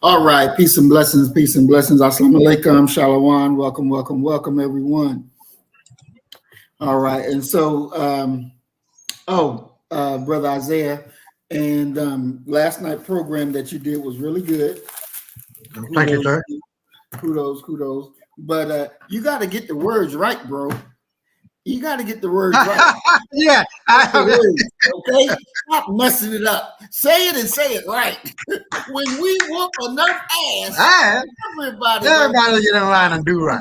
All right, peace and blessings, peace and blessings. Assalamu alaikum, shalom, welcome, welcome, welcome, everyone. All right, and so, Brother Isaiah, and last night program that you did was really good. Thank you, sir. Kudos. But you got to get the words right, bro. You got to get the words right. Yeah. Okay? Stop messing it up. Say it and say it right. When we whoop enough ass, everybody get in line and do right.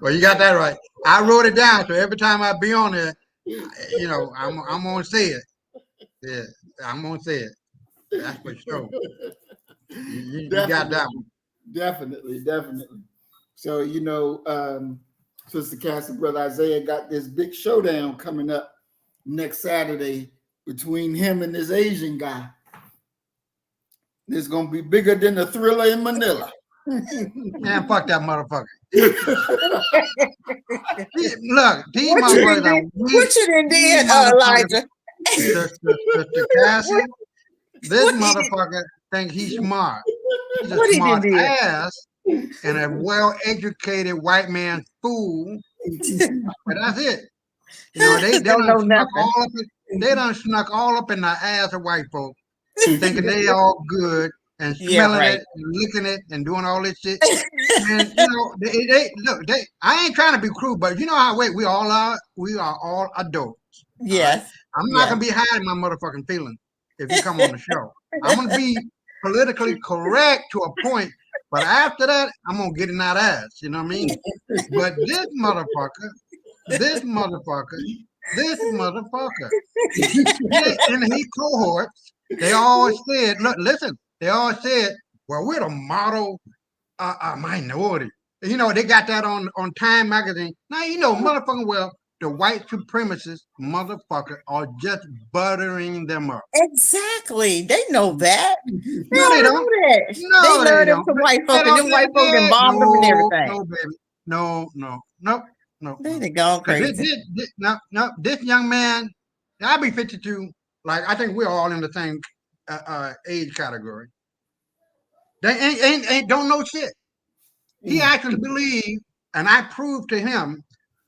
Well, you got that right. I wrote it down, so every time I be on there, I'm gonna say it. Yeah, I'm gonna say it. That's for sure. You got that one. Definitely. So, Sister Cassie, Brother Isaiah got this big showdown coming up next Saturday between him and this Asian guy. It's going to be bigger than the Thriller in Manila. Man, fuck that motherfucker. Look, these motherfuckers are weak. What you done did, Elijah? Sister Cassie, this motherfucker think he's smart. He's a smart ass and a well-educated white man fool. But that's it. They don't know nothing. They done snuck all up in the ass of white folks, thinking they all good and smelling it and licking it and doing all this shit. And I ain't trying to be cruel, but you know how we all are. We are all adults. Yes. Right? I'm not gonna be hiding my motherfucking feelings if you come on the show. I'm gonna be politically correct to a point, but after that, I'm gonna get in that ass. You know what I mean? But this motherfucker, in his cohorts, they all said, look, listen, they all said, well, we're the model minority. They got that on Time magazine. Now, motherfucking well, the white supremacist motherfucker are just buttering them up. Exactly. They know that. No, they don't. No, they learned it from white folk, and them white folk and bombed them and everything. No, baby. No. They gone crazy. This young man, I'll be 52. Like, I think we're all in the same age category. They ain't don't know shit. He actually believed, and I proved to him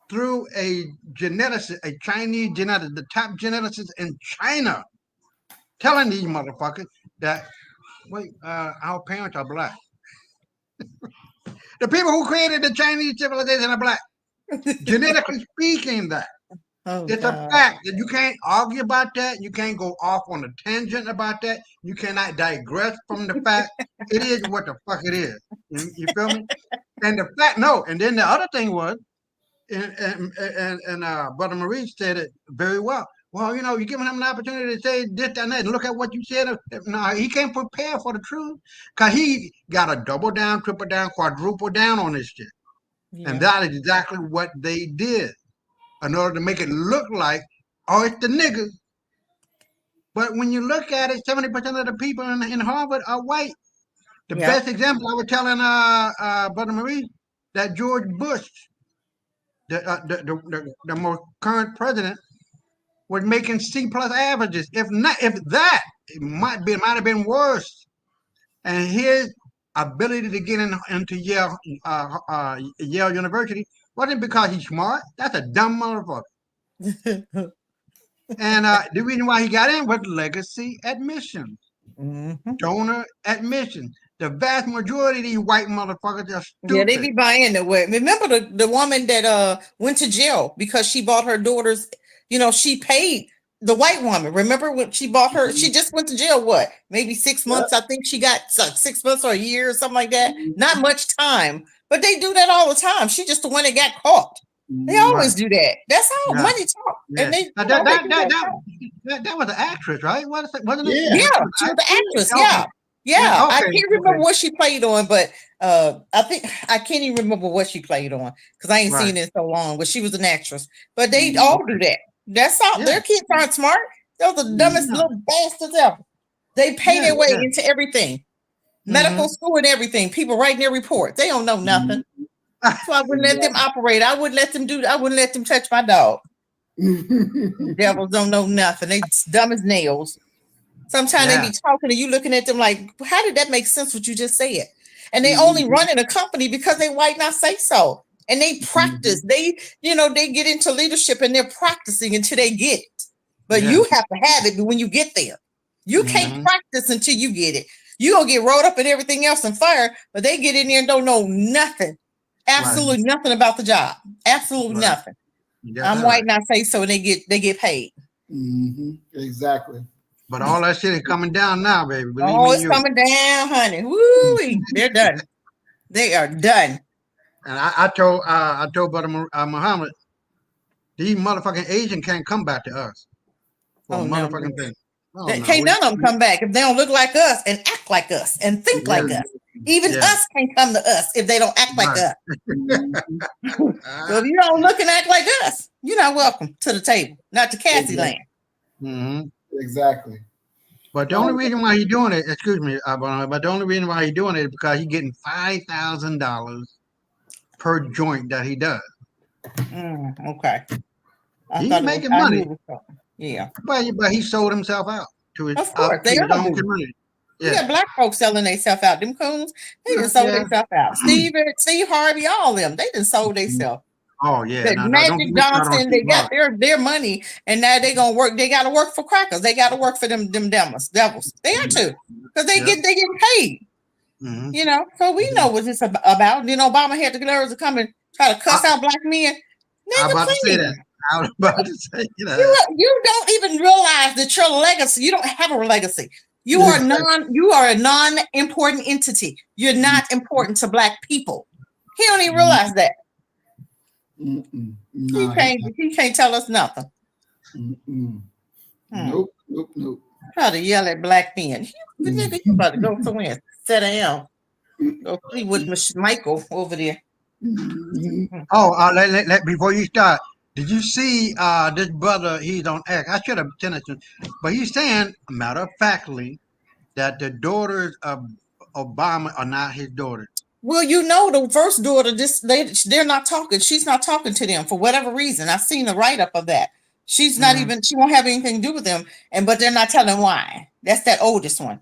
through a geneticist, a Chinese geneticist, the top geneticist in China, telling these motherfuckers that, our parents are black. The people who created the Chinese civilization are black. Genetically speaking, that. It's a fact that you can't argue about that. You can't go off on a tangent about that. You cannot digress from the fact. It is what the fuck it is. You feel me? And the fact, and then the other thing was, and Brother Maurice said it very well. Well, you're giving him an opportunity to say this, that, and that. And look at what you said. No, he can't prepare for the truth because he got to double down, triple down, quadruple down on this shit. Yeah. And that is exactly what they did in order to make it look like, it's the niggas. But when you look at it, 70% of the people in Harvard are white. The best example I was telling Brother Maurice, that George Bush, the most current president, was making C+ averages. If that, it might have been worse. And his ability to get into Yale University wasn't because he's smart. That's a dumb motherfucker. And the reason why he got in was legacy admission, donor admission. The vast majority of these white motherfuckers are stupid. Yeah, they be buying the way. Remember the woman that went to jail because she bought her daughter's, she paid the white woman. Remember when she bought her, she just went to jail, maybe 6 months. I think she got 6 months or a year or something like that. Not much time, but they do that all the time. She just the one that got caught. They always do that. That's how money talk. Yeah. And that was an actress, right? Wasn't it? Yeah, she was the actress. Yeah. Yeah, okay, I can't remember what she played on, but I think I can't even remember what she played on because I ain't seen it in so long. But she was an actress. But they all do that. That's all. Their kids aren't smart. They're the dumbest little bastards ever. They pay their way into everything, medical school and everything. People writing their reports. They don't know nothing. So I wouldn't let them operate. I wouldn't let them do. I wouldn't let them touch my dog. Devils don't know nothing. They dumb as nails. Sometimes they be talking and you looking at them like, how did that make sense what you just said? And they only running a company because they white not say so. And they practice. They get into leadership and they're practicing until they get it. But you have to have it when you get there. You can't practice until you get it. You gonna get rolled up in everything else and fired, but they get in there and don't know nothing. Absolutely nothing about the job. Absolutely nothing. I'm white and I say so, and they get paid. Exactly. But all that shit is coming down now, baby. It's coming down, honey. Woo! They're done. They are done. And I told Brother Muhammad, these motherfucking Asians can't come back to us for motherfucking thing. Can't none of them come back if they don't look like us and act like us and think like us. Even us can't come to us if they don't act like us. So if you don't look and act like us, you're not welcome to the table, not to Cassie land. Exactly. But the only reason why he's doing it, excuse me, but the only reason why he's doing it is because he's getting $5,000 per joint that he does. Okay. He's making money. Yeah. But he sold himself out to his, of course, to his own community. Yeah, black folks selling themselves out. Them coons, they done sold themselves out. Steve Harvey, all them, they done sold themselves. Oh yeah, Magic Johnson, they got their money, and now they gonna work. They got to work for crackers. They got to work for them devils. They are too, because they get paid. You know, so we know what it's about. You know, Obama had the nerves to come and try to cuss out black men. I was about to say that. I was about to say, you don't even realize that your legacy. You don't have a legacy. You are a non-important entity. You're not important to black people. He don't even realize that. No, he can't tell us nothing. Nope. Try to yell at black men. You about to go somewhere and sit down. Go see with Michael over there. Oh, before you start, did you see this brother? He's on X. I should have attended to, but he's saying, matter of factly, that the daughters of Obama are not his daughters. Well, you know, the first daughter, they're not talking. She's not talking to them for whatever reason. I've seen a write-up of that. She's not even. She won't have anything to do with them, but they're not telling why. That's that oldest one.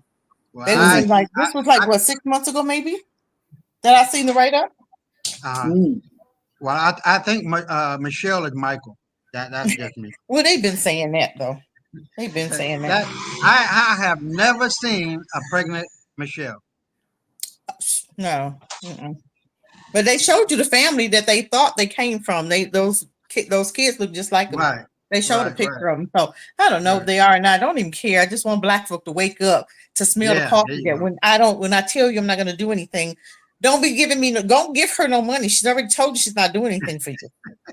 Well, this was what, 6 months ago, maybe, that I seen the write-up. Well, I think Michelle is Michael. That's just me. Well, they've been saying that though. They've been saying that. I have never seen a pregnant Michelle. No. But they showed you the family that they thought they came from. Those kids look just like them. Right. They showed a picture of them. So I don't know if they are or not. I don't even care. I just want black folk to wake up to smell the coffee. That when I tell you I'm not going to do anything, don't give her no money. She's already told you she's not doing anything for you.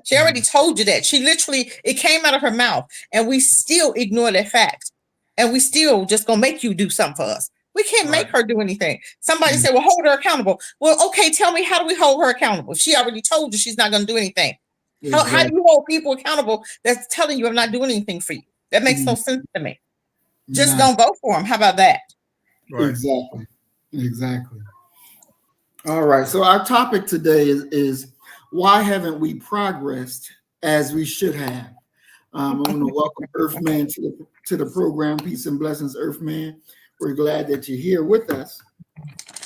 She already told you that. It came out of her mouth, and we still ignore that fact. And we still just going to make you do something for us. We can't make her do anything. Somebody said, well, hold her accountable. Well, okay, tell me, how do we hold her accountable? She already told you she's not going to do anything. Exactly. How do you hold people accountable that's telling you I'm not doing anything for you? That makes no sense to me. Just don't vote for them. How about that? Right. Exactly. All right. So our topic today is why haven't we progressed as we should have? I want to welcome Earthman to the program. Peace and blessings, Earthman. We're glad that you're here with us.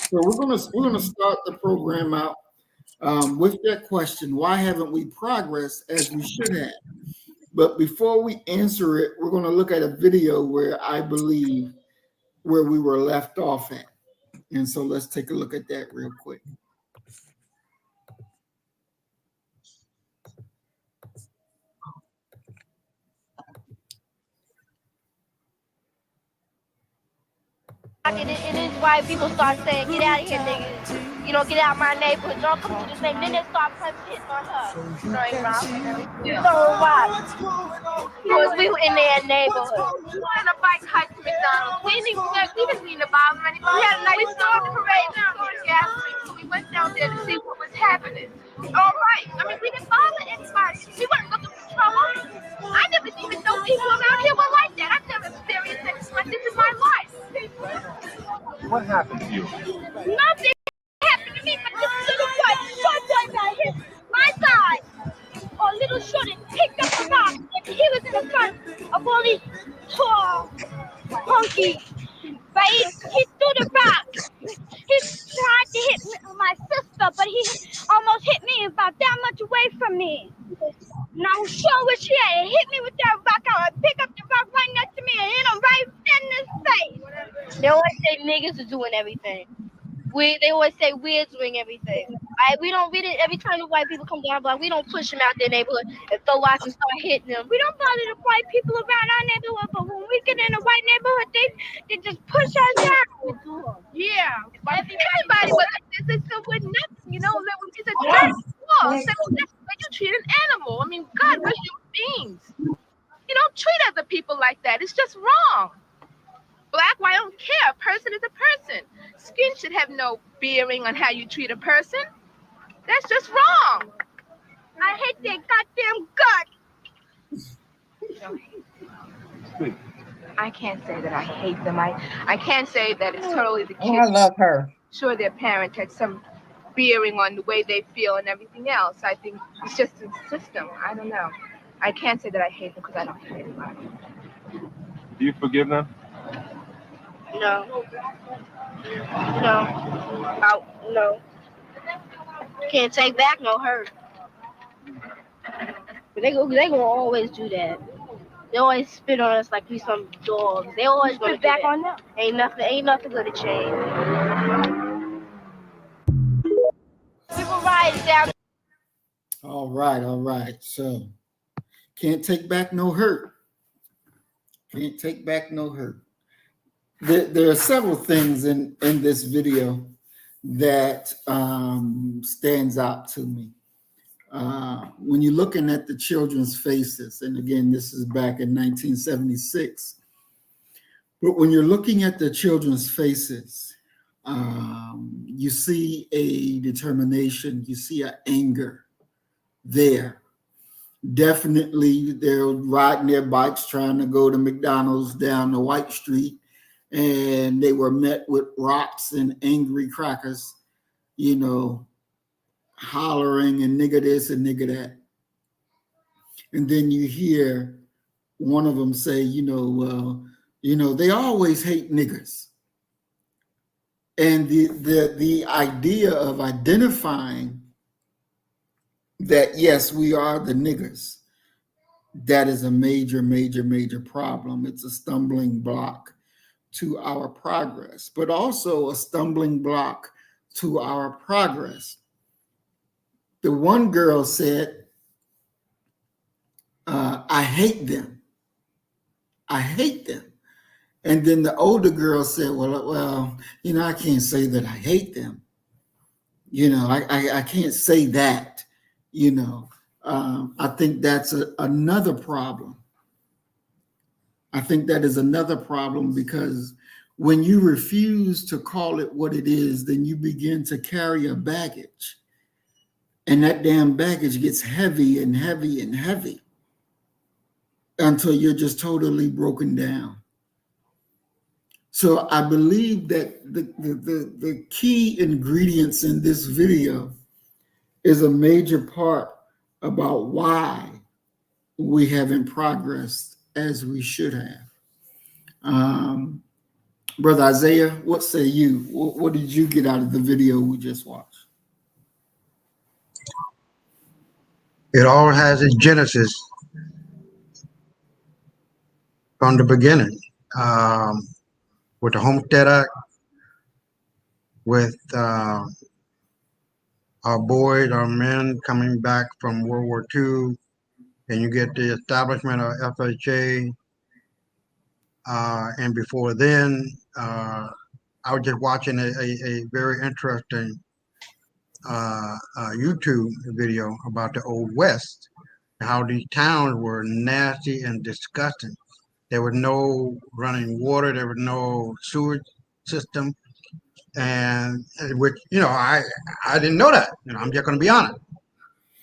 So we're gonna start the program out with that question: why haven't we progressed as we should have? But before we answer it, we're gonna look at a video where I believe where we were left off at, and so let's take a look at that real quick. It is why people start saying, get out of here, niggas. You know, get out of my neighborhood. Don't come to the same. Then they start hitting on her. Right, Rob? So why? Because we were in their neighborhood. We were in a bike hike to McDonald's. We didn't see the bomb or anything. We saw the parade down on the gas station. So we went down there to see what was happening. All right. I mean, we didn't bother anybody. We weren't looking for trouble. I never even know people around here were like that. I've never experienced anything like this in my life. What happened to you? Nothing happened to me, but this little boy got hit my side. Or little shorty picked up the box, and he was in the front of all these tall punky. But he threw the rock. He tried to hit my sister, but he almost hit me about that much away from me. And I was sure wish he had hit me with that rock. I would pick up the rock right next to me and hit him right in his face. They always say niggas are doing everything. They always say we're doing everything. We don't read it every time the white people come down, but we don't push them out their neighborhood and throw rocks and start hitting them. We don't bother the white people around our neighborhood, but when we get in a white neighborhood, they just push us down. Yeah, everybody was like this. It's so with nothing, you know. It's a giant wall. So that's the way you treat an animal. I mean, God, we're human beings. You don't treat other people like that. It's just wrong. Black, white, I don't care. A person is a person. Skin should have no bearing on how you treat a person. That's just wrong. I hate their goddamn gut. I can't say that I hate them. I can't say that it's totally the kids. I love her. Sure, their parent had some bearing on the way they feel and everything else. I think it's just a system. I don't know. I can't say that I hate them because I don't hate anybody. Do you forgive them? No. No. Can't take back no hurt. But they gonna always do that. They always spit on us like we some dogs. They always gonna spit back on them. Ain't nothing gonna change. People ride down. All right. So can't take back no hurt. Can't take back no hurt. There are several things in this video that stands out to me. When you're looking at the children's faces, and again, this is back in 1976, but when you're looking at the children's faces, you see a determination, you see an anger there. Definitely, they're riding their bikes trying to go to McDonald's down the White Street, and they were met with rocks and angry crackers, you know, hollering and nigger this and nigger that. And then you hear one of them say, they always hate niggers. And the idea of identifying that, yes, we are the niggers, that is a major, major, major problem. It's a stumbling block to our progress, but also a stumbling block to our progress. The one girl said, I hate them. I hate them. And then the older girl said, well, I can't say that I hate them. I can't say that, I think that's another problem. I think that is another problem, because when you refuse to call it what it is, then you begin to carry a baggage. And that damn baggage gets heavy and heavy and heavy until you're just totally broken down. So I believe that the key ingredients in this video is a major part about why we haven't progressed as we should have. Brother Isaiah, what say you? What did you get out of the video we just watched? It all has its genesis from the beginning, with the Homestead Act, with our boys, our men coming back from World War II, and you get the establishment of FHA. And before then, I was just watching a very interesting YouTube video about the Old West, how these towns were nasty and disgusting. There was no running water, there was no sewage system, and which, I didn't know that. I'm just going to be honest.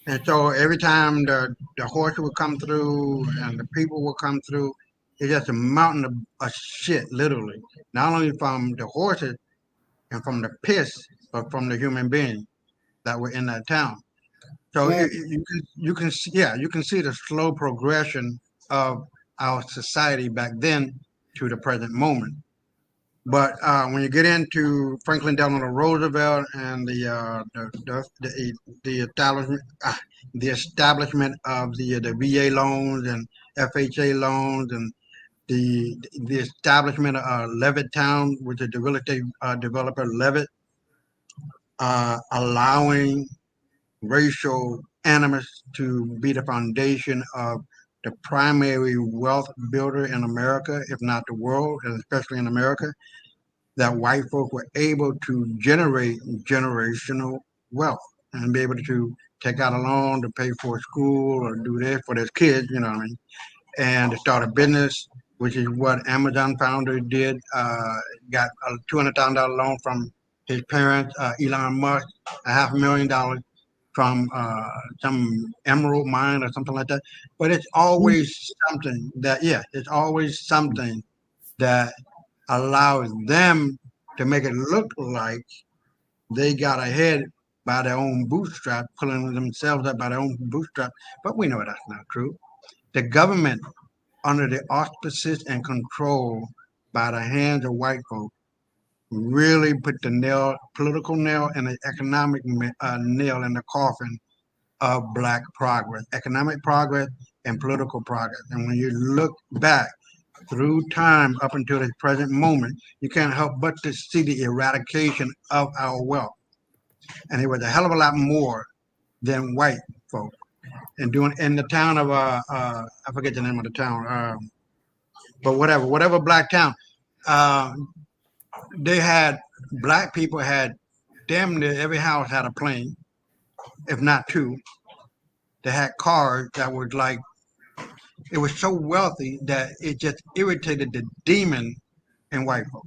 And so every time the horses would come through and the people would come through, it's just a mountain of shit, literally. Not only from the horses and from the piss, but from the human beings that were in that town. So you can see the slow progression of our society back then to the present moment. But when you get into Franklin Delano Roosevelt and the establishment of the VA loans and FHA loans and the establishment of Levittown, which is the real estate developer Levitt, allowing racial animus to be the foundation of the primary wealth builder in America, if not the world, and especially in America, that white folk were able to generate generational wealth and be able to take out a loan to pay for school or do this for their kids, you know what I mean, and to start a business, which is what Amazon founder did. Got a $200,000 loan from his parents, Elon Musk, $500,000 from some emerald mine or something like that. But it's always something that, it's always something that allows them to make it look like they got ahead by their own bootstrap, pulling themselves up by their own bootstrap. But we know that's not true. The government, under the auspices and control by the hands of white folk, really put the political nail and the economic nail in the coffin of Black progress, economic progress and political progress. And when you look back through time up until this present moment, you can't help but to see the eradication of our wealth. And it was a hell of a lot more than white folk. And doing in the town of I forget the name of the town, but whatever Black town, they had Black people had damn near every house had a plane, if not two. They had cars that was like, it was so wealthy that it just irritated the demon in white folk.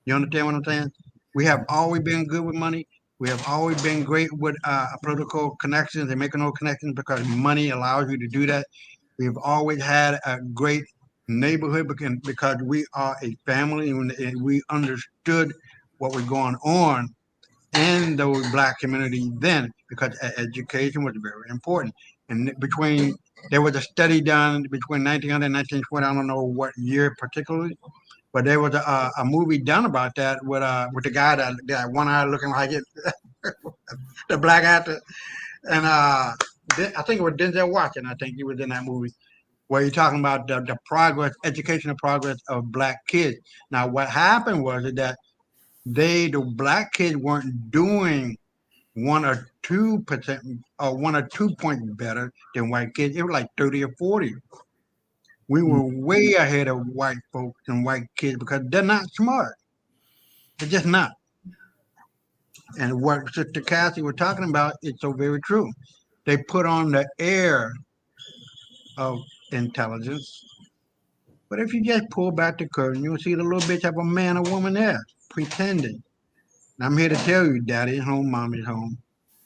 You understand what I'm saying? We have always been good with money. We have always been great with political connections and making those connections because money allows you to do that. We've always had a great neighborhood because we are a family and we understood what was going on in those Black communities then, because education was very important. And there was a study done between 1900 and 1920. I don't know what year particularly, but there was a movie done about that with the guy that one eye looking like it, the Black actor, and I think it was Denzel Washington. I think he was in that movie where you're talking about the progress, educational progress of Black kids. Now, what happened was that the Black kids weren't doing 1 or 2% or 1 or 2 points better than white kids. It was like 30 or 40. We were way ahead of white folks and white kids because they're not smart. They're just not. And what Sister Cassie was talking about is so very true. They put on the air of intelligence. But if you just pull back the curtain, you'll see the little bitch of a man or woman there pretending. And I'm here to tell you, Daddy's home, Mommy's home,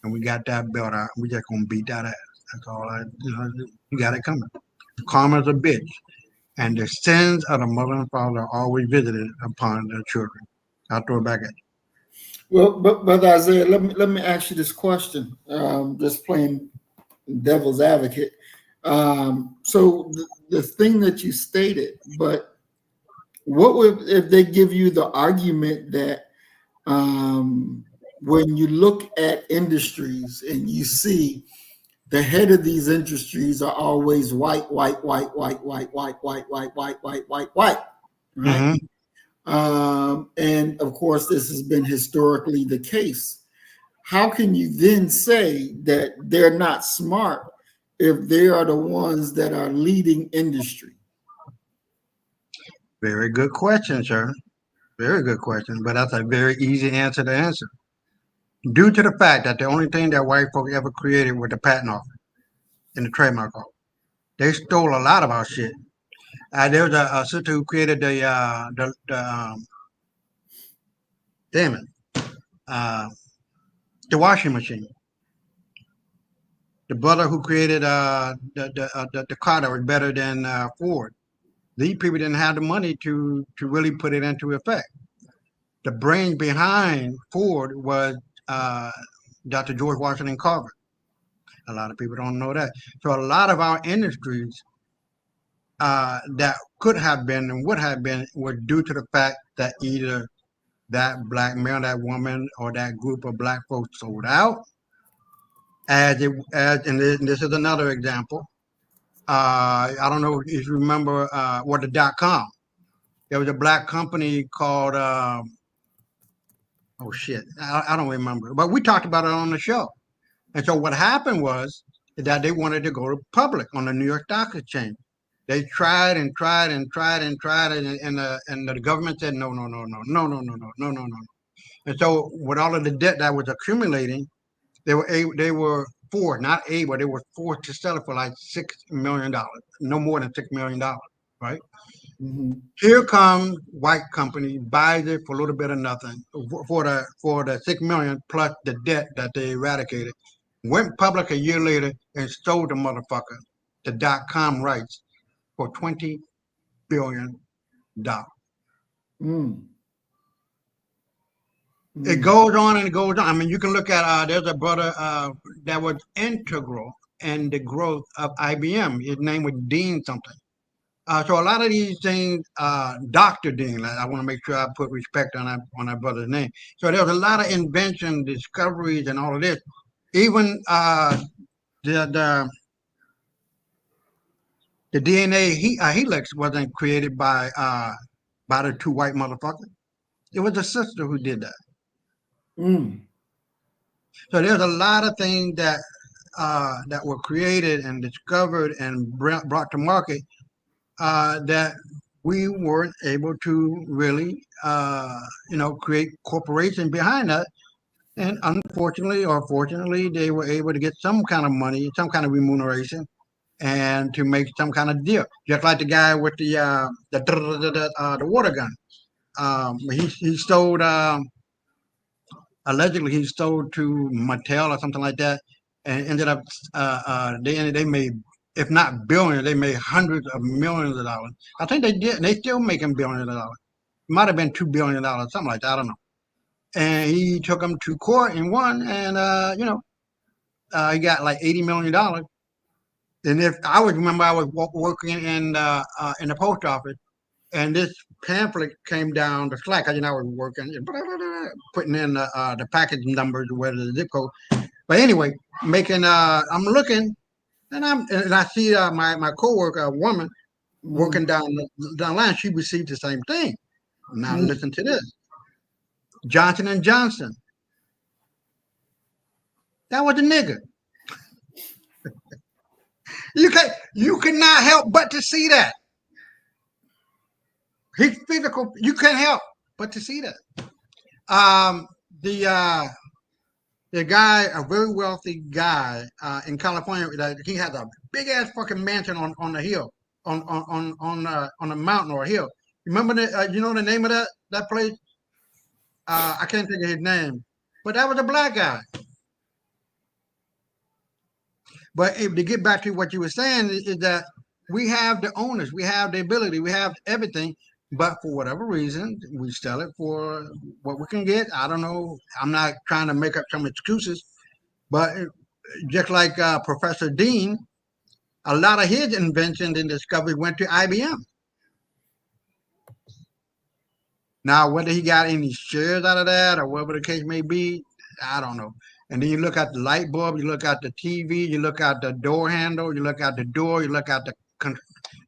and we got that belt out. We just gonna beat that ass. That's all you got it coming. Karma's a bitch. And the sins of the mother and father are always visited upon their children. I'll throw it back at you. Well, but Isaiah, let me ask you this question. Just playing devil's advocate. So the thing that you stated, but what would if they give you the argument that when you look at industries and you see the head of these industries are always white, right? Mm-hmm. And of course, this has been historically the case. How can you then say that they're not smart if they are the ones that are leading industry? Very good question, sir. Very good question, but that's a very easy answer to answer. Due to the fact that the only thing that white folk ever created was the patent office and the trademark office. They stole a lot of our shit. There was a sister who created the washing machine. The brother who created the car that was better than Ford. These people didn't have the money to really put it into effect. The brain behind Ford was Dr. George Washington Carver. A lot of people don't know that. So a lot of our industries that could have been and would have been was due to the fact that either that black male, that woman, or that group of black folks sold out. And this is another example. I don't know if you remember what the .com. There was a black company called oh shit, I don't remember, but we talked about it on the show. And so what happened was that they wanted to go to public on the New York Stock Exchange. They tried and tried and tried and tried, and the government said no, no, no, no, no, no, no, no, no, no, no. And so with all of the debt that was accumulating, they were forced to sell it for like $6 million, no more than $6 million, right? Mm-hmm. Here comes white company, buys it for a little bit of nothing for the $6 million plus the debt that they eradicated. Went public a year later and sold the motherfucker the .com rights for $20 billion. Mm. It goes on and it goes on. I mean, you can look at there's a brother that was integral in the growth of IBM. His name was Dean something. So a lot of these things, Dr. Dean, I want to make sure I put respect on that brother's name. So there was a lot of invention, discoveries, and all of this. Even the DNA helix wasn't created by the two white motherfuckers. It was a sister who did that. Mm. So there's a lot of things that were created and discovered and brought to market that we weren't able to really, create corporations behind that. And unfortunately or fortunately, they were able to get some kind of money, some kind of remuneration, and to make some kind of deal. Just like the guy with the water gun. He sold. Allegedly, he sold to Mattel or something like that, and ended up they made, if not billions, they made hundreds of millions of dollars. I think they did, and they still making billions of dollars. It might have been $2 billion, something like that. I don't know. And he took them to court and won, and he got like $80 million. And if I would remember, I was working in the post office, and this pamphlet came down the slack. I was working, putting in the package numbers, where the zip code. But anyway, I'm looking, and I see my coworker, a woman, working down the line. She received the same thing. Now listen to this: Johnson and Johnson. That was a nigga. You cannot help but to see that. He's physical. You can't help but to see that. The guy, a very wealthy guy in California, he has a big ass fucking mansion on the hill, on a mountain or a hill. Remember you know the name of that place? I can't think of his name, but that was a black guy. But to get back to what you were saying is that we have the owners, we have the ability, we have everything. But for whatever reason, we sell it for what we can get. I don't know. I'm not trying to make up some excuses, but just like Professor Dean, a lot of his inventions and discoveries went to IBM. Now, whether he got any shares out of that or whatever the case may be, I don't know. And then you look at the light bulb, you look at the TV, you look at the door handle, you look at the door, you look at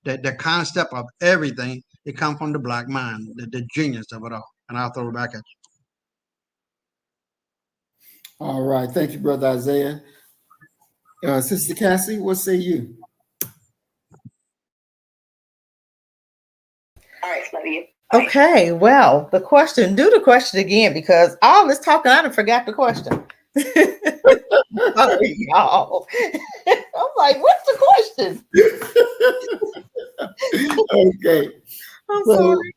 the concept of everything. It comes from the black mind, the genius of it all. And I'll throw it back at you. All right. Thank you, Brother Isaiah. Sister Cassie, what say you? All right, love you. Okay, well, do the question again, because all this talking, I done forgot the question. Sorry, y'all. I'm like, what's the question? Okay. I'm sorry.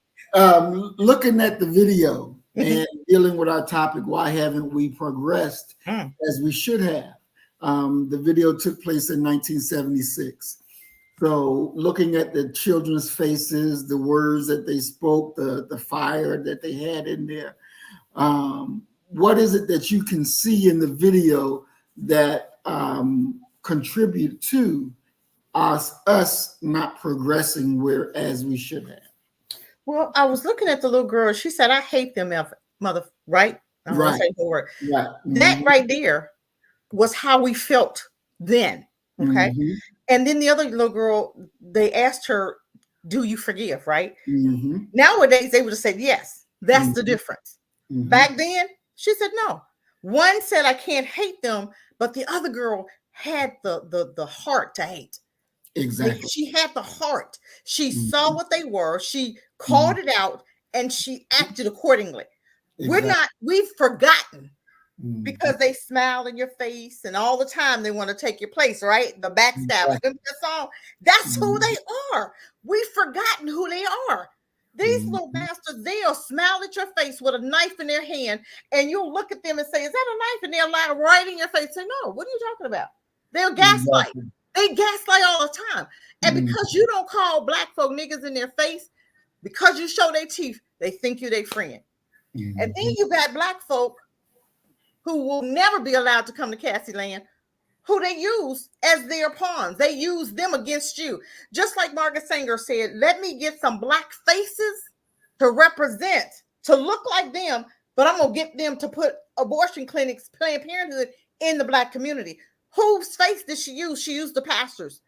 Looking at the video and dealing with our topic, why haven't we progressed as we should have? The video took place in 1976. So looking at the children's faces, the words that they spoke, the fire that they had in there, what is it that you can see in the video that contribute to us not progressing where as we should have. Well, I was looking at the little girl. She said, "I hate them, mother." Right? I don't want to say the word. Right. That right there was how we felt then. Okay. And then the other little girl, they asked her, "Do you forgive?" Right? Nowadays, they would have said yes. That's the difference. Back then, she said no. One said, "I can't hate them," but the other girl had the heart to hate. Exactly. She had the heart. She saw what they were. She called it out, and she acted accordingly. Exactly. We've forgotten because they smile in your face, and all the time they want to take your place, right? The backstabbers. That's who they are. We've forgotten who they are. These little bastards, they'll smile at your face with a knife in their hand, and you'll look at them and say, "Is that a knife?" And they'll lie right in your face. Say, "No, what are you talking about?" They'll gaslight. They gaslight all the time. And because you don't call black folk niggas in their face, because you show their teeth, they think you're their friend. And then you got black folk who will never be allowed to come to Cassie Land, who they use as their pawns. They use them against you. Just like Margaret Sanger said, "Let me get some black faces to represent, to look like them, but I'm going to get them to put abortion clinics, Planned Parenthood in the black community." Whose face did she use? She used the pastors.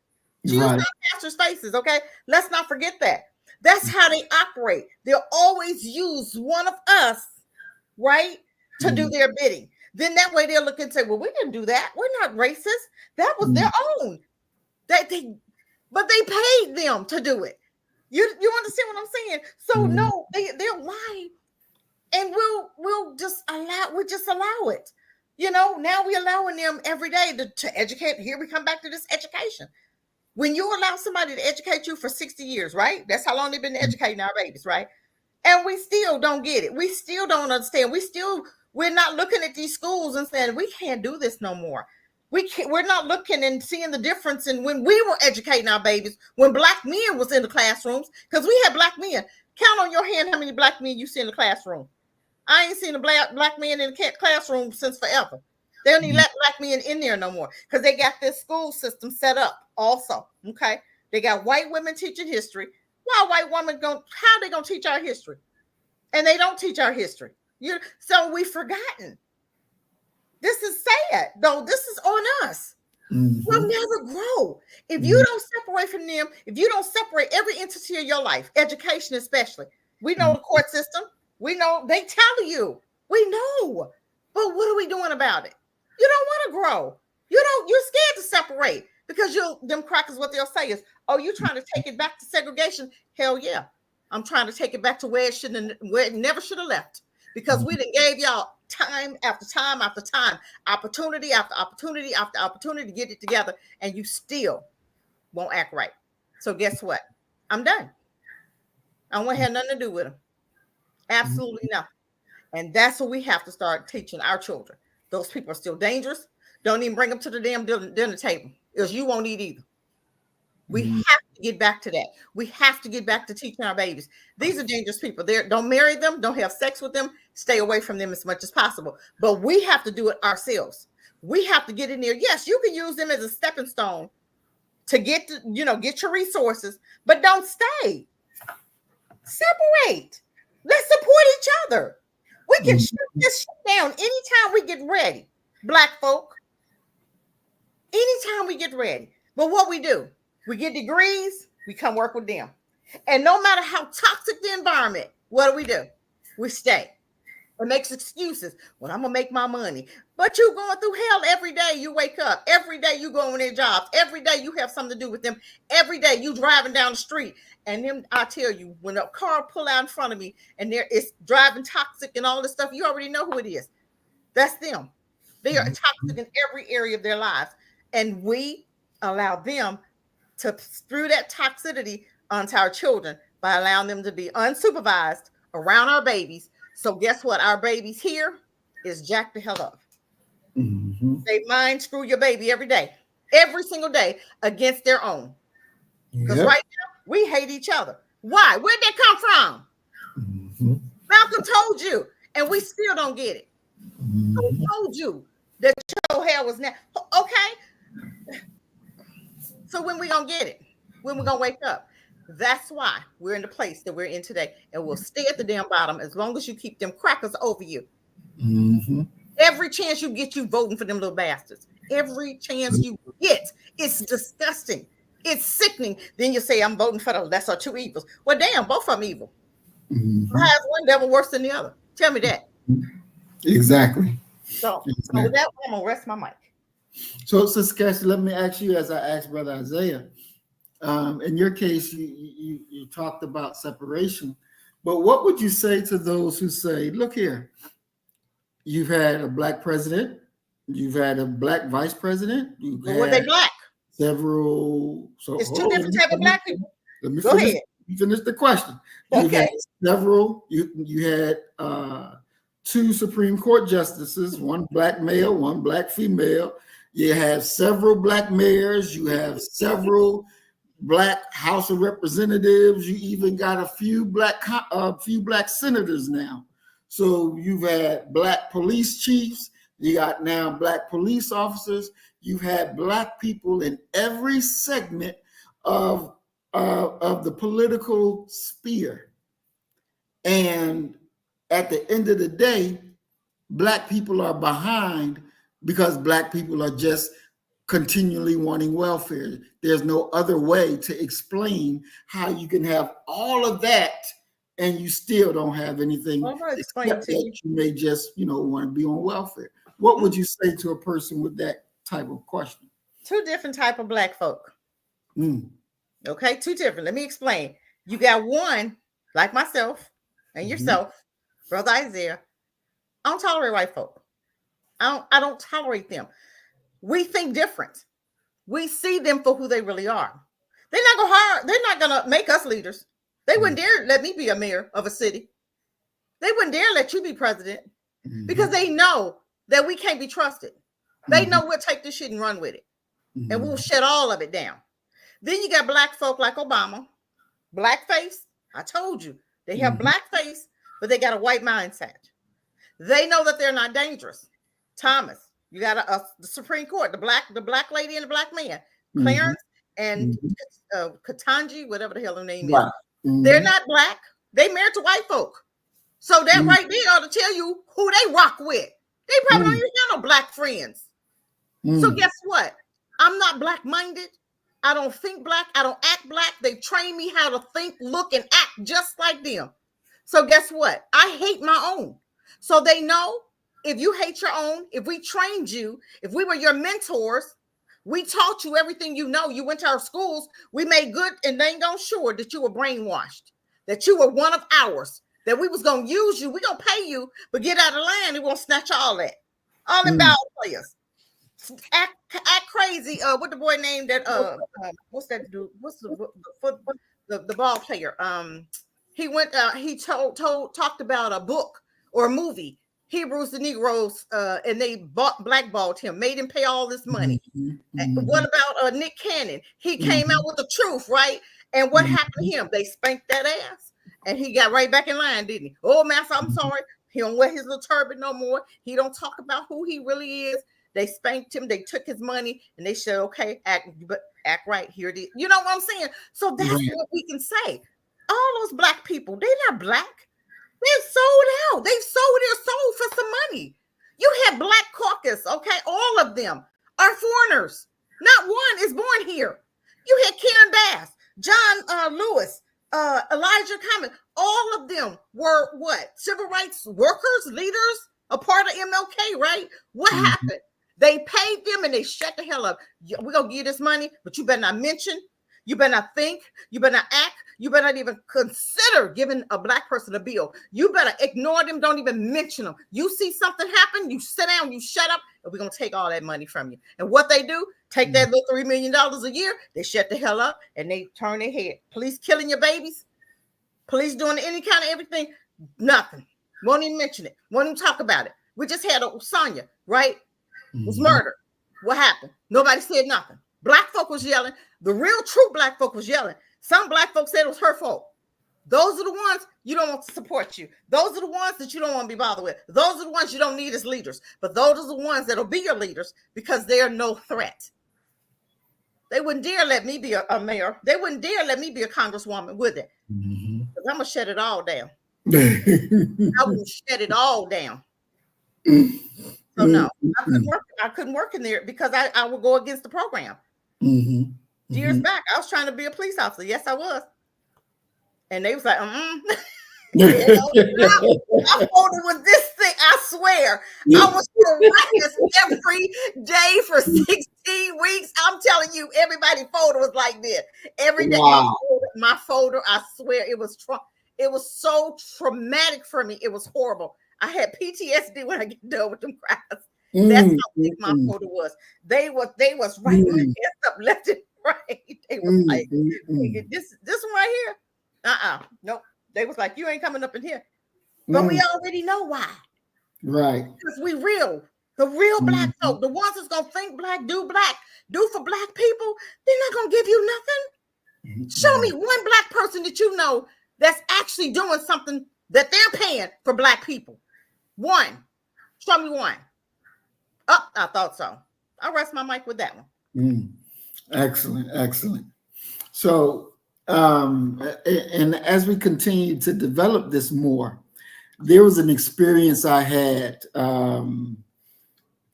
She used the pastors' faces, okay? Let's not forget that. That's how they operate. They'll always use one of us, right, to do their bidding. Then that way they'll look and say, "Well, we didn't do that. We're not racist. That was their own." But they paid them to do it. You understand what I'm saying? So no, they'll lie, and we'll just allow it. You know, now we're allowing them every day to educate. Here we come back to this education. When you allow somebody to educate you for 60 years, right? That's how long they've been educating our babies, right? And we still don't get it. We still don't understand. We're not looking at these schools and saying, "We can't do this no more." We're not looking and seeing the difference in when we were educating our babies, when black men was in the classrooms, because we had black men. Count on your hand how many black men you see in the classroom. I ain't seen a black man in the classroom since forever. They don't even let black men in there no more because they got this school system set up also, okay? They got white women teaching history. Why white women how they going to teach our history? And they don't teach our history. So we've forgotten. This is sad, though. This is on us. We'll never grow. If you don't separate from them, if you don't separate every entity of your life, education especially. We know the court system. We know they tell you. We know. But what are we doing about it? You don't want to grow. You're scared to separate because them crackers, what they'll say is, "Oh, you're trying to take it back to segregation." Hell yeah. I'm trying to take it back to where it never should have left. Because we done gave y'all time after time after time, opportunity after opportunity after opportunity to get it together, and you still won't act right. So guess what? I'm done. I don't want to have nothing to do with them. Absolutely nothing. And that's what we have to start teaching our children. Those people are still dangerous. Don't even bring them to the damn dinner table, because you won't eat either. We have to get back to that. We have to get back to teaching our babies. These are dangerous people. Don't marry them. Don't have sex with them. Stay away from them as much as possible. But we have to do it ourselves. We have to get in there. Yes, you can use them as a stepping stone to get your resources, but don't stay. Separate. Let's support each other. We can shut this shit down anytime we get ready, black folk. Anytime we get ready. But what we do, we get degrees, we come work with them. And no matter how toxic the environment, what do? We stay. It makes excuses. "Well, I'm going to make my money." But you're going through hell every day. You wake up. Every day you go on their jobs. Every day you have something to do with them. Every day you driving down the street. And then I tell you, when a car pull out in front of me and it's driving toxic and all this stuff, you already know who it is. That's them. They are toxic in every area of their lives. And we allow them to spew that toxicity onto our children by allowing them to be unsupervised around our babies. So guess what? Our babies here is jacked the hell up. They mind screw your baby every day, every single day against their own. Because right now we hate each other. Why? Where'd that come from? Malcolm told you, and we still don't get it. Who told you that your hair was now okay? So when we gonna get it? When we gonna wake up? That's why we're in the place that we're in today, and we'll stay at the damn bottom as long as you keep them crackers over you. Mm-hmm. Every chance you get, you voting for them little bastards. Every chance you get, it's disgusting. It's sickening. Then you say, I'm voting for the lesser two evils. Well, damn, both of them evil. Mm-hmm. How is one devil worse than the other? Tell me that. Exactly. So with that, I'm gonna rest my mic. So, Sister Cassie, let me ask you, as I asked Brother Isaiah, in your case, you talked about separation, but what would you say to those who say, look here, you've had a black president, you've had a black vice president, you've had were they black? Several. So it's two different types of black people. Let me Go finish, ahead. finish the question. Okay. You had several. You had 2 Supreme Court justices, one black male, one black female. You have several black mayors. You have several black House of Representatives. You even got a few black senators now. So you've had black police chiefs. You got now black police officers. You've had black people in every segment of the political sphere. And at the end of the day, black people are behind because black people are just continually wanting welfare. There's no other way to explain how you can have all of that and you still don't have anything. I'm gonna explain to you. You may just, want to be on welfare. What would you say to a person with that type of question? 2 different type of black folk. Okay, 2 different. Let me explain. You got one, like myself and yourself, Brother Isaiah. I don't tolerate white folk. I don't tolerate them. We think different. We see them for who they really are. They're not gonna make us leaders. They wouldn't dare let me be a mayor of a city. They wouldn't dare let you be president because they know that we can't be trusted. They know we'll take this shit and run with it. And we'll shut all of it down. Then you got black folk like Obama, blackface. I told you they have blackface, but they got a white mindset. They know that they're not dangerous. Thomas, you got the Supreme Court, the black lady and the black man, Clarence and Katanji, whatever the hell her name is. They're not black. They married to white folk. So that right there ought to tell you who they rock with. They probably don't even have no black friends. So guess what? I'm not black-minded. I don't think black. I don't act black. They train me how to think, look, and act just like them. So guess what? I hate my own. So they know if you hate your own, if we trained you, if we were your mentors, we taught you everything you know. You went to our schools. We made good and dang on sure that you were brainwashed, that you were one of ours, that we was going to use you. We going to pay you, but get out of line. We won't snatch all that. All the ball players. Act crazy. What the boy named that? What's that dude? What's the ball player? He went. He talked about a book or a movie. Hebrews the Negroes, and they blackballed him, made him pay all this money. What about Nick Cannon? He came out with the truth, right? And what happened to him? They spanked that ass, and he got right back in line, didn't he? Oh, master, I'm sorry. He don't wear his little turban no more. He don't talk about who he really is. They spanked him. They took his money, and they said, "Okay, act right. Here it is." You know what I'm saying? So that's what we can say. All those black people, they're not black. They're sold out. They sold their soul for some money. You have Black Caucus, okay? All of them are foreigners. Not one is born here. You had Karen Bass, John Lewis, Elijah Cummings. All of them were what? Civil rights workers, leaders, a part of MLK, right? What happened? They paid them and they shut the hell up. We're going to give you this money, but you better not mention, you better not think, you better not act, you better not even consider giving a black person a bill. You better ignore them, don't even mention them. You see something happen, you sit down, you shut up, and we're going to take all that money from you. And what they do, take that little $3 million a year, they shut the hell up and they turn their head. Police killing your babies, police doing any kind of everything, nothing. Won't even mention it, won't even talk about it. We just had Sonia, right? Was murdered. What happened? Nobody said nothing. Black folk was yelling. The real true black folk was yelling. Some black folks said it was her fault. Those are the ones you don't want to support you. Those are the ones that you don't want to be bothered with. Those are the ones you don't need as leaders. But those are the ones that'll be your leaders because they are no threat. They wouldn't dare let me be a mayor. They wouldn't dare let me be a congresswoman, would they? Because I'm gonna shut it all down. I will shut it all down. So no, I couldn't work in there because I would go against the program. Years back, I was trying to be a police officer. Yes, I was. And they was like, my folder was this thick, I swear. I was harassed every day for 16 weeks. I'm telling you, everybody's folder was like this. Every day, my folder, I swear, it was so traumatic for me. It was horrible. I had PTSD when I get done with them crowds. That's how thick my folder was. They was writing my ass up left and right. They was like, this one right here. Nope. They was like, you ain't coming up in here. But we already know why. Right. Because we real. The real black folk, the ones that's gonna think black, do for black people, they're not gonna give you nothing. Show me one black person that you know that's actually doing something that they're paying for black people. One. Show me one. Oh, I thought so. I'll rest my mic with that one. Excellent. So, and as we continue to develop this more, there was an experience I had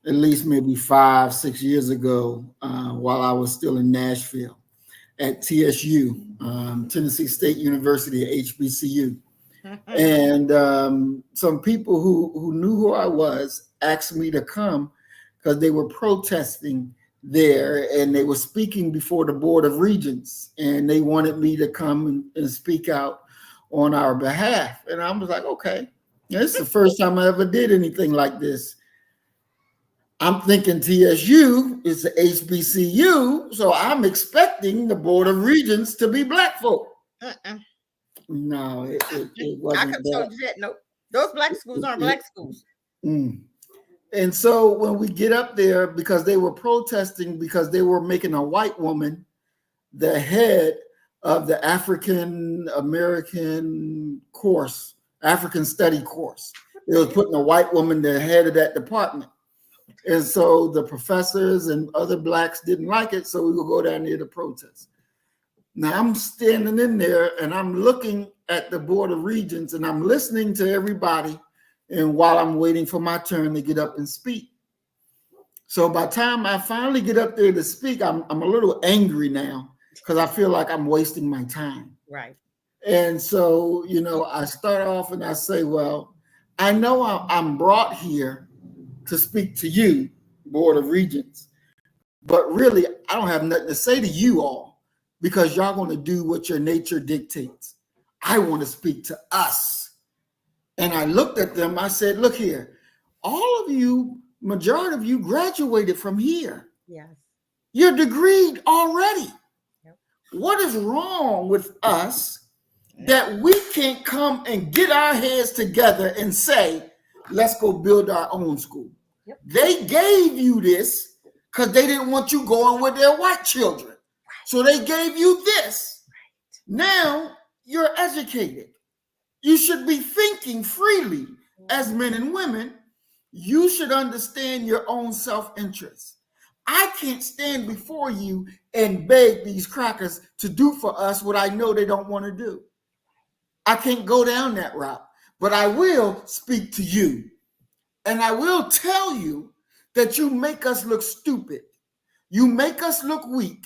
at least maybe 5-6 years ago while I was still in Nashville at TSU, Tennessee State University, HBCU. And some people who knew who I was asked me to come because they were protesting there and they were speaking before the Board of Regents and they wanted me to come and speak out on our behalf. And I was like, okay, this is the first time I ever did anything like this. I'm thinking TSU is the HBCU, so I'm expecting the Board of Regents to be black folk. No, it wasn't. I could have told you that. Nope. Those black schools aren't black schools. And so when we get up there, because they were protesting because they were making a white woman the head of the African American course, African study course. They was putting a white woman the head of that department. And so the professors and other blacks didn't like it, so we would go down there to protest. Now I'm standing in there and I'm looking at the Board of Regents and I'm listening to everybody. And while I'm waiting for my turn to get up and speak. So by the time I finally get up there to speak, I'm a little angry now because I feel like I'm wasting my time. Right. And so, I start off and I say, well, I know I'm brought here to speak to you, Board of Regents, but really I don't have nothing to say to you all because y'all going to do what your nature dictates. I want to speak to us. And I looked at them, I said, look here, all of you, majority of you graduated from here. Yes. You're degreed already. Yep. What is wrong with us that we can't come and get our heads together and say, let's go build our own school? Yep. They gave you this because they didn't want you going with their white children. Right. So they gave you this. Right. Now you're educated. You should be thinking freely as men and women. You should understand your own self-interest. I can't stand before you and beg these crackers to do for us what I know they don't want to do. I can't go down that route, but I will speak to you. And I will tell you that you make us look stupid. You make us look weak.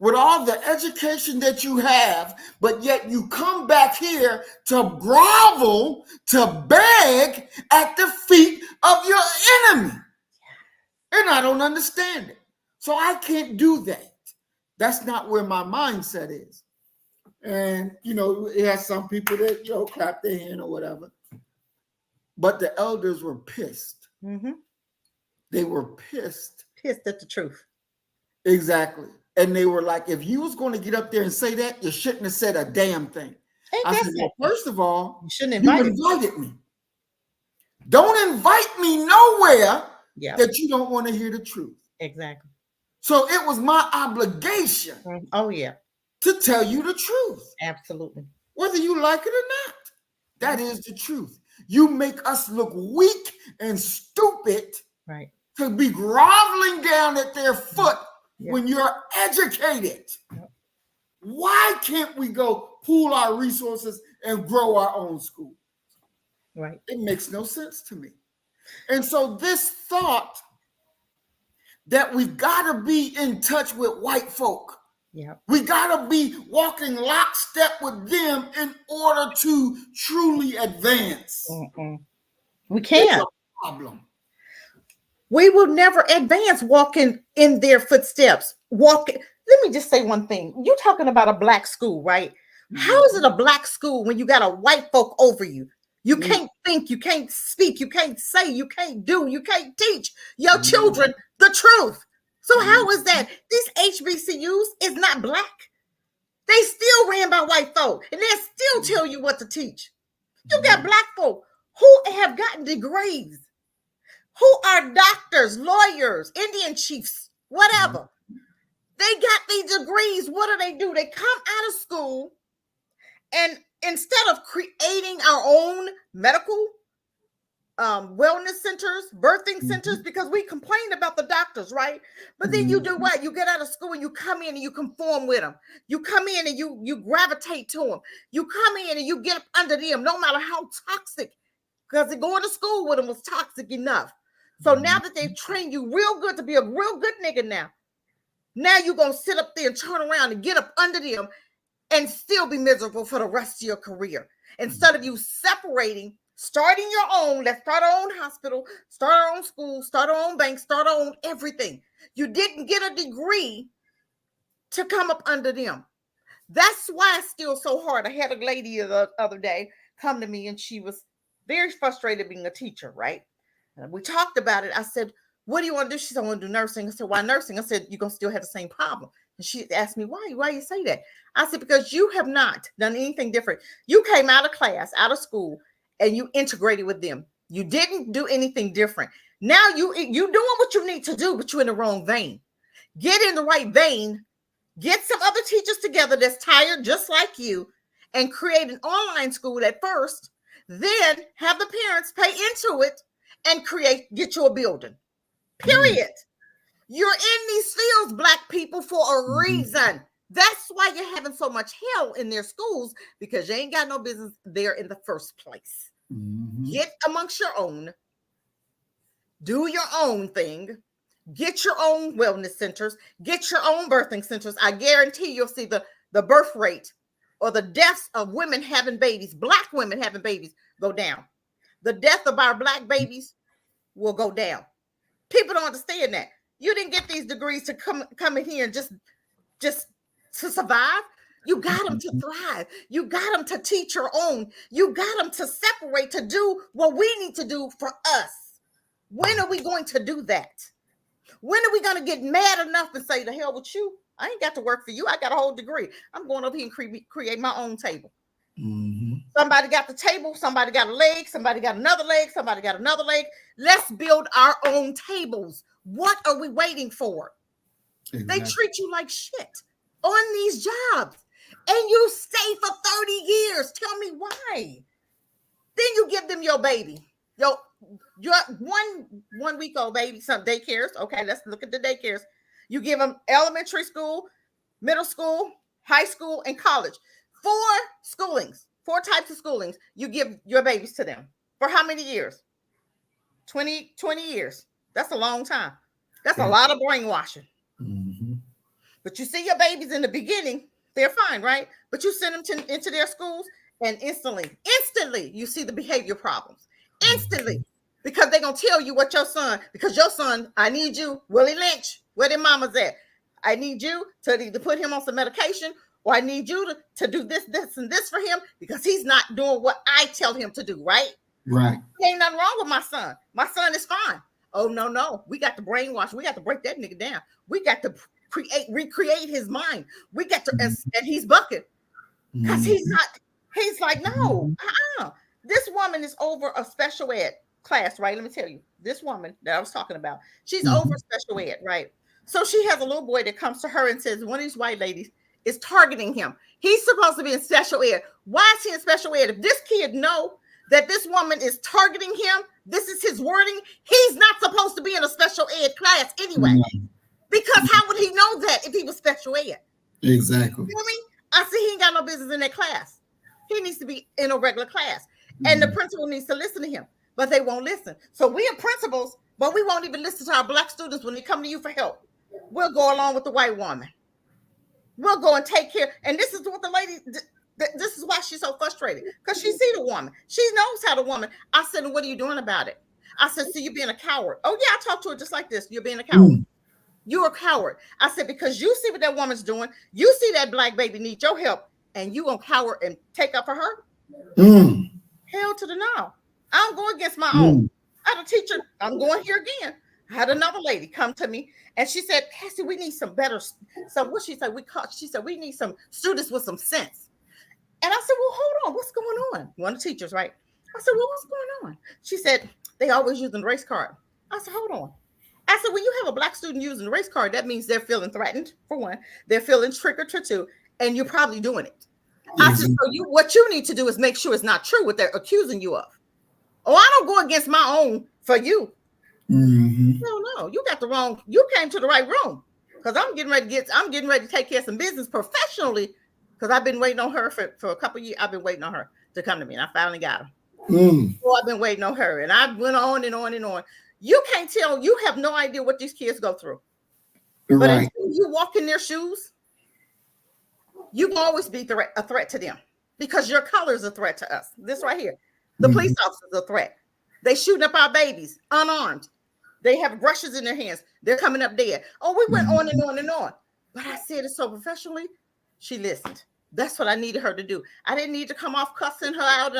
With all the education that you have, but yet you come back here to grovel, to beg at the feet of your enemy. And I don't understand it. So I can't do that. That's not where my mindset is. And, it has some people that, clap their hand or whatever. But the elders were pissed. Mm-hmm. They were pissed. Pissed at the truth. Exactly. And they were like, if you was going to get up there and say that, you shouldn't have said a damn thing. I said, well, first of all, you invited me. Don't invite me nowhere that you don't want to hear the truth. Exactly. So it was my obligation. Oh, yeah. To tell you the truth. Absolutely. Whether you like it or not. That is the truth. You make us look weak and stupid. Right. To be groveling down at their foot when you're educated, why can't we go pool our resources and grow our own school? Right. It makes no sense to me. And so this thought that we've got to be in touch with white folk. Yeah. We got to be walking lockstep with them in order to truly advance. We can't. It's a problem. We will never advance walking in their footsteps. Walking. Let me just say one thing. You're talking about a black school, right? How is it a black school when you got a white folk over you? You can't think, you can't speak, you can't say, you can't do, you can't teach your children the truth. So how is that? These HBCUs is not black. They still ran by white folk, and they still tell you what to teach. You got black folk who have gotten degrees, who are doctors, lawyers, Indian chiefs, whatever. They got these degrees. What do? They come out of school, and instead of creating our own medical wellness centers, birthing centers, because we complain about the doctors, right? But then you do what? You get out of school and you come in and you conform with them. You come in and you gravitate to them. You come in and you get up under them, no matter how toxic, because going to school with them was toxic enough. So now that they've trained you real good to be a real good nigga now you're going to sit up there and turn around and get up under them and still be miserable for the rest of your career. Instead of you separating, starting your own, let's start our own hospital, start our own school, start our own bank, start our own everything. You didn't get a degree to come up under them. That's why it's still so hard. I had a lady the other day come to me and she was very frustrated being a teacher, right? And we talked about it. I said, what do you want to do? She said, I want to do nursing. I said, why nursing? I said, you're going to still have the same problem. And she asked me, why you say that? I said, because you have not done anything different. You came out of class, out of school, and you integrated with them. You didn't do anything different. Now you doing what you need to do, but you're in the wrong vein. Get in the right vein. Get some other teachers together that's tired just like you and create an online school at first. Then have the parents pay into it and get you a building. Period. You're in these fields, black people, for a reason. That's why you're having so much hell in their schools, because you ain't got no business there in the first place. Get amongst your own. Do your own thing. Get your own wellness centers. Get your own birthing centers. I guarantee you'll see the birth rate or the deaths of women having babies, black women having babies, go down. The death of our black babies will go down. People don't understand that. You didn't get these degrees to come in here and just to survive. You got them to thrive. You got them to teach your own. You got them to separate, to do what we need to do for us. When are we going to do that? When are we going to get mad enough and say, the hell with you? I ain't got to work for you. I got a whole degree. I'm going over here and create my own table. Somebody got the table. Somebody got a leg. Somebody got another leg. Somebody got another leg. Let's build our own tables. What are we waiting for? Exactly. They treat you like shit on these jobs. And you stay for 30 years. Tell me why. Then you give them your baby. Your one week old baby, some daycares. Okay, let's look at the daycares. You give them elementary school, middle school, high school, and college. 4 types of schoolings. You give your babies to them. For how many years? 20 years. That's a long time. That's a lot of brainwashing. But you see your babies in the beginning, they're fine, right? But you send them into their schools, and instantly, you see the behavior problems. Instantly. Because they're going to tell you what your son, I need you, Willie Lynch, where their mama's at. I need you to either put him on some medication, or I need you to do this, and this for him, because he's not doing what I tell him to do, right? Right. There ain't nothing wrong with my son. My son is fine. Oh, no. We got to brainwash. We got to break that nigga down. We got to recreate his mind. We got to, and he's bucking. Because he's like, no, This woman is over a special ed class, right? Let me tell you, this woman that I was talking about, she's over special ed, right? So she has a little boy that comes to her and says, one of these white ladies is targeting him. He's supposed to be in special ed. Why is he in special ed? If this kid know that this woman is targeting him, this is his wording, he's not supposed to be in a special ed class anyway. Because how would he know Exactly. You know what I mean? I said he ain't got no business in that class. He needs to be in a regular class. And the principal needs to listen to him, but they won't listen. So we are principals, but we won't even listen to our black students when they come to you for help. We'll go along with the white woman. We'll go and take care. And this is what the lady, this is why she's so frustrated, because she see the woman. She knows how the woman. I said, what are you doing about it? I said, so you're being a coward. Oh yeah, I talked to her just like this. You're being a coward. You're a coward. I said, because you see what that woman's doing. You see that black baby needs your help, and you gonna cower and take up for her? Hell to the no. I don't go against my own. I had a teacher. I'm going here again. I had another lady come to me, and she said, Cassie, we need some better. So what she said, she said, we need some students with some sense. And I said, well, hold on. What's going on? One of the teachers, right? I said, well, what's going on? She said, they always using the race card. I said, hold on. I said, when you have a black student using the race card, that means they're feeling threatened, for one. They're feeling triggered, for two, and you're probably doing it. I said, so what you need to do is make sure it's not true what they're accusing you of. Oh, I don't go against my own for you. No, you got the wrong. You came to the right room, because I'm getting ready to take care of some business professionally, because I've been waiting on her for a couple of years. I've been waiting on her to come to me, and I finally got her. So I've been waiting on her, and I went on and on and on. You can't tell. You have no idea what these kids go through. But until you walk in their shoes, you can always be a threat to them, because your color is a threat to us. This right here, the police officers are a threat. They shooting up our babies unarmed. They have brushes in their hands. They're coming up dead. Oh, we went on and on and on. But I said it so professionally. She listened. That's what I needed her to do. I didn't need to come off cussing her out.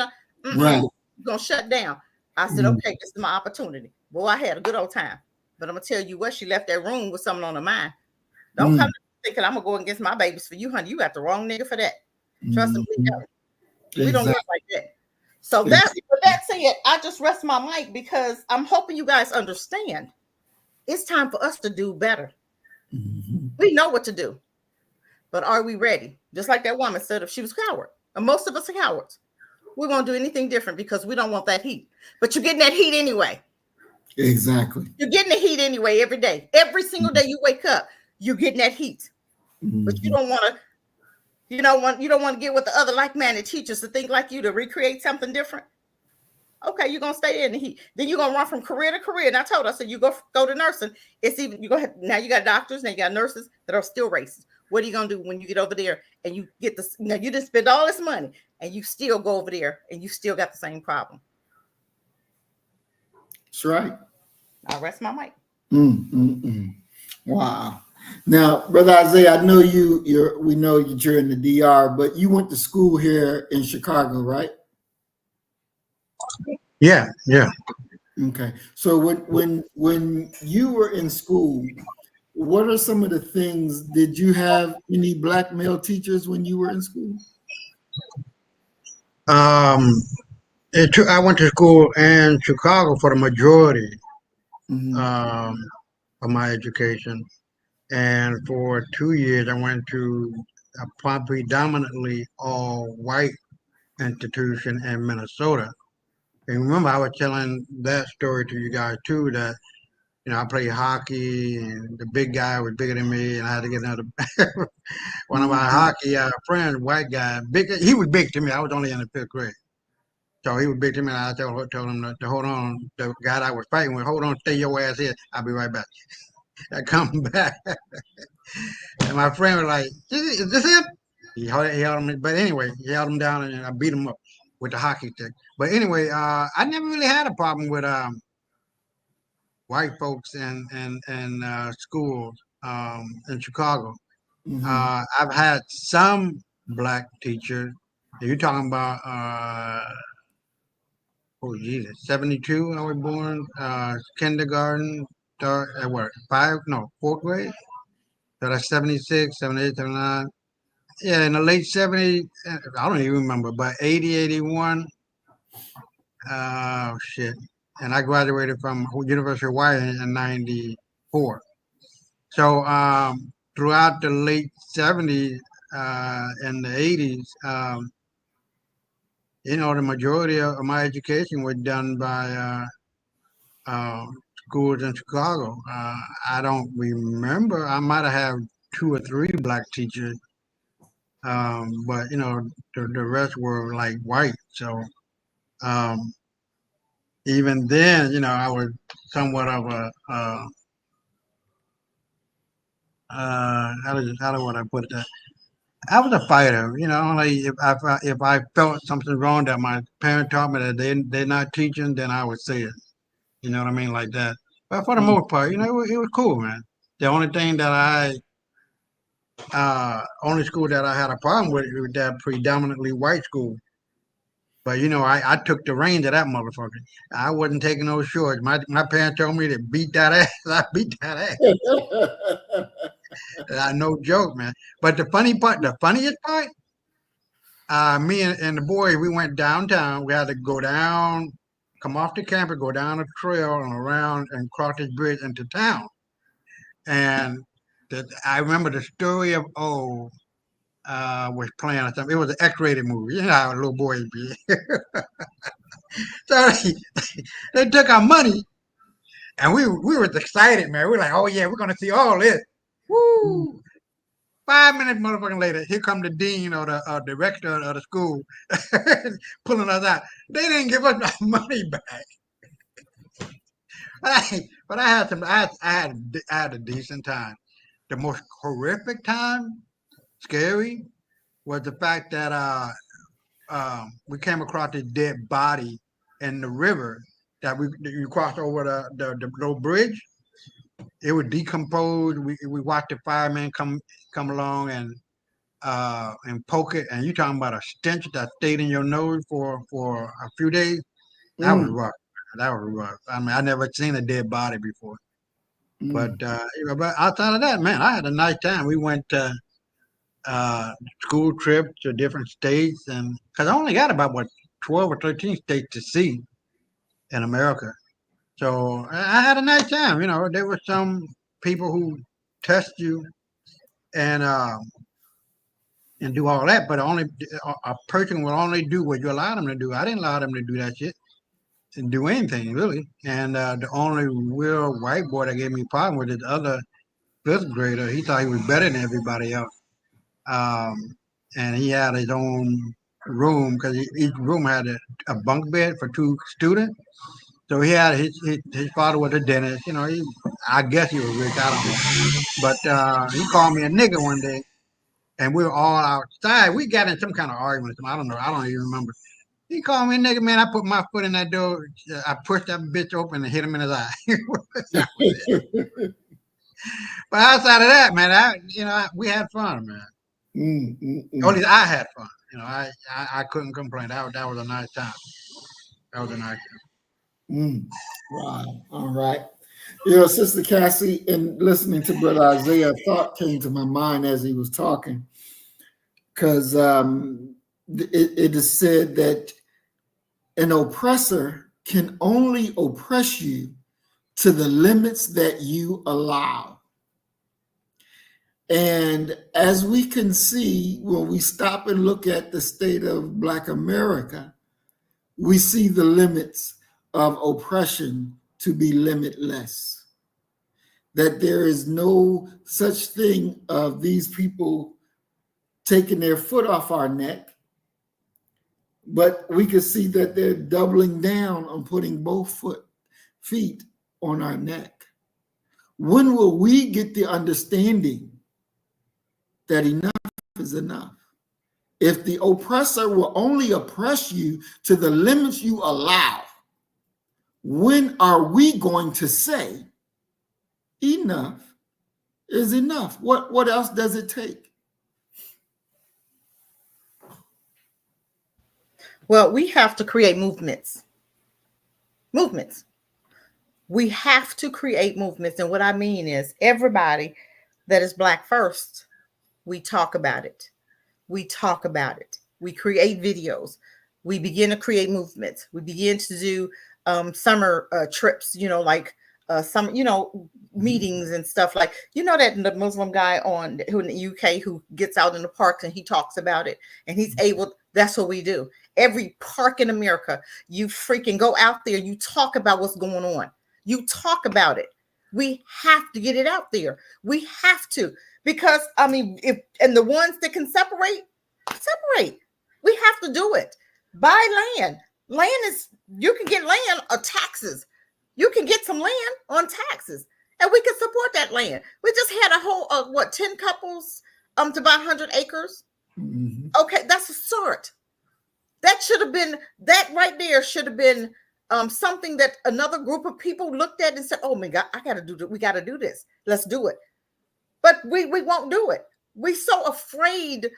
Right. You're going to shut down. I said, okay, this is my opportunity. Boy, I had a good old time. But I'm going to tell you what, she left that room with something on her mind. Don't come thinking I'm going to go against my babies for you, honey. You got the wrong nigga for that. Trust me, we don't. We don't work like that. So with that said, I just rest my mic, because I'm hoping you guys understand it's time for us to do better. We know what to do, but are we ready? Just like that woman said, if she was a coward, and most of us are cowards, we won't do anything different, because we don't want that heat. But you're getting that heat anyway. Exactly. You're getting the heat anyway every day. Every single day you wake up, you're getting that heat. But you don't want to. You don't want to get with the other like-minded teachers to think like you, to recreate something different. Okay, you're gonna stay in the heat. Then you're gonna run from career to career. And I told her, so you go to nursing. It's even now you got doctors, now you got nurses that are still racist. What are you gonna do when you get over there and you get this? You didn't spend all this money and you still go over there and you still got the same problem. That's right. I'll rest my mic. Wow. Now, Brother Isaiah, I know we know you're in the DR, but you went to school here in Chicago, right? Yeah. Okay. So when you were in school, what are some of the things? Did you have any black male teachers when you were in school? I went to school in Chicago for the majority of my education. And for 2 years, I went to a predominantly all white institution in Minnesota. And remember, I was telling that story to you guys too, that, I played hockey and the big guy was bigger than me, and I had to get another one of my hockey friends, white guy, big. He was big to me. I was only in the 5th grade. So he was big to me, and I told him to hold on. The guy that I was fighting with, hold on, stay your ass here. I'll be right back. I come back. And my friend was like, is this him? He held him, but anyway, he held him down, and I beat him up with the hockey stick. But anyway, I never really had a problem with white folks in schools in Chicago. I've had some black teachers. You're talking about, 72, I was born, kindergarten, start at what, 4th grade? So that's 76, 78, 79. Yeah, in the late 70s, I don't even remember, but 80, 81. Oh, shit. And I graduated from University of Hawaii in 94. So throughout the late 70s and the 80s, the majority of my education was done by schools in Chicago. I don't remember. I might have had 2 or 3 black teachers But you know, the rest were like white. So um, even then, you know, I was somewhat of a how do I put it? I was a fighter, you know. Like if I felt something wrong that my parent taught me that they're not teaching, then I would say it. You know what I mean, like that. But for the most part, you know, it was cool, man. The only thing that only school that I had a problem with was that predominantly white school. But you know, I took the reins of that motherfucker. I wasn't taking no shorts. My parents told me to beat that ass. I beat that ass. No joke, man. But the funniest part, me and the boys, we went downtown. We had to go down, come off the campus, go down a trail and around and cross this bridge into town. And I remember the story of was playing or something. It was an X-rated movie. You know how little boys be. So they took our money, and we were excited, man. We were like, oh yeah, we're gonna see all this. Woo! 5 minutes, motherfucking later, here come the dean or the director of the school pulling us out. They didn't give us our money back. But I had some. I had a decent time. The most horrific time, scary, was the fact that we came across this dead body in the river that you crossed over the little bridge. It was decomposed. We watched the firemen come along and poke it, and you talking about a stench that stayed in your nose for a few days. That was rough. That was rough. I mean, I never seen a dead body before. But you know, but outside of that, man, I had a nice time. We went school trips to different states, and because I only got about 12 or 13 states to see in America. So I had a nice time. You know, there were some people who test you and do all that, but only a person will only do what you allow them to do. I didn't allow them to do that shit and do anything really. And the only real white boy that gave me a problem was this other fifth grader. He thought he was better than everybody else, and he had his own room because each room had a bunk bed for two students. So he had his father was a dentist. You know, I guess he was rich. I don't know. But he called me a nigger one day, and we were all outside. We got in some kind of argument. I don't know. I don't even remember. He called me a nigger, man. I put my foot in that door. I pushed that bitch open and hit him in his eye. But outside of that, man, we had fun, man. Or at least I had fun. You know, I couldn't complain. That was a nice time. That was a nice time. Wow. All right. You know, Sister Cassie, and listening to Brother Isaiah, a thought came to my mind as he was talking, because it is said that an oppressor can only oppress you to the limits that you allow. And as we can see, when we stop and look at the state of Black America, we see the limits of oppression to be limitless. That there is no such thing of these people taking their foot off our neck, but we can see that they're doubling down on putting both feet on our neck. When will we get the understanding that enough is enough? If the oppressor will only oppress you to the limits you allow, when are we going to say enough is enough? What else does it take? Well, we have to create movements. We have to create movements. And what I mean is everybody that is Black first, we talk about it. We talk about it. We create videos. We begin to create movements. We begin to do summer trips, you know, like some, you know, meetings and stuff like, you know, that the Muslim guy who in the UK who gets out in the parks and he talks about it and he's able, that's what we do. Every park in America, you freaking go out there, you talk about what's going on. You talk about it. We have to get it out there. We have to, because I mean, and the ones that can separate, Separate. We have to do it. Buy land. Land is, you can get land or taxes. You can get some land on taxes, and we can support that land. We just had a whole 10 couples to buy 100 acres. Mhm. Okay, that's a start. That should have been, that right there should have been something that another group of people looked at and said, oh my God, I gotta do this. We gotta do this. Let's do it. But we won't do it. We're so afraid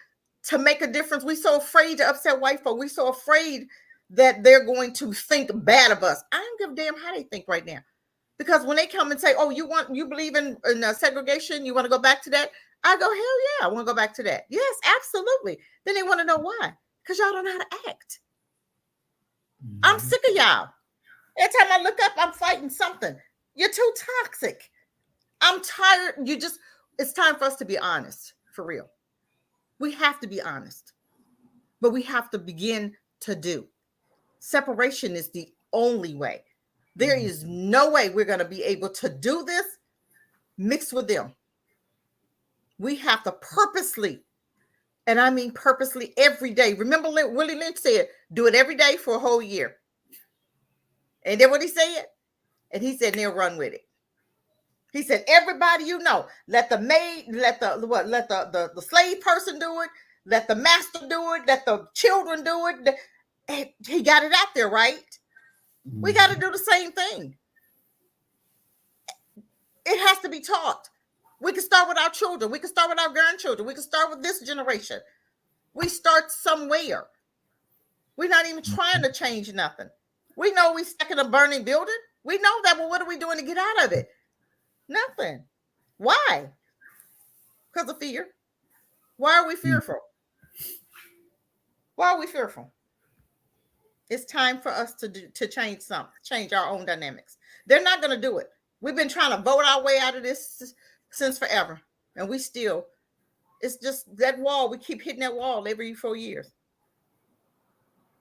to make a difference. We're so afraid to upset white folk. We're so afraid that they're going to think bad of us. I don't give a damn how they think right now. Because when they come and say, oh, you believe in segregation, you want to go back to that? I go, hell yeah, I want to go back to that. Yes, absolutely. Then they want to know why. Because y'all don't know how to act. I'm sick of y'all. Every time I look up, I'm fighting something. You're too toxic. I'm tired. It's time for us to be honest, for real. We have to be honest. But we have to begin to do. Separation is the only way. There is no way we're going to be able to do this mixed with them. We have to purposely, and I mean purposely every day. Remember Willie Lynch said, do it every day for a whole year. And then what he said? And he said, they'll run with it. He said, everybody you know, let the maid, let the slave person do it, let the master do it, let the children do it. And he got it out there, right? We got to do the same thing. It has to be taught. We can start with our children. We can start with our grandchildren. We can start with this generation. We start somewhere. We're not even trying to change nothing. We know we stuck in a burning building. We know that, but what are we doing to get out of it? Nothing. Why? Because of fear. Why are we fearful? Why are we fearful? It's time for us to change something, change our own dynamics. They're not going to do it. We've been trying to vote our way out of this since forever. And we still, it's just that wall. We keep hitting that wall every 4 years.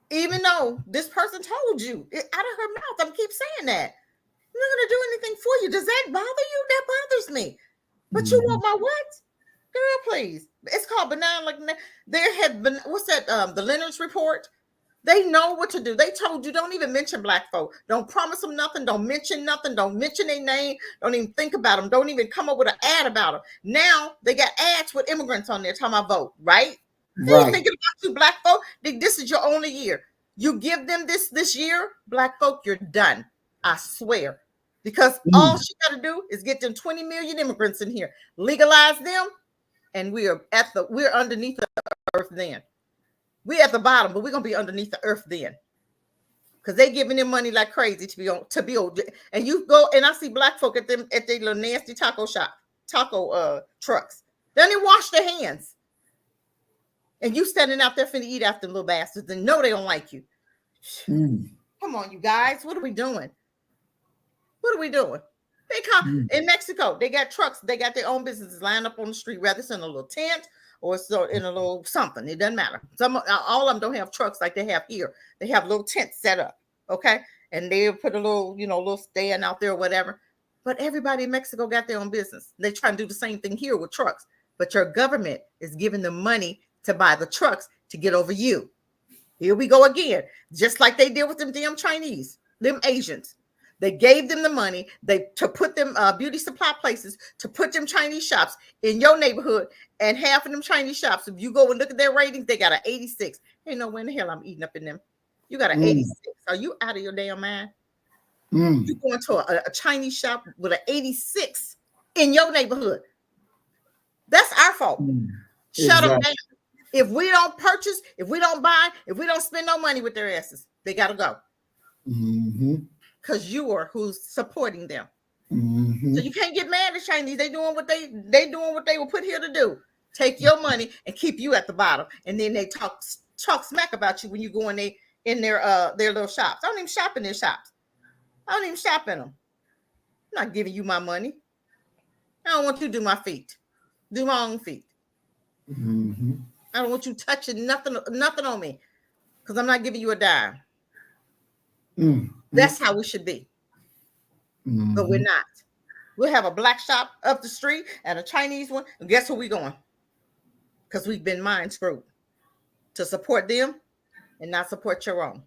Even though this person told you out of her mouth, I'm keep saying that. I'm not going to do anything for you. Does that bother you? That bothers me. But you want my what? Girl, please. It's called benign. Like there had been, what's that? The Leonard's report. They know what to do. They told you don't even mention black folk. Don't promise them nothing. Don't mention nothing. Don't mention their name. Don't even think about them. Don't even come up with an ad about them. Now they got ads with immigrants on there talking about vote, right? They ain't thinking about you, black folk. This is your only year. You give them this year, black folk, you're done. I swear. Because all she got to do is get them 20 million immigrants in here, legalize them, and we're underneath the earth then. We're at the bottom, but we're gonna be underneath the earth then. Because they giving them money like crazy to be old. And you go and I see black folk at their little nasty taco trucks. They don't even wash their hands. And you standing out there finna eat after them little bastards and know they don't like you. Come on, you guys. What are we doing? What are we doing? They come in Mexico. They got trucks. They got their own businesses lined up on the street, whether it's in a little tent or it's in a little something. It doesn't matter. All of them don't have trucks like they have here. They have little tents set up, okay? And they'll put a little stand out there or whatever. But everybody in Mexico got their own business. They try to do the same thing here with trucks. But your government is giving them money to buy the trucks to get over you. Here we go again. Just like they did with them damn Chinese, them Asians. They gave them the money to put them beauty supply places, to put them Chinese shops in your neighborhood. And half of them Chinese shops, if you go and look at their ratings, they got an 86. Ain't no way in the hell I'm eating up in them. You got an 86. Are you out of your damn mind? You going to a Chinese shop with an 86 in your neighborhood. That's our fault. Shut them down. If we don't purchase, if we don't buy, if we don't spend no money with their asses, they got to go. Because you are who's supporting them. So you can't get mad at Chinese. They doing what they were put here to do. Take your money and keep you at the bottom. And then they talk smack about you when you go in their little shops. I don't even shop in their shops. I don't even shop in them. I'm not giving you my money. I don't want you to do my feet. Do my own feet. I don't want you touching nothing on me. Because I'm not giving you a dime. That's how we should be. But we're not. We'll have a black shop up the street and a Chinese one. And guess where we going? Because we've been mind screwed. to support them and not support your own.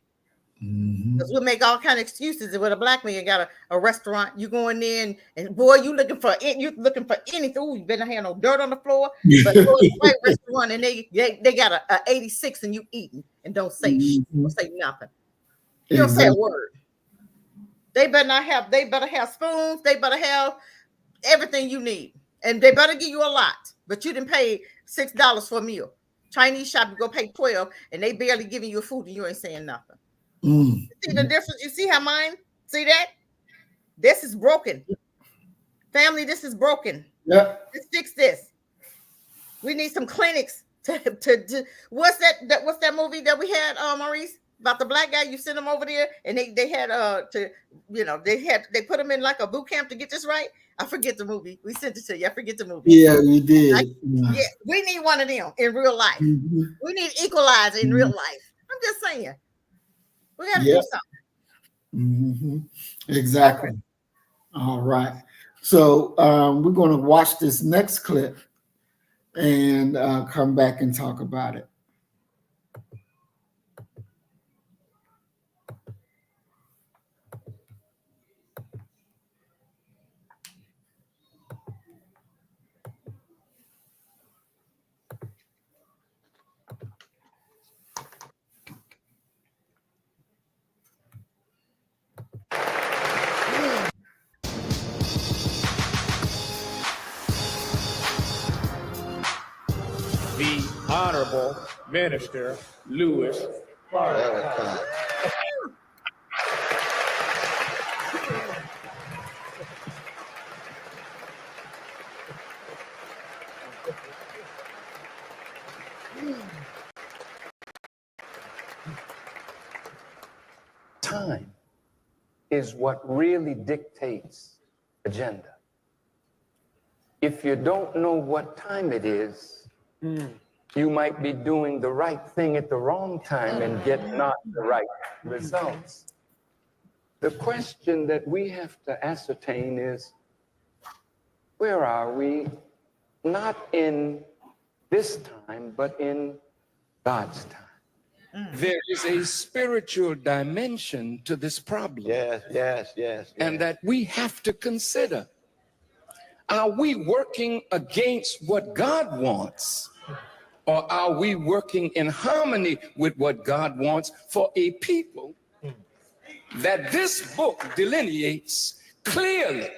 Mm-hmm. Because we'll make all kind of excuses. And with a black man, you got a restaurant, you go in there and boy, you looking for anything. Ooh, you better not have no dirt on the floor. But go to a white restaurant and they got a 86 and you eating and don't say shit, don't say nothing. You don't say a word. They better have spoons, they better have everything you need. And they better give you a lot. But you didn't pay $6 for a meal. Chinese shop, you go pay 12 and they barely giving you food and you ain't saying nothing. You see the difference? You see how mine? See that? This is broken. Family, this is broken. Yep. Let's fix this. We need some clinics to what's that movie that we had, Maurice? About the black guy, you sent him over there and they had they put him in like a boot camp to get this right. I forget the movie. We sent it to you. I forget the movie. Yeah, we did. Yeah, we need one of them in real life. Mm-hmm. We need equalizer in real life. I'm just saying. We got to do something. Mm-hmm. Exactly. All right. So we're going to watch this next clip and come back and talk about it. The Honorable Minister Louis Farrakhan. Time is what really dictates agenda. If you don't know what time it is, you might be doing the right thing at the wrong time and get not the right results. The question that we have to ascertain is, where are we? Not in this time, but in God's time. There is a spiritual dimension to this problem. Yes. And that we have to consider. Are we working against what God wants? Or are we working in harmony with what God wants for a people that this book delineates clearly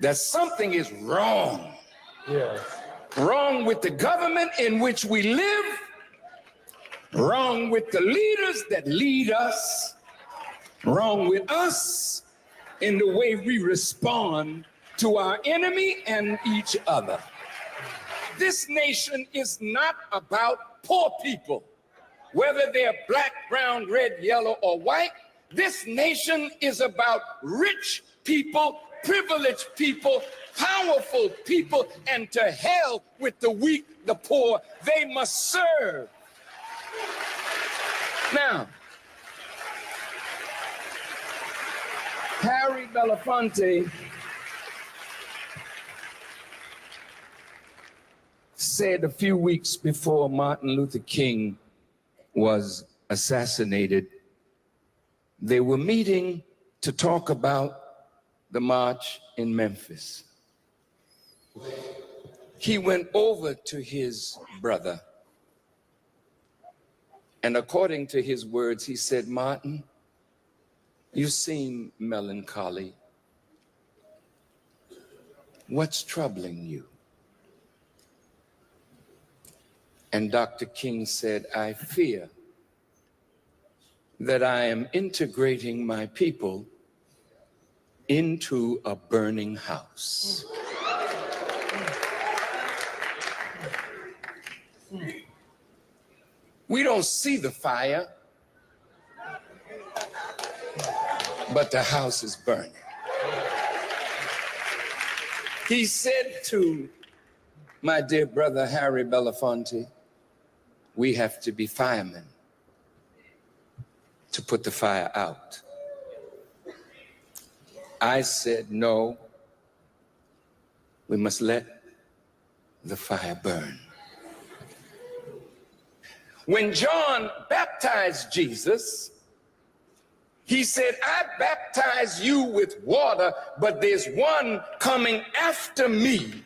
that something is wrong? Yes. Wrong with the government in which we live, wrong with the leaders that lead us, wrong with us in the way we respond to our enemy and each other. This nation is not about poor people, whether they're black, brown, red, yellow, or white. This nation is about rich people, privileged people, powerful people, and to hell with the weak, the poor. They must serve. Now, Harry Belafonte said a few weeks before Martin Luther King was assassinated, they were meeting to talk about the march in Memphis. He went over to his brother, and according to his words, he said, "Martin, you seem melancholy. What's troubling you?" And Dr. King said, "I fear that I am integrating my people into a burning house." We don't see the fire, but the house is burning. He said to my dear brother Harry Belafonte, we have to be firemen to put the fire out. I said, no, we must let the fire burn. When John baptized Jesus, he said, I baptize you with water, but there's one coming after me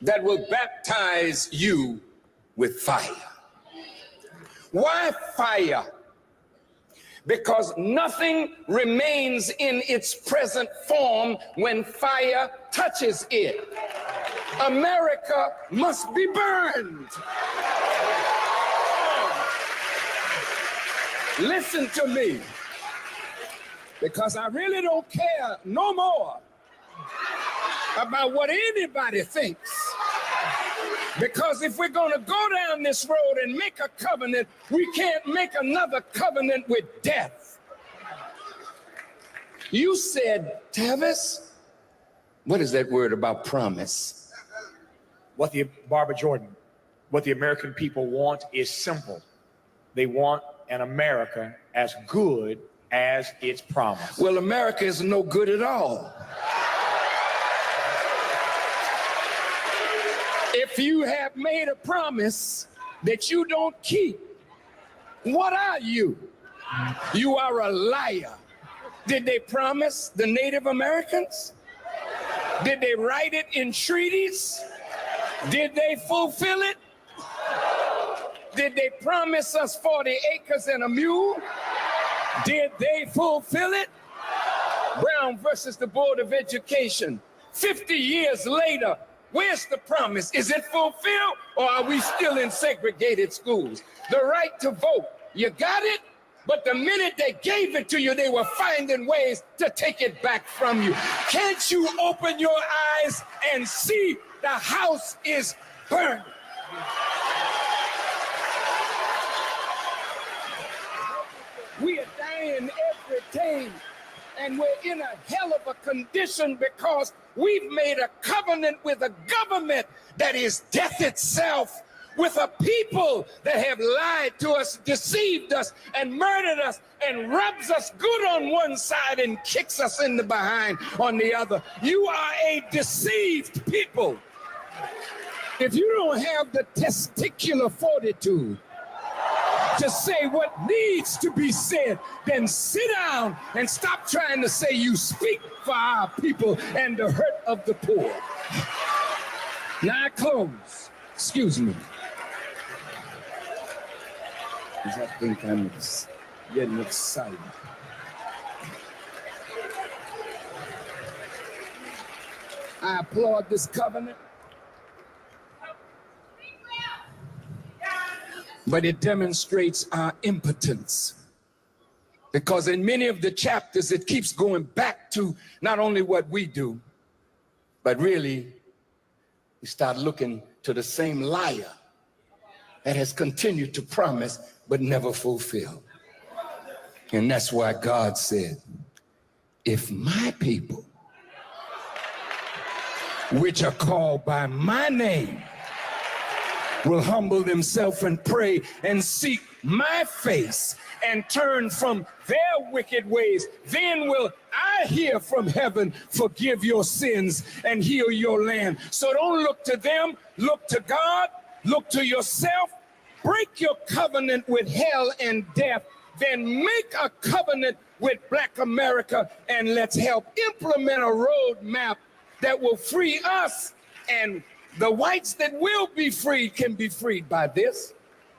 that will baptize you with fire. Why fire? Because nothing remains in its present form when fire touches it. America must be burned. Listen to me, because I really don't care no more about what anybody thinks. Because if we're going to go down this road and make a covenant, we can't make another covenant with death. You said, Tavis, what is that word about promise? Barbara Jordan, what the American people want is simple. They want an America as good as its promise. Well, America is no good at all. If you have made a promise that you don't keep, what are you? You are a liar. Did they promise the Native Americans? Did they write it in treaties? Did they fulfill it? Did they promise us 40 acres and a mule? Did they fulfill it? Brown versus the Board of Education. 50 years later, where's the promise? Is it fulfilled, or are we still in segregated schools? The right to vote, you got it? But the minute they gave it to you, they were finding ways to take it back from you. Can't you open your eyes and see the house is burned? We are dying every day, and we're in a hell of a condition because we've made a covenant with a government that is death itself, with a people that have lied to us, deceived us, and murdered us, and rubs us good on one side and kicks us in the behind on the other. You are a deceived people. If you don't have the testicular fortitude to say what needs to be said, then sit down and stop trying to say you speak for our people and the hurt of the poor. Now I close. Excuse me. I think I'm getting excited. I applaud this covenant, but it demonstrates our impotence. Because in many of the chapters, it keeps going back to not only what we do, but really, we start looking to the same liar that has continued to promise but never fulfill. And that's why God said, if my people, which are called by my name, will humble themselves and pray and seek my face and turn from their wicked ways, then will I hear from heaven, forgive your sins and heal your land. So don't look to them, look to God, look to yourself, break your covenant with hell and death, then make a covenant with Black America, and let's help implement a roadmap that will free us, and the whites that will be freed can be freed by this.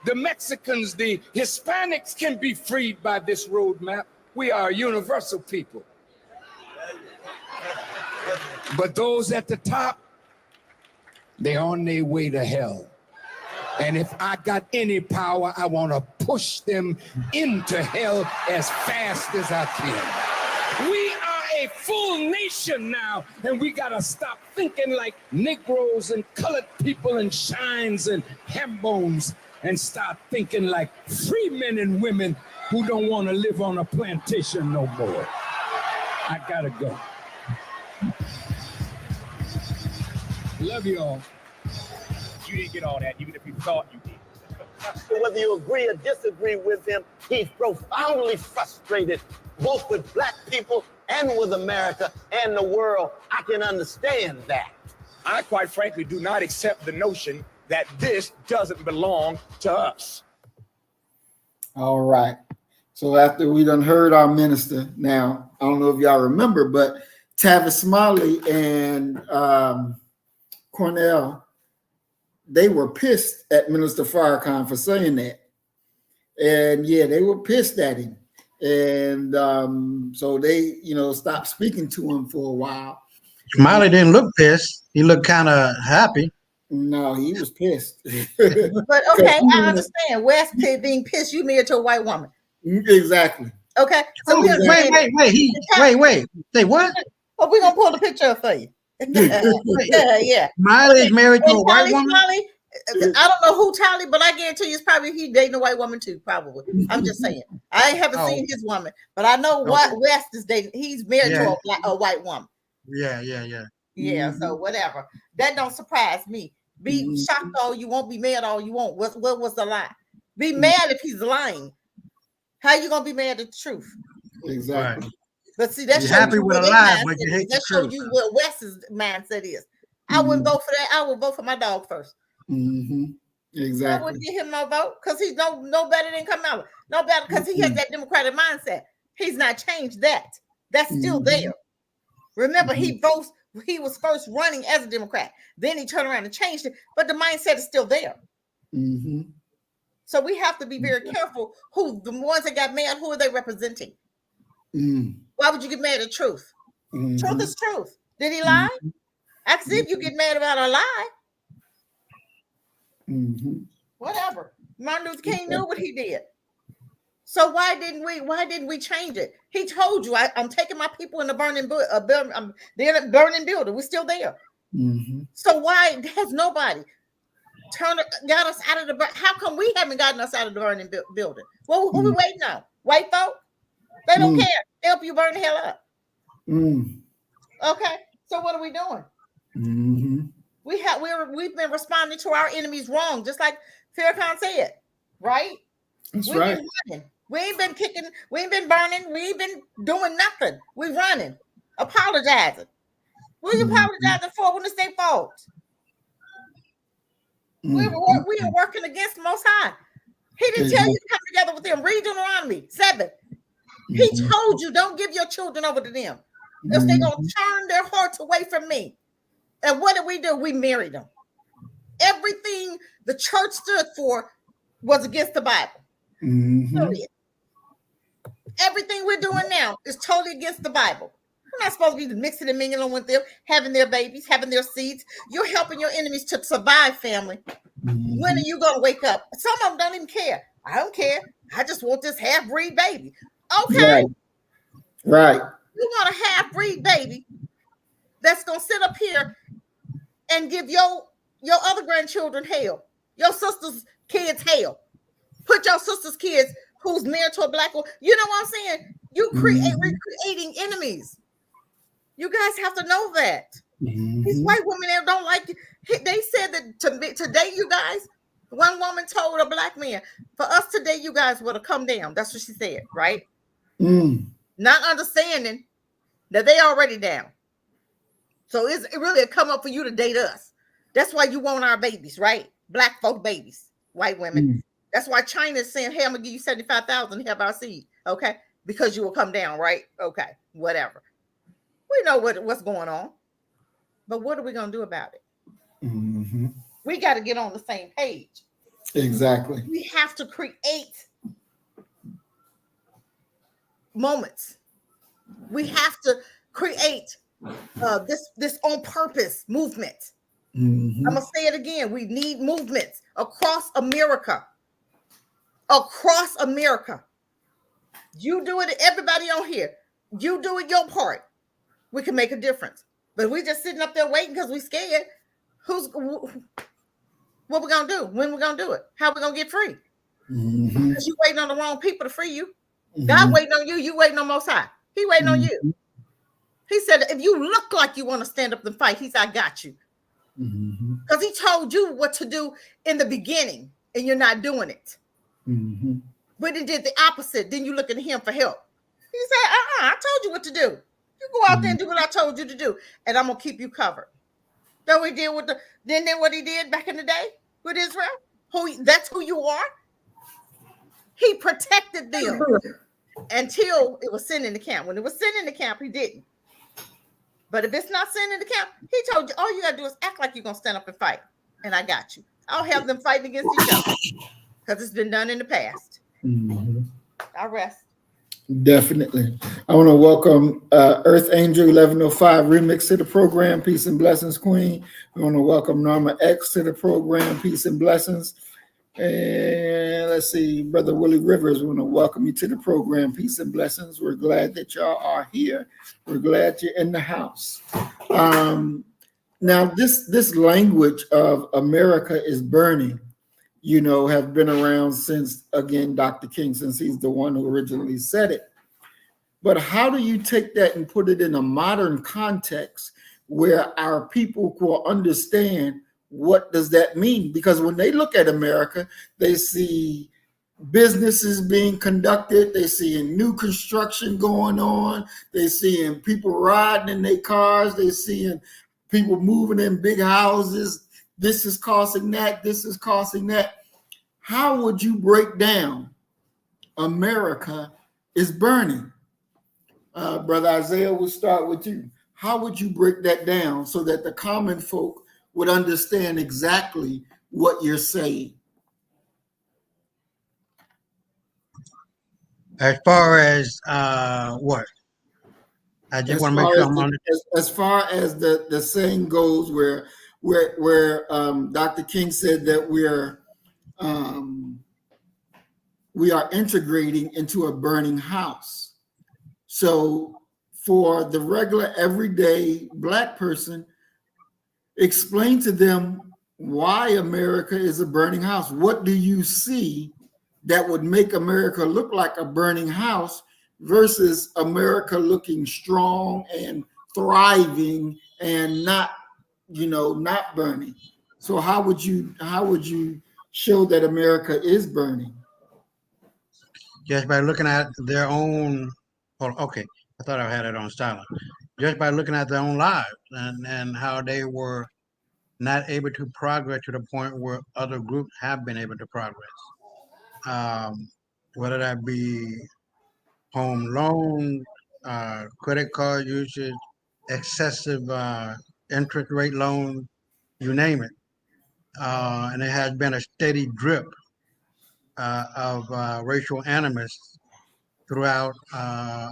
The Mexicans, the Hispanics can be freed by this roadmap. We are a universal people. But those at the top, they're on their way to hell. And if I got any power, I want to push them into hell as fast as I can. We are a full nation now, and we got to stop thinking like Negroes and colored people and shines and ham bones, and start thinking like free men and women who don't want to live on a plantation no more. I gotta go. Love you all. You didn't get all that, even if you thought you did. Whether you agree or disagree with him, he's profoundly frustrated, both with Black people and with America and the world. I can understand that. I, quite frankly, do not accept the notion that this doesn't belong to us. All right. So after we done heard our minister, now, I don't know if y'all remember, but Tavis Smiley and Cornell, they were pissed at Minister Farrakhan for saying that. And yeah, they were pissed at him. And so they, stopped speaking to him for a while. Smiley didn't look pissed. He looked kind of happy. No, he was pissed. But okay, I understand. West being pissed, you married to a white woman. Exactly. Okay. So wait. Say what? Oh, we're gonna pull the picture up for you. Yeah. Smiley's married to a white woman. Smiley, I don't know who Tally, but I guarantee you it's probably he dating a white woman too. Probably. I'm just saying. I haven't seen his woman, but I know what West is dating. He's married to a white woman. Yeah. Yeah. So whatever. That don't surprise me. Be shocked all you won't. Be mad all you want. What was the lie? Be mad if he's lying. How you gonna be mad at the truth? Exactly. Right. But see, that's happy with a lie, but you hate the truth. That shows you what Wes's mindset is. I wouldn't vote for that. I would vote for my dog first. Exactly. I wouldn't give him no vote because he's no better than Kamala. No better because he has that Democratic mindset. He's not changed that. That's still there. Remember, he was first running as a Democrat. Then he turned around and changed it, but the mindset is still there. So we have to be very careful who the ones that got mad, who are they representing? Why would you get mad at truth? Truth is truth. Did he lie? I can see if you get mad about a lie. Whatever. Martin Luther King knew what he did. So why didn't we change it? He told you, I'm taking my people in the burning building. We're still there. So why has nobody got us out of the? How come we haven't gotten us out of the burning building? Well, who we waiting on? White folk? They don't care. They help you burn the hell up. Okay. So what are we doing? We've been responding to our enemies wrong, just like Farrakhan said, right? That's We've right. been running. We ain't been kicking, we ain't been burning, we ain't been doing nothing. We running, apologizing. What are you apologizing for when it's their fault? We are working against the Most High. He didn't tell you to come together with them. Read Deuteronomy 7. He told you don't give your children over to them. Because they're going to turn their hearts away from me. And what did we do? We married them. Everything the church stood for was against the Bible. Period. Everything we're doing now is totally against the Bible. We're not supposed to be mixing and mingling with them, having their babies, having their seeds. You're helping your enemies to survive, family. When are you going to wake up? Some of them don't even care. I don't care. I just want this half-breed baby. Okay. Right. You want a half-breed baby that's going to sit up here and give your other grandchildren hell, your sister's kids hell. Put your sister's kids who's married to a black woman. You know what I'm saying? We're creating enemies. You guys have to know that. These white women that don't like you. They said that today, you guys, one woman told a black man, for us today, you guys would have come down. That's what she said, right? Not understanding that they already down. So it's really a come up for you to date us. That's why you want our babies, right? Black folk babies, white women. That's why China is saying, hey, I'm going to give you 75,000 to have our seed. Okay. Because you will come down, right? Okay. Whatever. We know what's going on. But what are we going to do about it? We got to get on the same page. Exactly. We have to create moments. We have to create this on purpose movement. I'm going to say it again. We need movements across America. Across America. You do it, everybody on here. You do it your part. We can make a difference. But we just sitting up there waiting because we scared. What we going to do? When we going to do it? How we going to get free? Because you waiting on the wrong people to free you. God waiting on you. You waiting on Most High. He waiting on you. He said, if you look like you want to stand up and fight, he said, I got you. Because he told you what to do in the beginning and you're not doing it. But he did the opposite. Then you look at him for help. He said, I told you what to do. You go out there and do what I told you to do. And I'm going to keep you covered. So he did then what he did back in the day? with Israel. That's who you are. He protected them until it was sent in the camp. When it was sent in the camp, he didn't. But if it's not sent in the camp, he told you all you gotta do is act like you're gonna stand up and fight, and I got you. I'll have them fighting against each other because it's been done in the past. I rest. Definitely. I want to welcome Earth Angel 1105 Remix to the program. Peace and blessings, Queen. We want to welcome Norma X to the program. Peace and blessings. And let's see, Brother Willie Rivers, we want to welcome you to the program. Peace and blessings. We're glad that y'all are here. We're glad you're in the house. Now, this language of America is burning, have been around since, again, Dr. King, since he's the one who originally said it. But how do you take that and put it in a modern context where our people will understand what does that mean? Because when they look at America, they see businesses being conducted, they see new construction going on, they see people riding in their cars, they see people moving in big houses. This is costing that, this is costing that. How would you break down America is burning? Brother Isaiah, we'll start with you. How would you break that down so that the common folk would understand exactly what you're saying? As far as what? I just want to make sure I'm on. As far as the saying goes, where Dr. King said that we are integrating into a burning house. So for the regular everyday Black person, explain to them why America is a burning house. What do you see that would make America look like a burning house versus America looking strong and thriving and not burning? So how would you show that America is burning? Just by looking at their own. Well, okay, I thought I had it on silent. Just by looking at their own lives and how they were not able to progress to the point where other groups have been able to progress. Whether that be home loans, credit card usage, excessive interest rate loans, you name it. And it has been a steady drip of racial animus throughout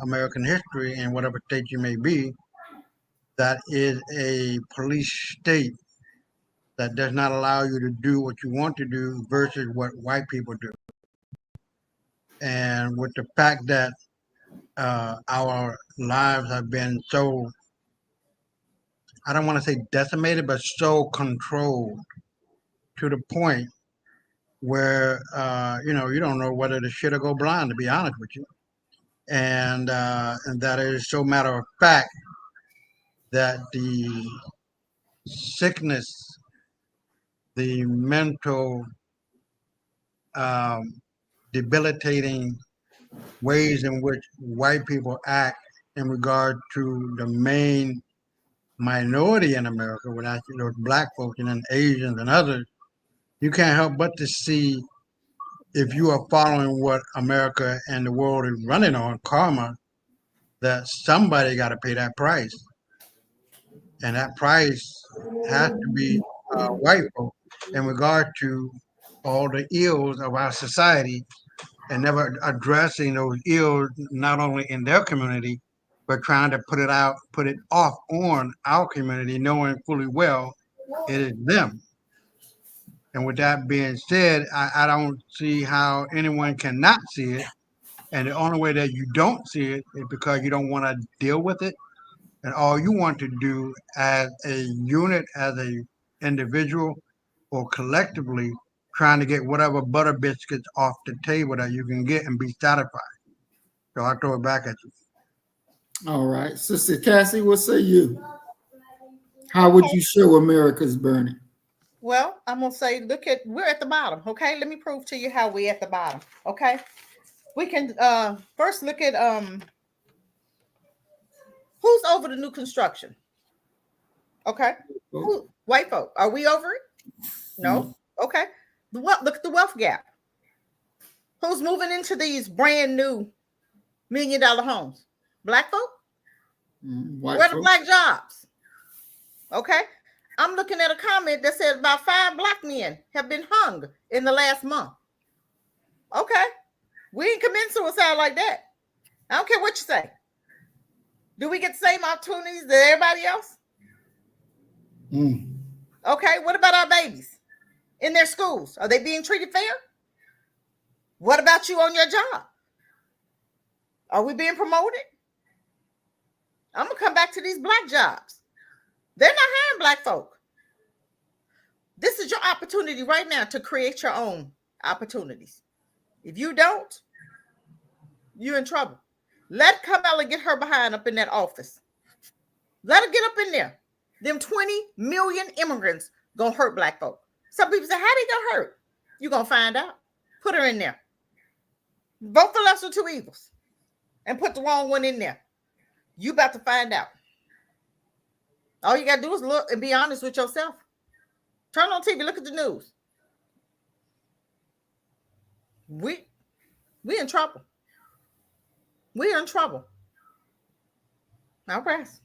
American history in whatever state you may be. That is a police state that does not allow you to do what you want to do versus what white people do. And with the fact that our lives have been so, I don't want to say decimated, but so controlled to the point where, you don't know whether to shit or go blind, to be honest with you. And that is so matter of fact that the sickness, the mental debilitating ways in which white people act in regard to the main minority in America, when I see those Black folks and then Asians and others, you can't help but to see, if you are following what America and the world is running on, karma, that somebody got to pay that price. And that price has to be white folk in regard to all the ills of our society and never addressing those ills, not only in their community, but trying to put it off on our community, knowing fully well it is them. And with that being said, I don't see how anyone cannot see it. And the only way that you don't see it is because you don't want to deal with it. And all you want to do as a unit, as a individual, or collectively, trying to get whatever butter biscuits off the table that you can get and be satisfied. So I'll throw it back at you. All right. Sister Cassie, what say you? How would you show America's burning? Well, I'm going to say, we're at the bottom. Okay. Let me prove to you how we're at the bottom. Okay. We can first look at who's over the new construction. Okay. White folk. Are we over it? No. Okay. Look at the wealth gap. Who's moving into these brand new $1 million homes? Black folk? Where the black jobs? Okay. I'm looking at a comment that said about 5 black men have been hung in the last month. Okay. We ain't committing suicide like that. I don't care what you say. Do we get the same opportunities that everybody else? Okay. What about our babies in their schools? Are they being treated fair? What about you on your job? Are we being promoted? I'm going to come back to these black jobs. They're not hiring black folk. This is your opportunity right now to create your own opportunities. If you don't, you're in trouble. Let Kamala get her behind up in that office. Let her get up in there. Them 20 million immigrants gonna hurt black folk. Some people say, how they gonna hurt? You're gonna find out. Put her in there. Vote for lesser two evils and put the wrong one in there. You about to find out. All you gotta do is look and be honest with yourself. Turn on TV, look at the news. We in trouble. We're in trouble. Now press.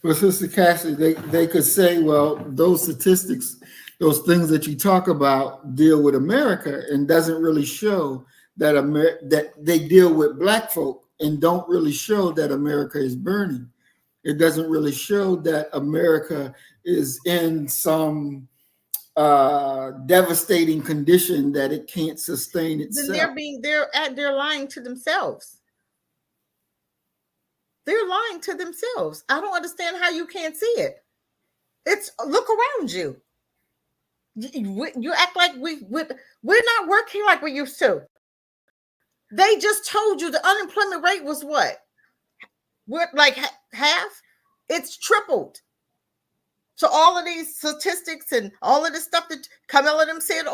Well, Sister Cassie, they could say, well, those statistics, those things that you talk about deal with America and doesn't really show that that they deal with black folk and don't really show that America is burning. It doesn't really show that America is in some devastating condition that it can't sustain itself. Then they're lying to themselves. They're lying to themselves. I don't understand how you can't see it. It's look around you. You act like we're not working like we used to. They just told you the unemployment rate was what? We're like half. It's tripled. So all of these statistics and all of this stuff that Kamala them said,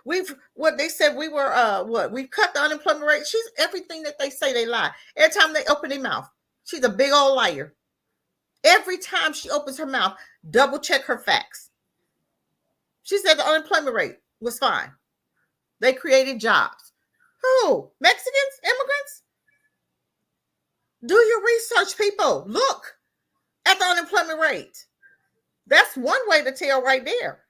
we've what they said we were we've cut the unemployment rate. She's everything that they say they lie. Every time they open their mouth, she's a big old liar. Every time she opens her mouth, double check her facts. She said the unemployment rate was fine. They created jobs. Who? Mexicans? Immigrants? Do your research, people. Look at the unemployment rate. That's one way to tell right there.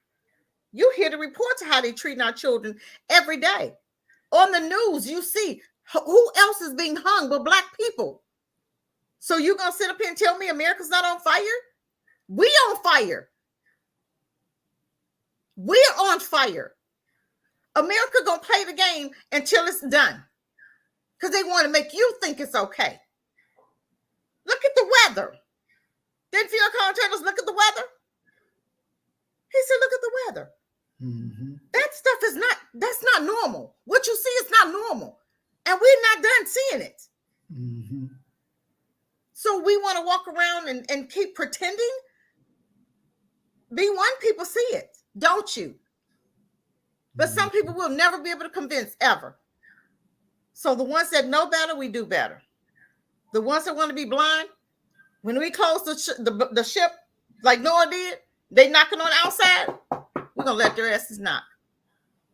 You hear the reports of how they treat our children every day. On the news, you see who else is being hung but black people. So you're going to sit up here and tell me America's not on fire? We on fire. We're on fire. America going to play the game until it's done. Because they want to make you think it's okay. Look at the weather. Didn't Phil Collins tell us, look at the weather? He said, look at the weather. Mm-hmm. That stuff that's not normal. What you see is not normal. And we're not done seeing it. Mm-hmm. So we want to walk around and keep pretending? B1 people see it, don't you? But some people will never be able to convince ever. So the ones that know better, we do better. The ones that want to be blind, when we close the ship like Noah did, they knocking on the outside, we're going to let their asses knock.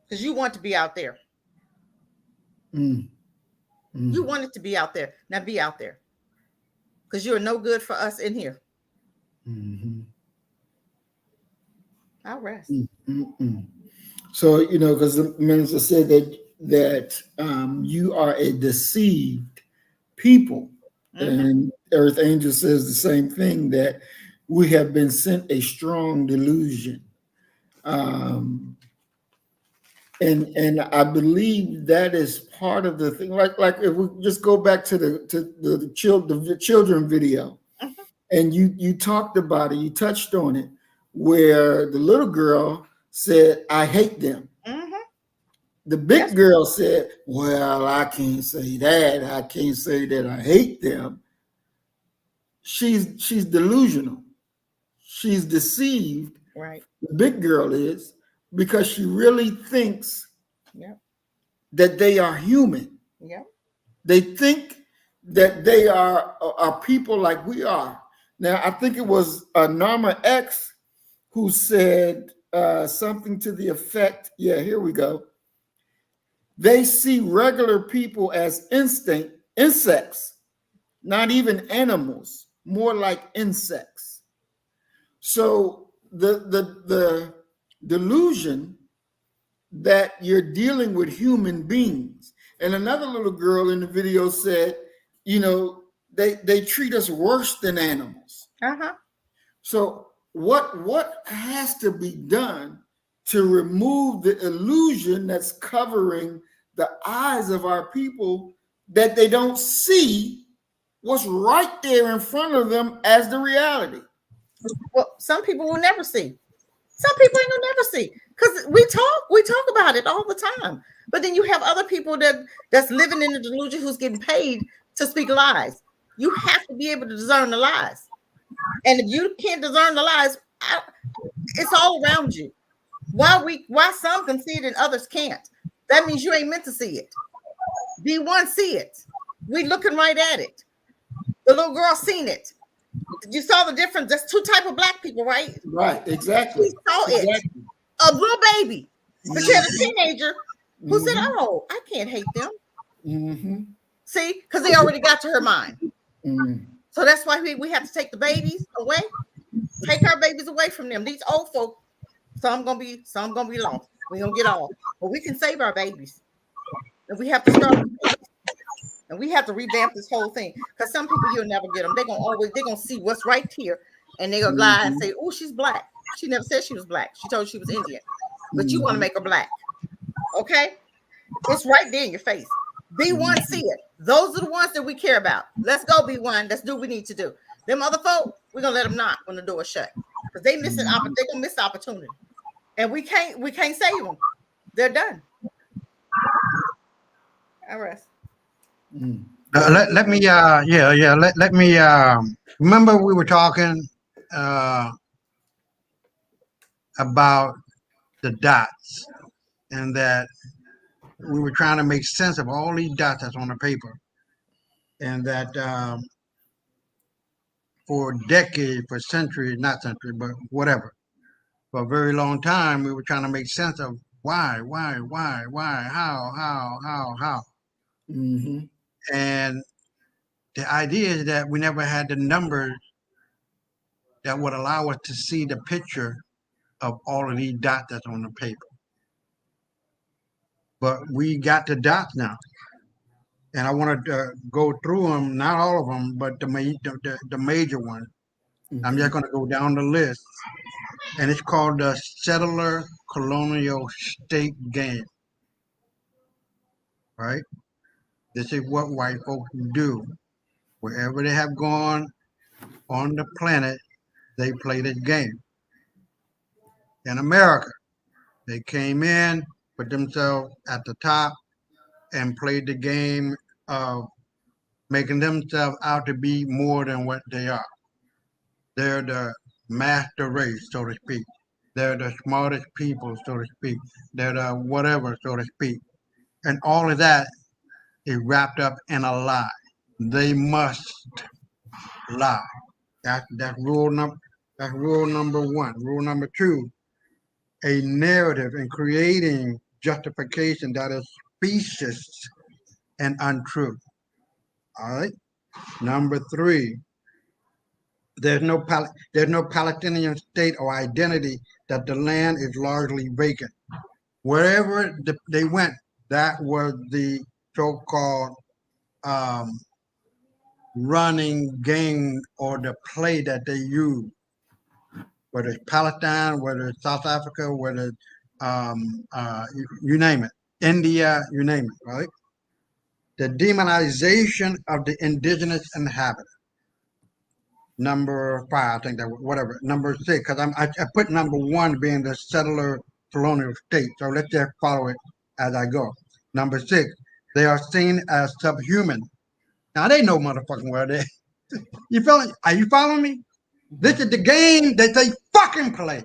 Because you want to be out there. You want it to be out there. Now be out there. Because you're no good for us in here. I'll rest. So, because the minister said that you are a deceived people. And Earth Angel says the same thing, that we have been sent a strong delusion. And I believe that is part of the thing. Like if we just go back to the children video, and you talked about it, you touched on it, where the little girl said, "I hate them." The big girl said, "Well, I can't say that. I can't say that I hate them." She's delusional. She's deceived. Right. The big girl is, because she really thinks that they are human. Yeah. They think that they are people like we are. Now, I think it was Norma X who said something to the effect, yeah, here we go. They see regular people as insects, not even animals, more like insects. So the delusion that you're dealing with human beings. And another little girl in the video said, you know, they treat us worse than animals. Uh-huh. So what has to be done to remove the illusion that's covering the eyes of our people, that they don't see what's right there in front of them as the reality? Well, some people will never see. Some people ain't gonna never see, because we talk about it all the time. But then you have other people that's living in the delusion, who's getting paid to speak lies. You have to be able to discern the lies, and if you can't discern the lies, it's all around you. Why some can see it and others can't? That means you ain't meant to see it. B1 see it. We looking right at it. The little girl seen it. You saw the difference. There's two type of black people, right? Right, exactly. She saw it. A little baby. But she had a teenager who said, oh, I can't hate them. See, because they already got to her mind. So that's why we have to take the babies away. Take our babies away from them. These old folk, some gonna be lost. We're gonna get off. But we can save our babies. And we have to start with babies. And we have to revamp this whole thing. Because some people, you'll never get them. They're gonna see what's right here. And they're gonna lie and say, oh, she's black. She never said she was black. She told you she was Indian. But you want to make her black. Okay? It's right there in your face. B1 see it. Those are the ones that we care about. Let's go, B1. Let's do what we need to do. Them other folk, we're gonna let them knock when the door is shut. Because they're gonna miss the opportunity. And we can't save them. They're done. All right. Let me let me remember we were talking about the dots, and that we were trying to make sense of all these dots that's on the paper, and that for decades, for centuries, not centuries, but whatever, for a very long time, we were trying to make sense of why, how. And the idea is that we never had the numbers that would allow us to see the picture of all of these dots that's on the paper. But we got the dots now. And I want to go through them, not all of them, but the major ones. I'm just going to go down the list. And it's called the settler colonial state game. Right? This is what white folks do. Wherever they have gone on the planet, they play this game. In America, they came in, put themselves at the top, and played the game of making themselves out to be more than what they are. They're the master race, so to speak. They're the smartest people, so to speak. They're the whatever, so to speak. And all of that is wrapped up in a lie. They must lie. That's rule number one. Rule number two, a narrative and creating justification that is specious and untrue. All right. Number three, there's no Palestinian state or identity, that the land is largely vacant. Wherever they went, that was the so-called running game or the play that they use. Whether it's Palestine, whether it's South Africa, whether it's, you name it, India, you name it, right? The demonization of the indigenous inhabitants. Number 5, I think that whatever. Number 6, because I put number 1 being the settler colonial state. So let's just follow it as I go. Number 6, they are seen as subhuman. Now they know motherfucking well they. Are you following me? This is the game that they fucking play.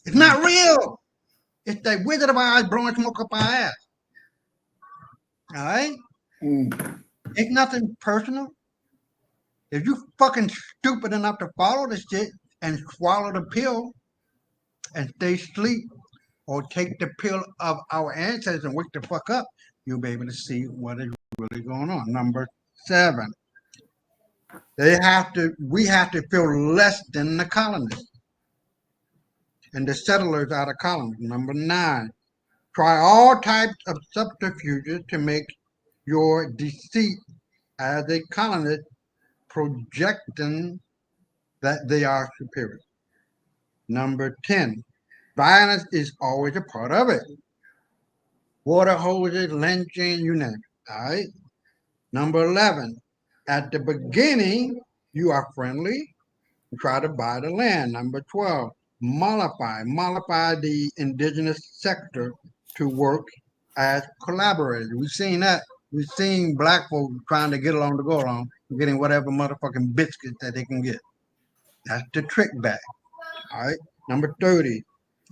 It's not real. It's that Wizard of Oz blowing smoke up our ass. All right? Ain't nothing personal. If you fucking stupid enough to follow this shit and swallow the pill, and stay asleep or take the pill of our ancestors and wake the fuck up, you'll be able to see what is really going on. Number 7, we have to feel less than the colonists and the settlers out of colonies. Number 9, try all types of subterfuges to make your deceit as a colonist, projecting that they are superior. Number 10, violence is always a part of it. Water hoses, lynching, you name it. All right. Number 11, at the beginning, you are friendly. You try to buy the land. Number 12, mollify the indigenous sector to work as collaborators. We've seen that. We've seen black folks trying to get along to go along, getting whatever motherfucking biscuits that they can get. That's the trick bag. All right. Number 30,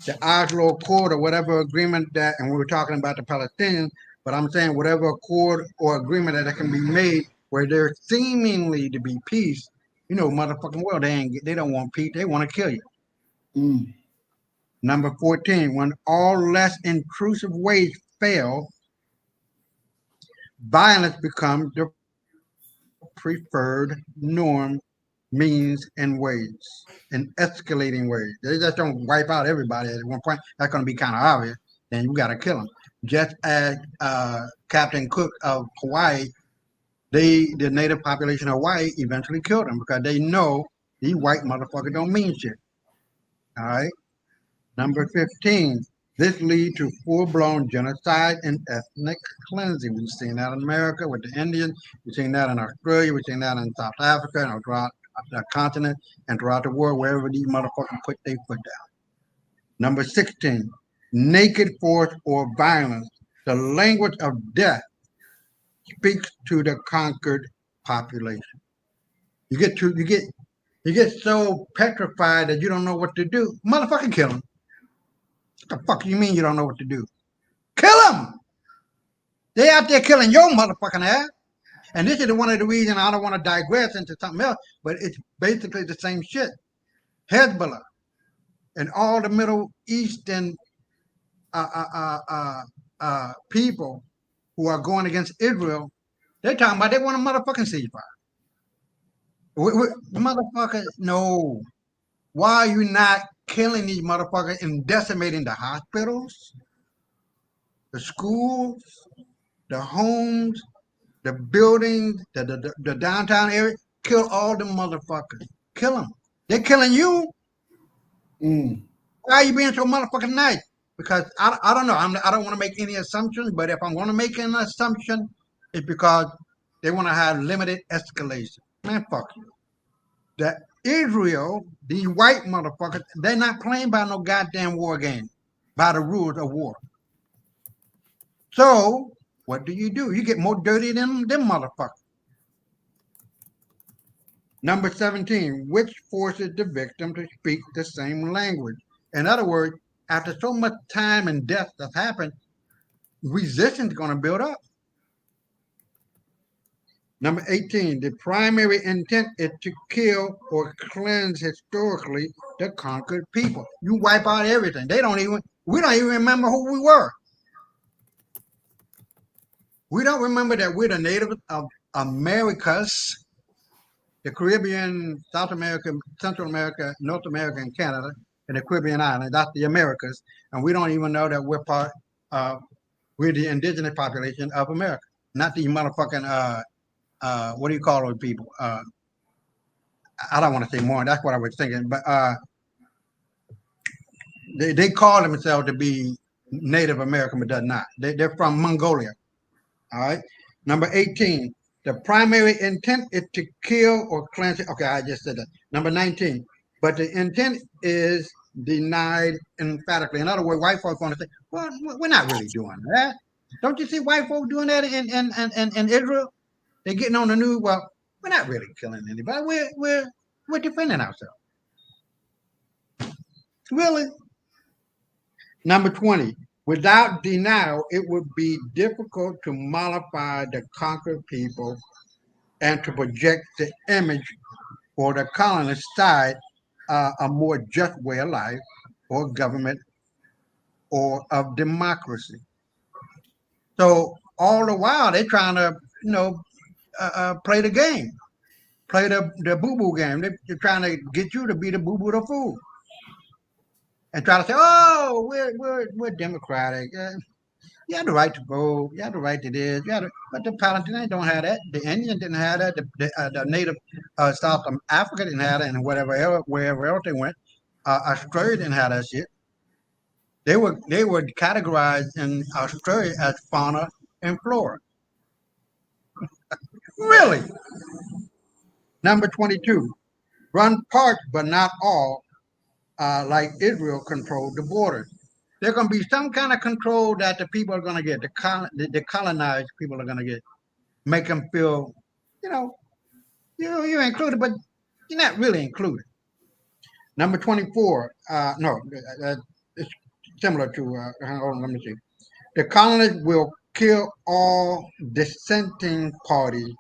the Oslo Accord or whatever agreement that, and we were talking about the Palestinians, but I'm saying whatever accord or agreement that can be made where there's seemingly to be peace, you know, motherfucking world, they don't want peace, they want to kill you. Number 14, when all less intrusive ways fail, violence becomes the preferred norm, means, and ways, in escalating ways. They just don't wipe out everybody at one point. That's going to be kind of obvious. Then you got to kill them. Just as Captain Cook of Hawaii, the native population of Hawaii eventually killed them because they know these white motherfuckers don't mean shit. All right. Number 15, this leads to full-blown genocide and ethnic cleansing. We've seen that in America with the Indians. We've seen that in Australia. We've seen that in South Africa and throughout the continent and throughout the world, wherever these motherfuckers put their foot down. Number 16, naked force or violence. The language of death speaks to the conquered population. You get so petrified that you don't know what to do. Motherfucking kill them. What the fuck you mean you don't know what to do? Kill them! They out there killing your motherfucking ass. And this is one of the reasons I don't want to digress into something else, but it's basically the same shit. Hezbollah and all the Middle Eastern people who are going against Israel, they're talking about they want a motherfucking ceasefire. Motherfucker, no. Why are you not killing these motherfuckers and decimating the hospitals, the schools, the homes, the buildings, the downtown area? Kill all the motherfuckers. Kill them. They're killing you. Why are you being so motherfucking nice? Because I don't know. I don't want to make any assumptions, but if I'm going to make an assumption, it's because they want to have limited escalation. Man, fuck you. That Israel, these white motherfuckers, they're not playing by no goddamn war game, by the rules of war. So, what do? You get more dirty than them motherfuckers. Number 17, which forces the victim to speak the same language. In other words, after so much time and death that's happened, resistance is going to build up. Number 18, the primary intent is to kill or cleanse historically the conquered people. You wipe out everything. We don't even remember who we were. We don't remember that we're the natives of Americas, the Caribbean, South America, Central America, North America, and Canada, and the Caribbean islands. That's the Americas. And we don't even know that we're the indigenous population of America, not the motherfucking what do you call those people? I don't want to say more. That's what I was thinking. But they call themselves to be Native American, but does not. They're from Mongolia. All right. Number 18. The primary intent is to kill or cleanse. Okay, I just said that. Number 19. But the intent is denied emphatically. In other words, white folks want to say, well, we're not really doing that. Don't you see white folks doing that in Israel? They're getting on the news. Well, we're not really killing anybody. We're defending ourselves. Really? Number 20. Without denial, it would be difficult to mollify the conquered people and to project the image for the colonist side a more just way of life or government or of democracy. So all the while they're trying to, play the game, play the boo-boo game. They're trying to get you to be the boo-boo the fool. And try to say, oh, we're democratic. You have the right to vote. You have the right to this. But the Palestinians don't have that. The Indians didn't have that. The native South Africa didn't have that, and wherever else they went. Australia didn't have that shit. They were categorized in Australia as fauna and flora. Really? Number 22. Run parts, but not all, like Israel controlled the borders. There's going to be some kind of control that the people are going to get, the colonized people are going to get, make them feel, you're included, but you're not really included. Number 24, it's similar to, hold on, let me see. The colonists will kill all dissenting parties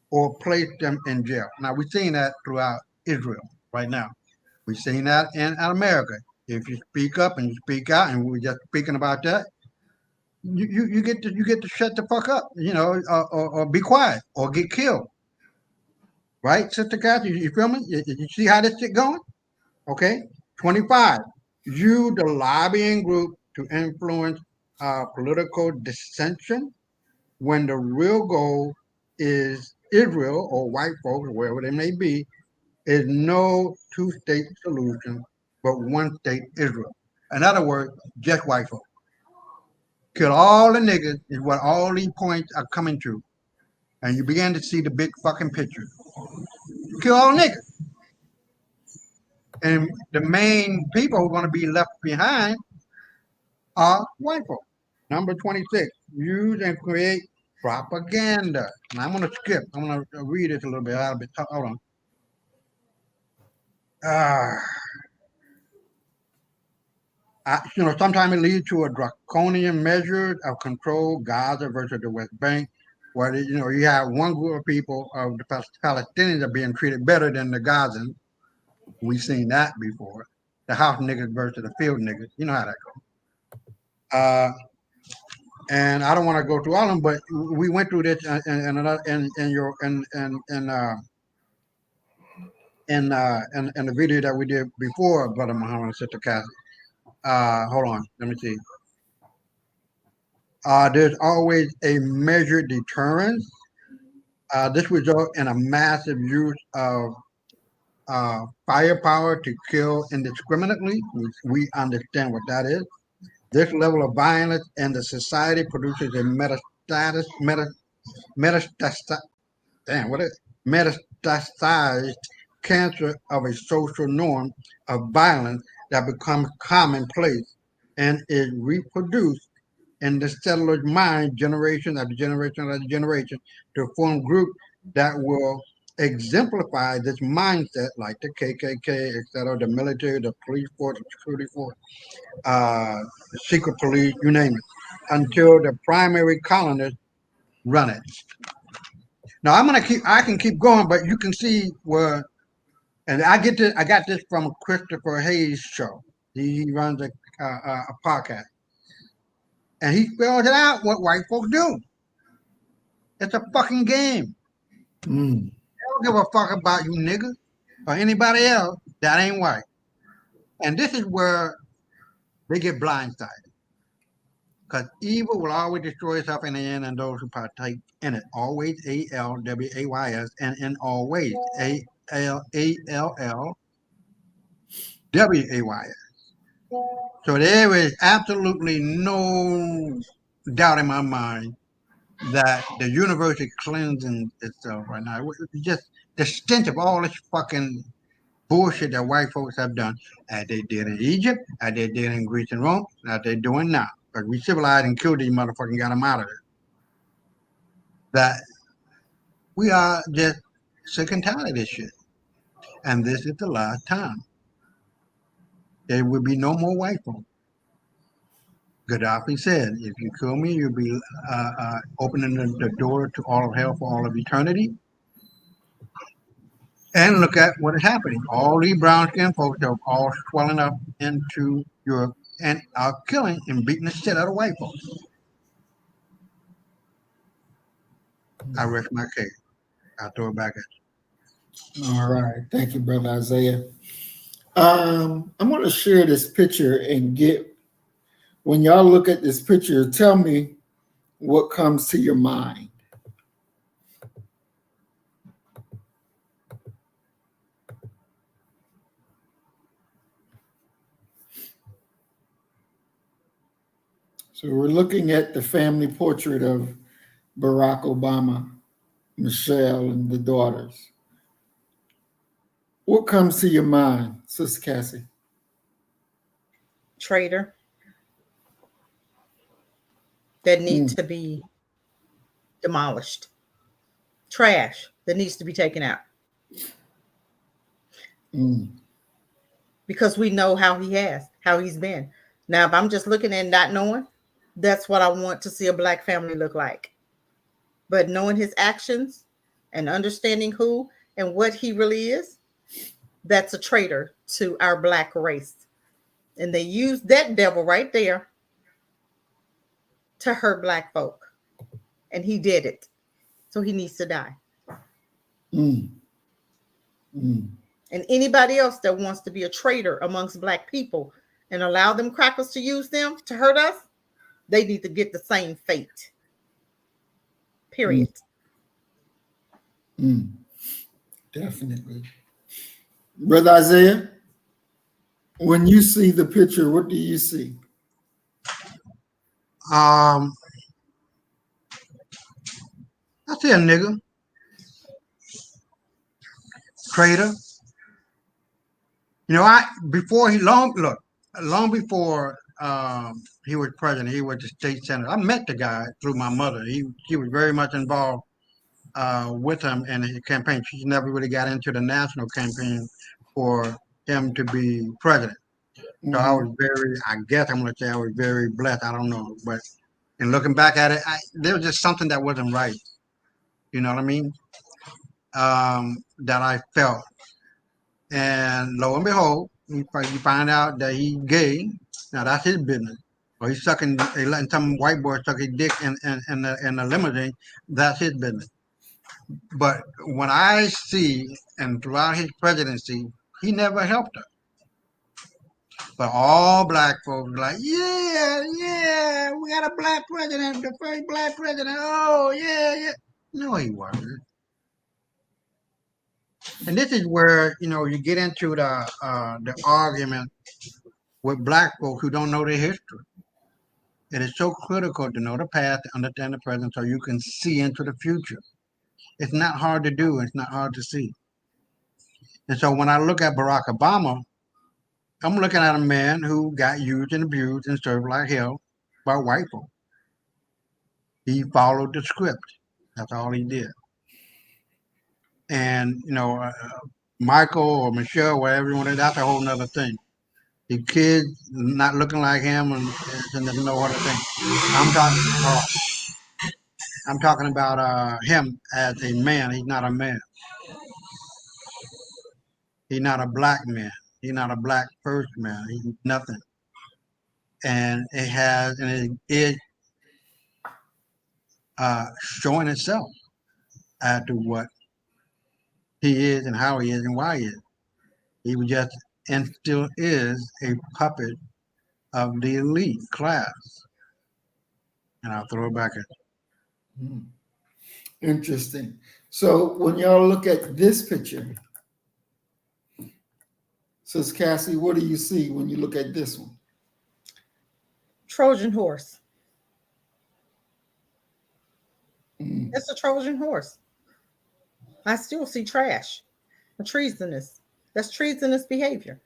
or place them in jail. Now, we're seeing that throughout Israel right now. We're seeing that in America. If you speak up and you speak out, and we're just speaking about that, you get to shut the fuck up, or be quiet or get killed. Right, Sister Kathy? You feel me? You see how this shit going? Okay. 25. Use the lobbying group to influence political dissension when the real goal is Israel or white folks, wherever they may be, is no two-state solution, but one-state Israel. In other words, just white folks. Kill all the niggas is what all these points are coming to. And you begin to see the big fucking picture. Kill all niggas. And the main people who are going to be left behind are white folks. Number 26, use and create propaganda. And I'm going to skip. I'm going to read it a little bit. Hold on. Sometimes it leads to a draconian measure of control, Gaza versus the West Bank, where you have one group of people, of the Palestinians, are being treated better than the Gazans. We've seen that before. The house niggas versus the field niggas. You know how that goes. And I don't want to go through all of them, but we went through this in the video that we did before, Brother Muhammad and Sister Kathy. Hold on, let me see. There's always a measured deterrence. This results in a massive use of firepower to kill indiscriminately. We understand what that is. This level of violence in the society produces a metastasized cancer of a social norm of violence that becomes commonplace and is reproduced in the settler's mind generation after generation after generation to form groups that will exemplify this mindset, like the KKK, etc., the military, the police force, the security force, the secret police, you name it, until the primary colonists run it. Now I can keep going, but you can see where, and I got this from Christopher Hayes' show. He runs a podcast, and he spells it out what white folks do. It's a fucking game. They don't give a fuck about you niggas or anybody else that ain't white. And this is where they get blindsided. Because evil will always destroy itself in the end and those who partake in it. Always, ALWAYS, and in always, ALLWAYS. So there is absolutely no doubt in my mind that the universe is cleansing itself right now. It's just the stench of all this fucking bullshit that white folks have done, as they did in Egypt, as they did in Greece and Rome, as they're doing now. Because we civilized and killed these motherfuckers and got them out of there. That we are just sick and tired of this shit. And this is the last time. There will be no more white folks. Gaddafi said, if you kill me, you'll be opening the door to all of hell for all of eternity. And look at what is happening. All these brown skinned folks are all swelling up into Europe and are killing and beating the shit out of white folks. I rest my case. I'll throw it back at you. All right. Thank you, Brother Isaiah. I'm going to share this picture and when y'all look at this picture, tell me what comes to your mind. So we're looking at the family portrait of Barack Obama, Michelle, and the daughters. What comes to your mind, Sister Cassie? Traitor that needs to be demolished. Trash that needs to be taken out. Because we know how he's been. Now, if I'm just looking and not knowing, that's what I want to see a Black family look like. But knowing his actions and understanding who and what he really is, that's a traitor to our Black race. And they use that devil right there to hurt Black folk. And he did it. So he needs to die. And anybody else that wants to be a traitor amongst Black people and allow them crackers to use them to hurt us, they need to get the same fate. Period. Definitely. Brother Isaiah, when you see the picture, what do you see? I see a nigga. Traitor. You know, long before he was president, he was the state senator. I met the guy through my mother. She was very much involved with him in his campaign. She never really got into the national campaign for him to be president. So I was I guess I'm going to say I was very blessed. I don't know. But in looking back at it, there was just something that wasn't right. You know what I mean? That I felt. And lo and behold, you find out that he's gay. Now that's his business. Or he's letting some white boy suck his dick in the limousine. That's his business. But when I see, and throughout his presidency, he never helped us. But all Black folks like, yeah, we got a Black president, the first Black president. Oh, yeah. No, he wasn't. And this is where, you get into the argument with Black folk who don't know their history. It is so critical to know the past, to understand the present, so you can see into the future. It's not hard to do. It's not hard to see. And so when I look at Barack Obama, I'm looking at a man who got used and abused and served like hell by white folk. He followed the script. That's all he did. And, Michael or Michelle, whatever you want to, that's a whole nother thing. The kids not looking like him and there's no other thing. I'm talking about him as a man. He's not a man. He's not a Black man. He's not a Black first man. He's nothing. And it is showing itself as to what he is and how he is and why he is. He was just and still is a puppet of the elite class. And I'll throw it back at you. Interesting. So when y'all look at this picture, Sis Cassie, what do you see when you look at this one? Trojan horse. It's a Trojan horse. I still see trash, a treasonous. That's treasonous behavior.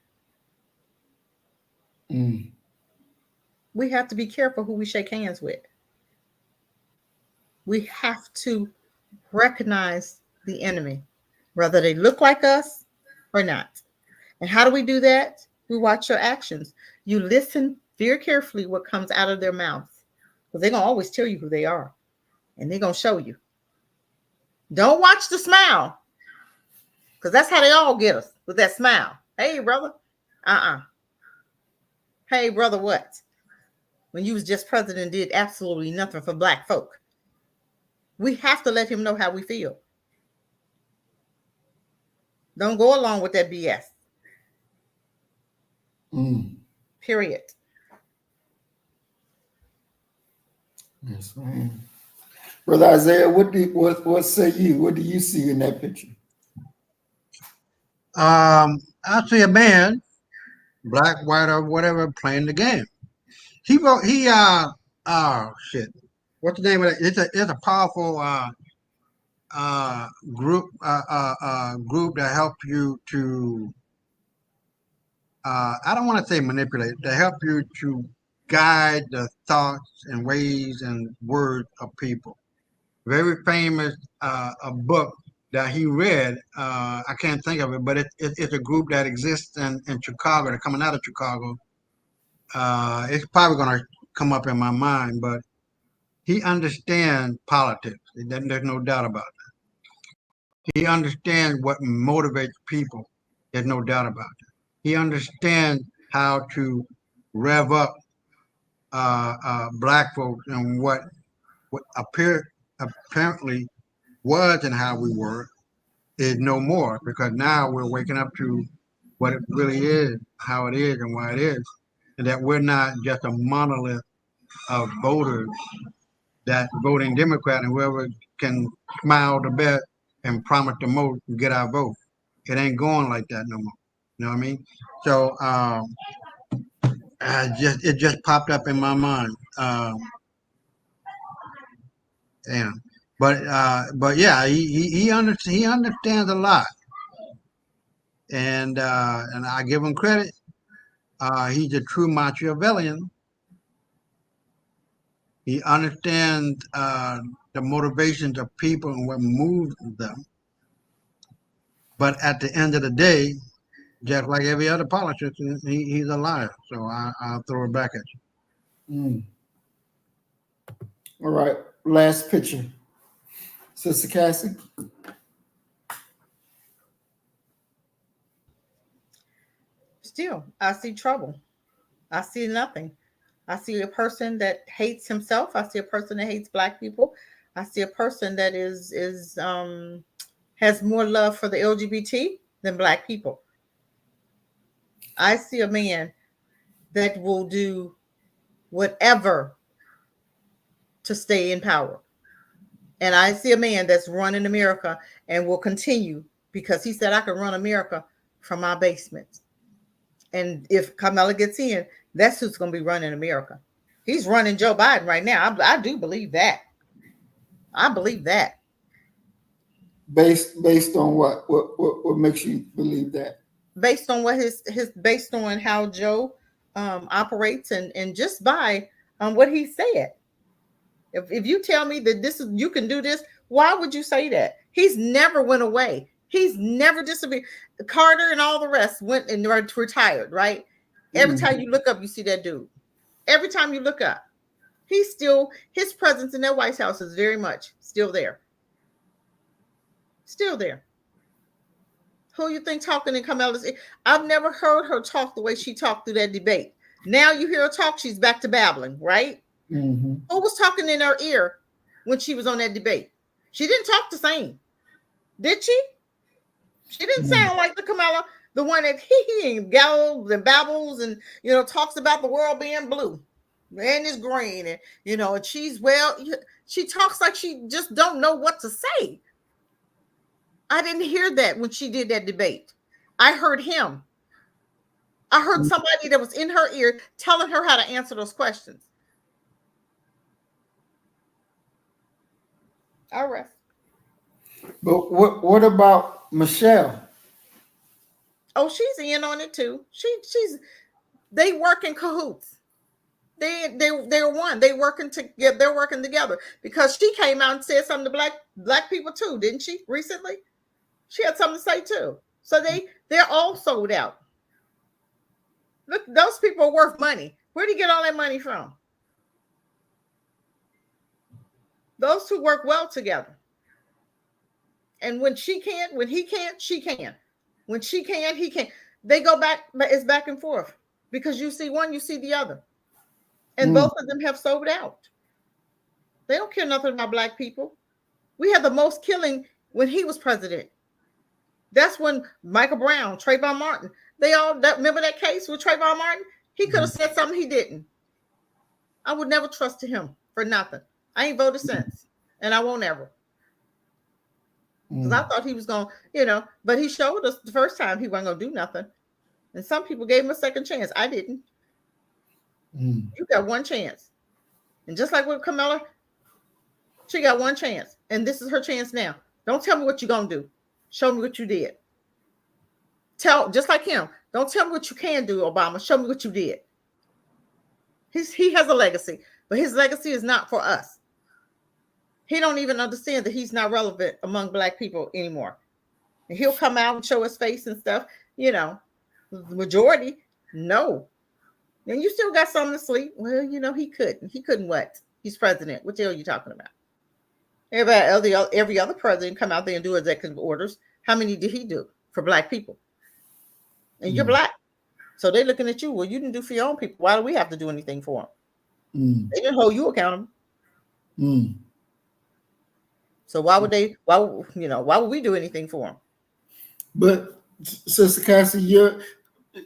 We have to be careful who we shake hands with. We have to recognize the enemy, whether they look like us or not. And how do we do that? We watch your actions. You listen very carefully what comes out of their mouths, because they're going to always tell you who they are, and they're going to show you. Don't watch the smile, Because that's how they all get us, with that smile. Hey, brother. Hey, brother, what? When you was just president and did absolutely nothing for black folk. We have to let him know how we feel. Don't go along with that BS. Period. Yes, ma'am. Brother Isaiah, what say you? What do you see in that picture? I see a man, black, white, or whatever, playing the game. He wrote, shit. What's the name of it? It's a powerful group that help you to I don't want to say manipulate, to help you to guide the thoughts and ways and words of people. Very famous a book that he read. I can't think of it, but it's a group that exists in Chicago. They're coming out of Chicago. It's probably going to come up in my mind, but he understands politics. There's no doubt about that. He understands what motivates people. There's no doubt about that. He understands how to rev up black folks and what apparently was and how we were is no more, because now we're waking up to what it really is, how it is, and why it is, and that we're not just a monolith of voters that voting Democrat and whoever can smile the best and promise the most and get our vote. It ain't going like that no more. You know what I mean? So it just popped up in my mind. Damn. But yeah, he understands a lot, and I give him credit. He's a true Machiavellian. He understands the motivations of people and what moves them. But at the end of the day, just like every other politician, he's a liar. So I'll throw it back at you. All right, last picture. Sister Cassie. Still, I see trouble. I see nothing. I see a person that hates himself. I see a person that hates black people. I see a person that has more love for the LGBT than black people. I see a man that will do whatever to stay in power. And I see a man that's running America and will continue, because he said, I can run America from my basement. And if Kamala gets in, that's who's going to be running America. He's running Joe Biden right now. I do believe that. I believe that. Based on what makes you believe that? Based on what based on how Joe operates and just by what he said. If you tell me that you can do this, why would you say that? He's never went away. He's never disappeared. Carter and all the rest went and retired, right? Every time you look up, you see that dude. Every time you look up, his presence in that White House is very much still there. Still there. Who you think talking in Kamala's? I've never heard her talk the way she talked through that debate. Now you hear her talk, she's back to babbling, right? Who was talking in her ear when she was on that debate? She didn't talk the same, did she? She didn't sound like the Kamala, the one that he gallows and babbles and talks about the world being blue and it's green and and she talks like she just don't know what to say. I didn't hear that when she did that debate. I heard him. I heard somebody that was in her ear telling her how to answer those questions. All right. But what about Michelle? Oh, she's in on it too. They work in cahoots. They're one. They're working together because she came out and said something to black people too, didn't she? Recently, she had something to say too. So they're all sold out. Look, those people are worth money. Where do you get all that money from? Those two work well together. And when she can't, when he can't, she can. When she can, he can't. They go back, but it's back and forth because you see one, you see the other. And both of them have sold out. They don't care nothing about black people. We had the most killing when he was president. That's when Michael Brown, Trayvon Martin, remember that case with Trayvon Martin? He could have said something he didn't. I would never trust him for nothing. I ain't voted since, and I won't ever. Because I thought he was going to, but he showed us the first time he wasn't going to do nothing. And some people gave him a second chance. I didn't. You got one chance. And just like with Kamala, she got one chance. And this is her chance now. Don't tell me what you're going to do. Show me what you did. Just like him, don't tell me what you can do, Obama. Show me what you did. He has a legacy, but his legacy is not for us. He don't even understand that he's not relevant among black people anymore. And he'll come out and show his face and stuff. The majority, no. And you still got some to sleep. Well, he couldn't. He couldn't what? He's president. What the hell are you talking about? Every other president come out there and do executive orders. How many did he do for black people? And you're black. So they're looking at you. Well, you didn't do for your own people. Why do we have to do anything for them? They didn't hold you accountable. So why would we do anything for them? But Sister Cassie,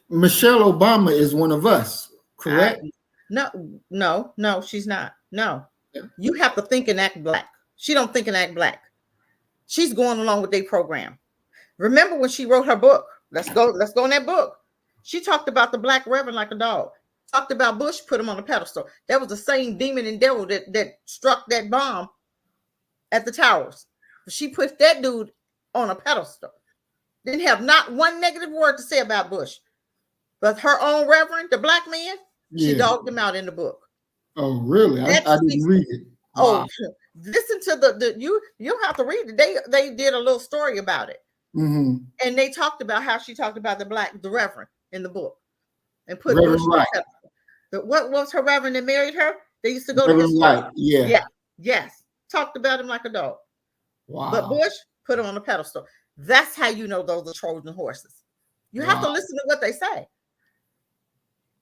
Michelle Obama is one of us, correct? No, she's not. No. You have to think and act black. She don't think and act black. She's going along with their program. Remember when she wrote her book? Let's go in that book. She talked about the black reverend like a dog. Talked about Bush, put him on a pedestal. That was the same demon and devil that struck that bomb at the towers. She put that dude on a pedestal. Didn't have not one negative word to say about Bush. But her own reverend, the black man, she dogged him out in the book. Oh, really? I didn't read it. Wow. Oh, listen to you don't have to read it. They did a little story about it. And they talked about how she talked about the reverend in the book and put Bush on the what was her reverend that married her? They used to go to his White. Yes. Talked about him like a dog. Wow. But Bush put him on a pedestal. That's how you know those are Trojan horses. You have to listen to what they say.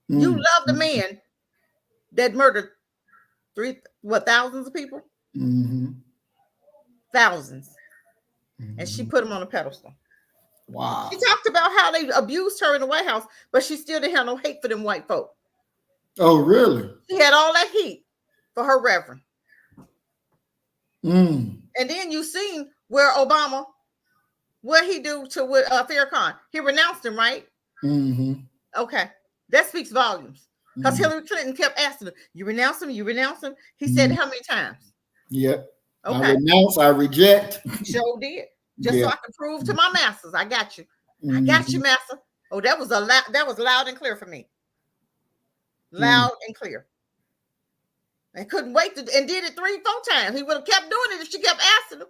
You love the man that murdered thousands of people? Thousands. And she put him on a pedestal. Wow. She talked about how they abused her in the White House, but she still didn't have no hate for them white folk. Oh, really? She had all that heat for her reverend. And then you seen where Obama, what he do to Farrakhan. He renounced him, right? Okay. That speaks volumes. Because Hillary Clinton kept asking him, you renounce him, you renounce him. He said how many times? Yep. Okay. I renounce, I reject. Sure did. Just so I can prove to my masters, I got you. I got you, master. Oh, that was loud and clear for me. Loud and clear. And couldn't wait and did it 3-4 times. He would have kept doing it if she kept asking him.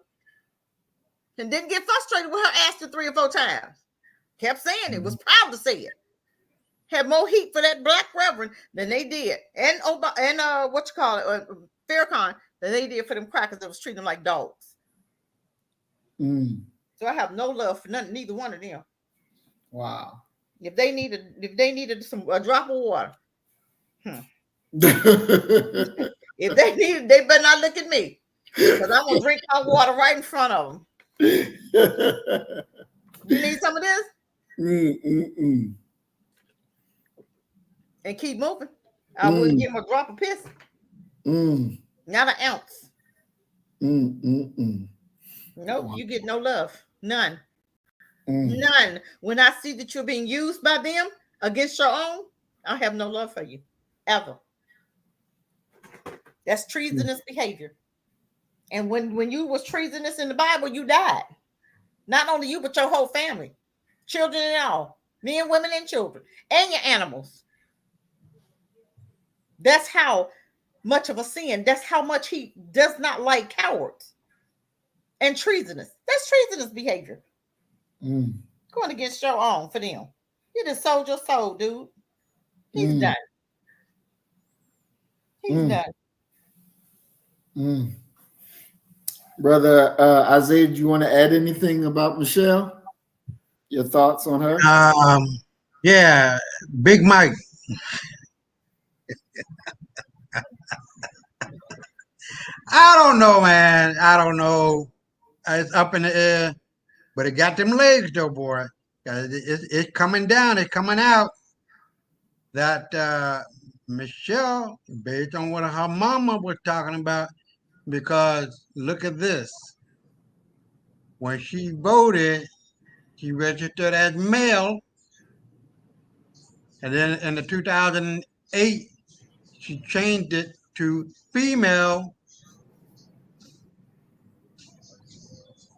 And didn't get frustrated with her asking 3 or 4 times. Kept saying it, was proud to say it. Had more heat for that black reverend than they did. And Farrakhan than they did for them crackers that was treating them like dogs. So I have no love for neither one of them. Wow. If they needed a drop of water, if they needed, they better not look at me, because I'm gonna drink my water right in front of them. You need some of this? And keep moving. I wouldn't give him a drop of piss. Not an ounce. Nope, wow. You get no love. None. None. When I see that you're being used by them against your own, I have no love for you. Ever. That's treasonous behavior. And when you was treasonous in the Bible, you died. Not only you, but your whole family. Children and all. Men, women, and children. And your animals. That's how much of a sin. That's how much he does not like cowards. And treasonous. That's treasonous behavior. Going against your own for them. You just sold your soul, dude. He's done. He's done. Brother Isaiah, do you want to add anything about Michelle? Your thoughts on her? Yeah, Big Mike. I don't know, man. I don't know. It's up in the air, but it got them legs, though, boy. It's coming down. It's coming out. That Michelle, based on what her mama was talking about, because look at this. When she voted, she registered as male, and then in the 2008, she changed it to female.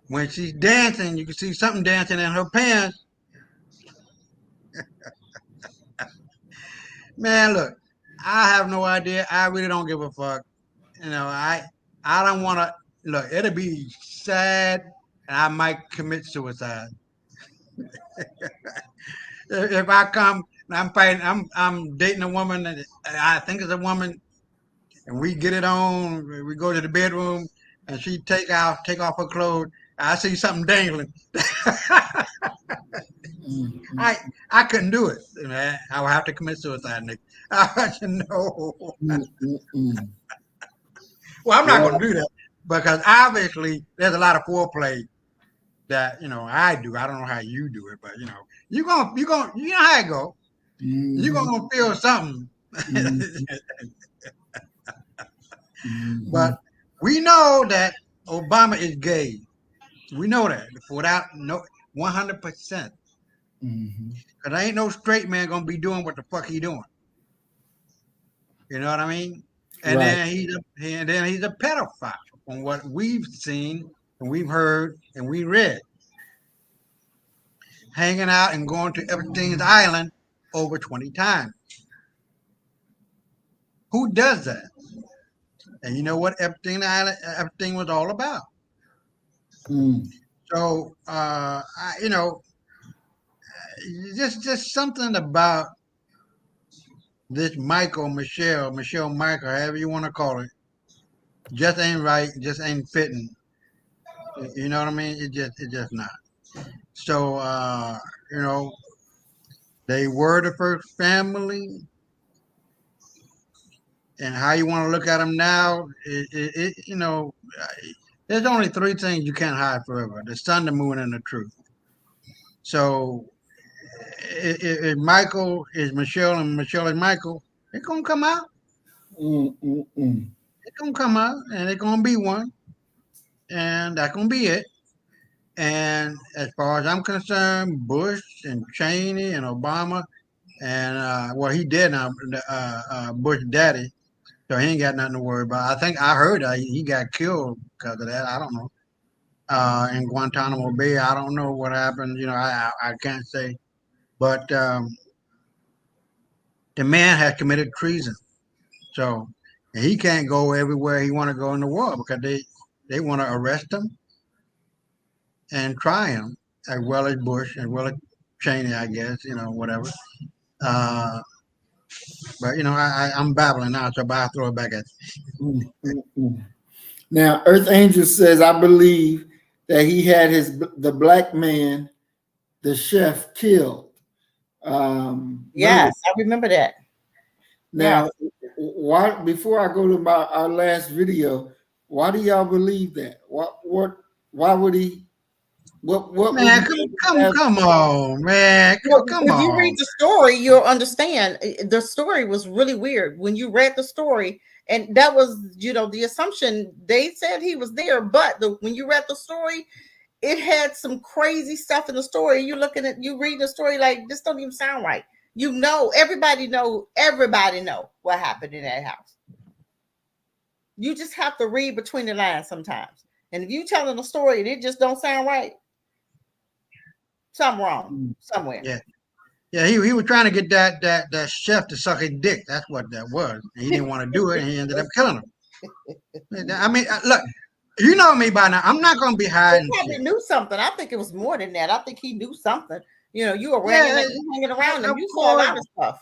When she's dancing, you can see something dancing in her pants. Man, look, I have no idea. I really don't give a fuck. You know, I don't want to look. It'll be sad, and I might commit suicide if I come. I'm fighting. I'm dating a woman, and I think it's a woman, and we get it on. We go to the bedroom, and she take off her clothes. I see something dangling. I couldn't do it, man. I would have to commit suicide, Nick. No. Well, I'm not going to do that because obviously there's a lot of foreplay that I do. I don't know how you do it, but you know how it go. You're gonna feel something. But we know that Obama is gay. We know that without 100%. Because there ain't no straight man gonna be doing what the fuck he doing. You know what I mean? And right. then he's a pedophile from what we've seen and we've heard and we read. Hanging out and going to Epstein's Island over 20 times. Who does that? And you know what Epstein was all about. So, just something about this Michael, Michelle, Michael, however you want to call it, just ain't right, just ain't fitting. You know what I mean? It just not. So, they were the first family. And how you want to look at them now, there's only three things you can't hide forever: the sun, the moon, and the truth. So, if Michael is Michelle and Michelle is Michael, it's gonna come out. It's gonna come out, and it's gonna be one, and that's gonna be it. And as far as I'm concerned, Bush and Cheney and Obama, and he did now, Bush daddy. So he ain't got nothing to worry about. I think I heard he got killed because of that. I don't know. In Guantanamo Bay, I don't know what happened. I can't say. But the man has committed treason. So he can't go everywhere he want to go in the world because they want to arrest him and try him, as well as Bush, as well as Cheney, I guess, whatever. But I'm babbling now, so I'll throw it back at you. Now, Earth Angel says, I believe that he had the black man, the chef, killed. Yes, I remember that. Now, why? Before I go to our last video, why do y'all believe that? Why would he? What? Man, come on, man. Come on. If you read the story, you'll understand. The story was really weird. When you read the story, and that was, the assumption, they said he was there, but when you read the story, it had some crazy stuff in the story. You read the story like, this don't even sound right. Everybody know what happened in that house. You just have to read between the lines sometimes. And if you telling a story and it just don't sound right, something wrong somewhere. Yeah. He was trying to get that chef to suck his dick. That's what that was. And he didn't want to do it, and he ended up killing him. I mean, look, you know me by now. I'm not going to be hiding. He probably knew something. I think it was more than that. I think he knew something. You were hanging around him. You saw a lot of stuff.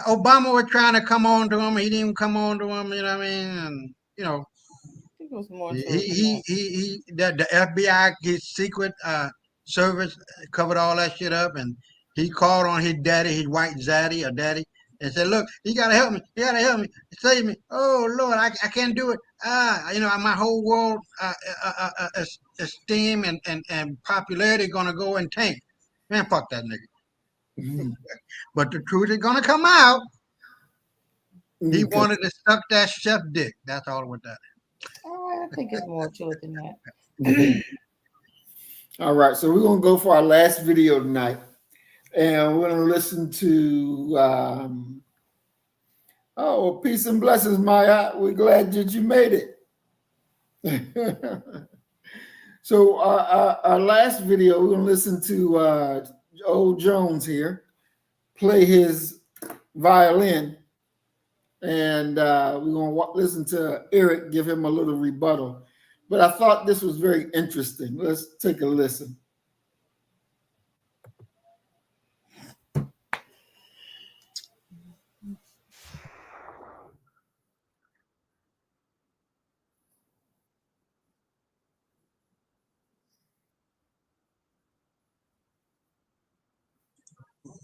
Obama was trying to come on to him. He didn't come on to him. You know what I mean? And was more to it the FBI, his secret service covered all that shit up, and he called on his daddy, his white daddy or daddy, and said, "Look, you gotta help me. You gotta help me, save me. Oh Lord, I can't do it. My whole world esteem and popularity gonna go in tank. Man, fuck that nigga." But the truth is gonna come out. He wanted to suck that chef dick. That's all with that. I think it's more to it than that. All right, so we're gonna go for our last video tonight, and we're gonna listen to. Peace and blessings, Maya. We're glad that you made it. So our last video, we're gonna listen to old Jones here play his violin, and we're gonna listen to Eric give him a little rebuttal. But I thought this was very interesting. Let's take a listen.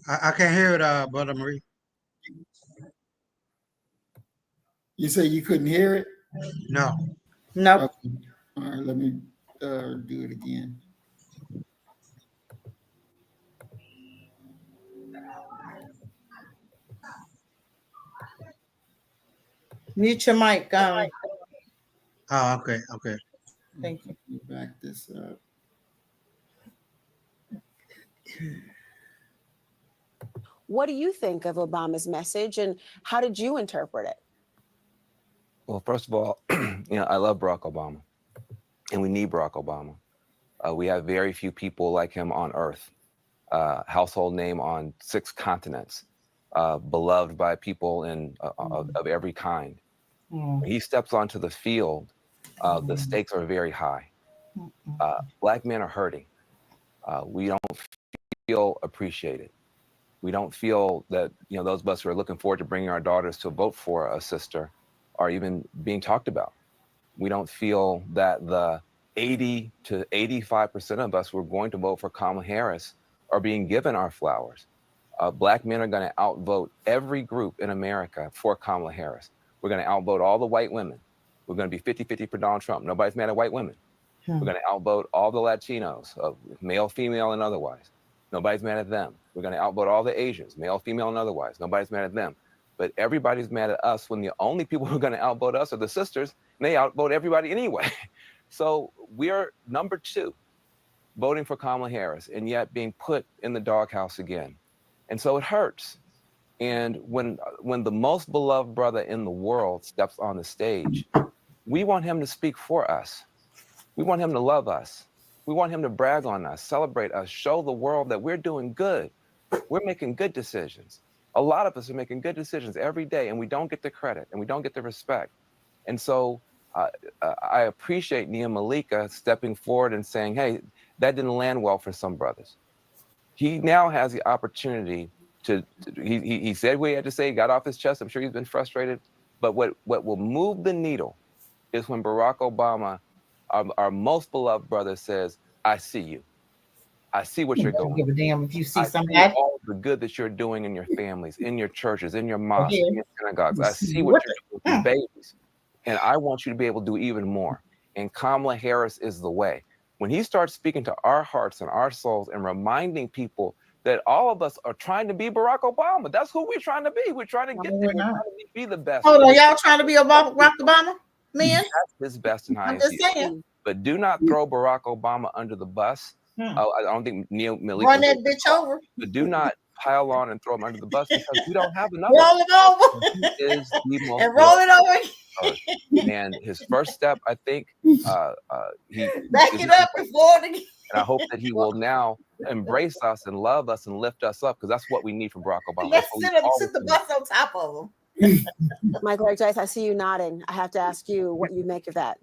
I can't hear it, Brother Marie. You say you couldn't hear it? No. No. Okay. All right, let me do it again. Mute your mic. Oh, okay. Thank you. Back this up. What do you think of Obama's message, and how did you interpret it? Well, first of all, I love Barack Obama, and we need Barack Obama. We have very few people like him on Earth. Household name on 6 continents, beloved by people of every kind. When he steps onto the field, the stakes are very high. Black men are hurting. We don't feel appreciated. We don't feel that those of us who are looking forward to bringing our daughters to vote for a sister are even being talked about. We don't feel that the 80 to 85% of us who are going to vote for Kamala Harris are being given our flowers. Black men are going to outvote every group in America for Kamala Harris. We're going to outvote all the white women. We're going to be 50-50 for Donald Trump. Nobody's mad at white women. We're going to outvote all the Latinos, male, female, and otherwise. Nobody's mad at them. We're going to outvote all the Asians, male, female, and otherwise. Nobody's mad at them. But everybody's mad at us when the only people who are going to outvote us are the sisters, and they outvote everybody anyway. So we're number 2, voting for Kamala Harris, and yet being put in the doghouse again. And so it hurts. And when the most beloved brother in the world steps on the stage, we want him to speak for us. We want him to love us. We want him to brag on us, celebrate us, show the world that we're doing good. We're making good decisions. A lot of us are making good decisions every day, and we don't get the credit and we don't get the respect. And so I appreciate Nia Malika stepping forward and saying, hey, that didn't land well for some brothers. He now has the opportunity he said what he had to say, got off his chest. I'm sure he's been frustrated. But what will move the needle is when Barack Obama, our most beloved brother, says, I see you. I see what you're going. Give a damn if you see somebody. All the good that you're doing in your families, in your churches, in your mosques, in your synagogues. I see what you're doing with your babies. And I want you to be able to do even more. And Kamala Harris is the way. When he starts speaking to our hearts and our souls and reminding people that all of us are trying to be Barack Obama. That's who we're trying to be. We're trying to get there. We're trying to be the best. Hold on, y'all trying to be Barack Obama? Man, that's his best and highest. I'm just saying. But do not throw Barack Obama under the bus. I don't think Nia Malika run that bitch over. But do not pile on and throw him under the bus because we don't have another. Roll it over. He is the most and roll it over. And his first step, I think, he back it up before the. And I hope that he will now embrace us and love us and lift us up because that's what we need from Barack Obama. Let's sit the bus on top of him. Michael Eric Dice, I see you nodding. I have to ask you what you make of that.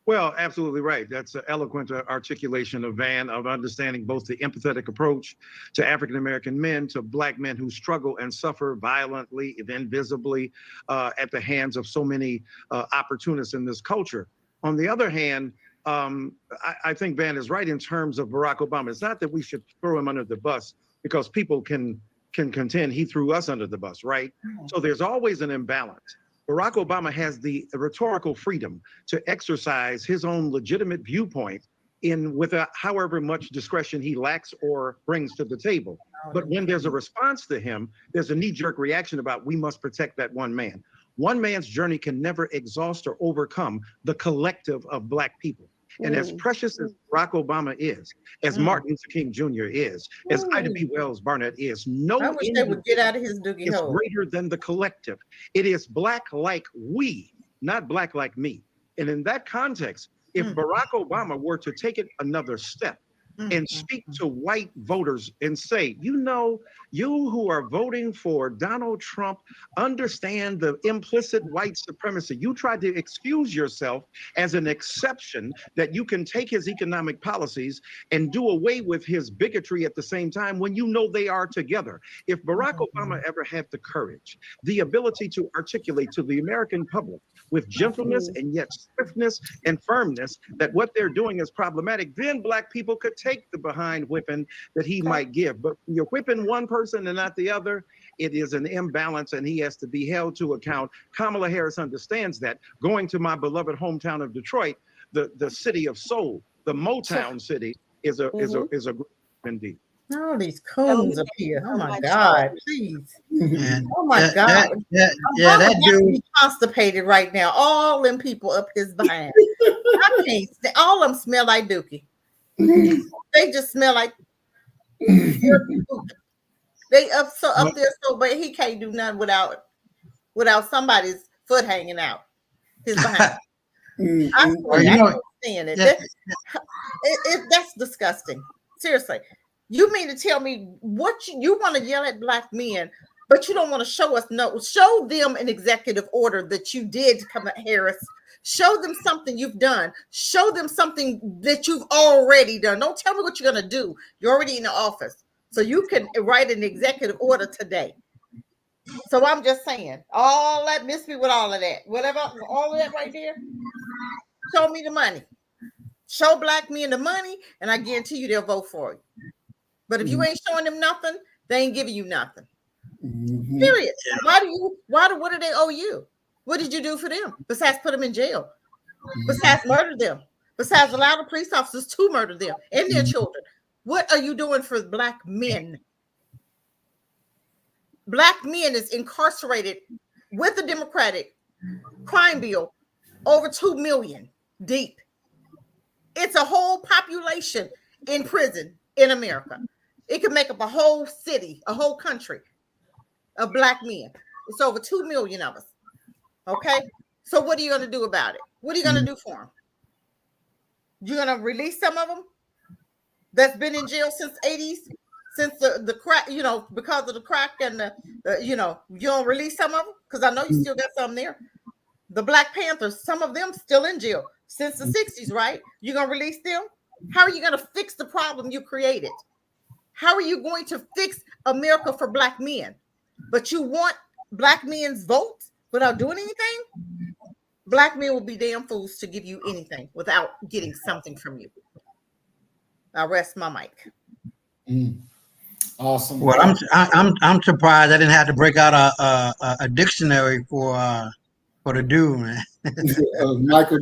Well, absolutely right. That's an eloquent articulation of Van, of understanding both the empathetic approach to African-American men, to Black men who struggle and suffer violently, invisibly, at the hands of so many opportunists in this culture. On the other hand, I think Van is right in terms of Barack Obama. It's not that we should throw him under the bus, because people can contend he threw us under the bus, right? So there's always an imbalance. Barack Obama has the rhetorical freedom to exercise his own legitimate viewpoint with however much discretion he lacks or brings to the table. But when there's a response to him, there's a knee-jerk reaction about we must protect that one man. One man's journey can never exhaust or overcome the collective of Black people. And as precious as Barack Obama is, as Martin Luther King Jr. is, as Ida B. Wells Barnett is, no I wish they would get out of his doogie is hole. greater than the collective. It is Black like we, not Black like me. And in that context, if Barack Obama were to take it another step and speak to white voters and say, you know, you who are voting for Donald Trump understand the implicit white supremacy. You tried to excuse yourself as an exception that you can take his economic policies and do away with his bigotry at the same time when you know they are together. If Barack Obama ever had the courage, the ability to articulate to the American public with gentleness and yet swiftness and firmness that what they're doing is problematic, then Black people could take the behind whipping that he might give. But when you're whipping one person and not the other, it is an imbalance and he has to be held to account. Kamala Harris understands that. Going to my beloved hometown of Detroit, the city of soul, the Motown city, is a group indeed. All these coons up here. Oh my God, please. And Oh my God. that dude be constipated right now. All them people up his behind. I can't all of them smell like dookie. They just smell like they up there so but he can't do nothing without somebody's foot hanging out his behind. I can't stand it. That's disgusting. Seriously. You mean to tell me what you want to yell at Black men, but you don't want to show them an executive order that you did, Kamala Harris. Show them something you've done. Show them something that you've already done. Don't tell me what you're going to do. You're already in the office. So you can write an executive order today. So I'm just saying, all that, miss me with all of that. Whatever, all of that right there. Show me the money. Show Black men the money, and I guarantee you they'll vote for you. But if you ain't showing them nothing, they ain't giving you nothing. Period. What do they owe you? What did you do for them? Besides put them in jail. Besides murder them. Besides allow the police officers to murder them and their children. What are you doing for Black men? Black men is incarcerated with the Democratic crime bill over 2 million deep. It's a whole population in prison in America. It could make up a whole city, a whole country of Black men. It's over 2 million of us. Okay? So what are you going to do about it? What are you going to do for them? You're going to release some of them that's been in jail since 80s, since the crack, because of the crack and you don't release some of them? Because I know you still got some there. The Black Panthers, some of them still in jail since the 60s, right? You're going to release them? How are you going to fix the problem you created? How are you going to fix America for Black men? But you want Black men's votes without doing anything? Black men will be damn fools to give you anything without getting something from you. I rest my mic. Awesome. Well, I'm surprised I didn't have to break out a dictionary for the dude, man. Michael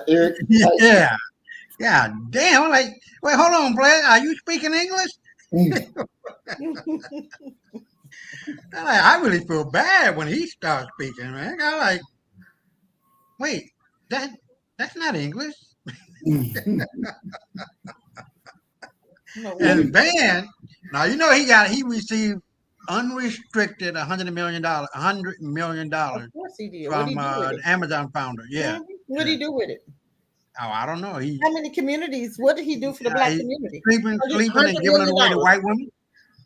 Eric. Yeah. Damn. I'm like, wait, hold on, Blair. Are you speaking English? I really feel bad when he starts speaking, man. I'm like, wait, that's not English. And Van, now he received unrestricted $100 million. Of course he did. From the Amazon founder. Yeah. What did he do with it? Oh, I don't know. How many communities? What did he do for the Black community? Sleeping and giving it away to white women.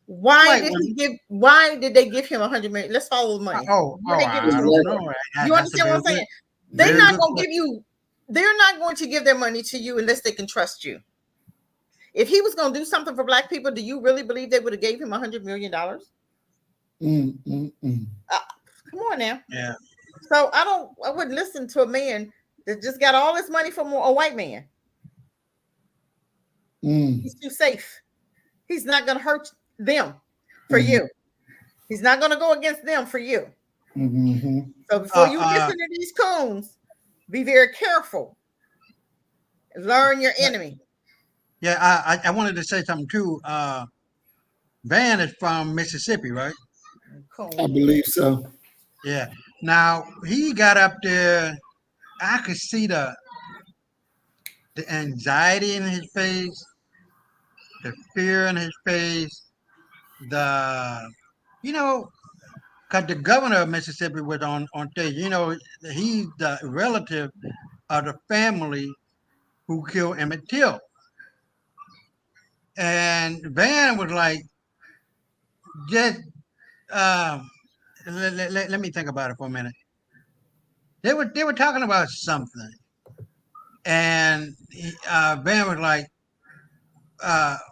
Why did they give him $100 million? Let's follow the money. I don't know. You understand what I'm saying? They're not gonna give you they're not going to give their money to you unless they can trust you. If he was going to do something for black people, do you really believe they would have gave him $100 million? Come on now. Yeah. So I wouldn't listen to a man that just got all this money from a white man. He's too safe. He's not going to hurt them for you. He's not going to go against them for you. So before you listen to these coons, be very careful. Learn your enemy. Yeah, I wanted to say something too. Van is from Mississippi, right? Cool. I believe so. Yeah. Now he got up there. I could see the anxiety in his face, the fear in his face, because the governor of Mississippi was on stage. He's the relative of the family who killed Emmett Till. And Van was like, just let me think about it for a minute. They were talking about something, and Van was like,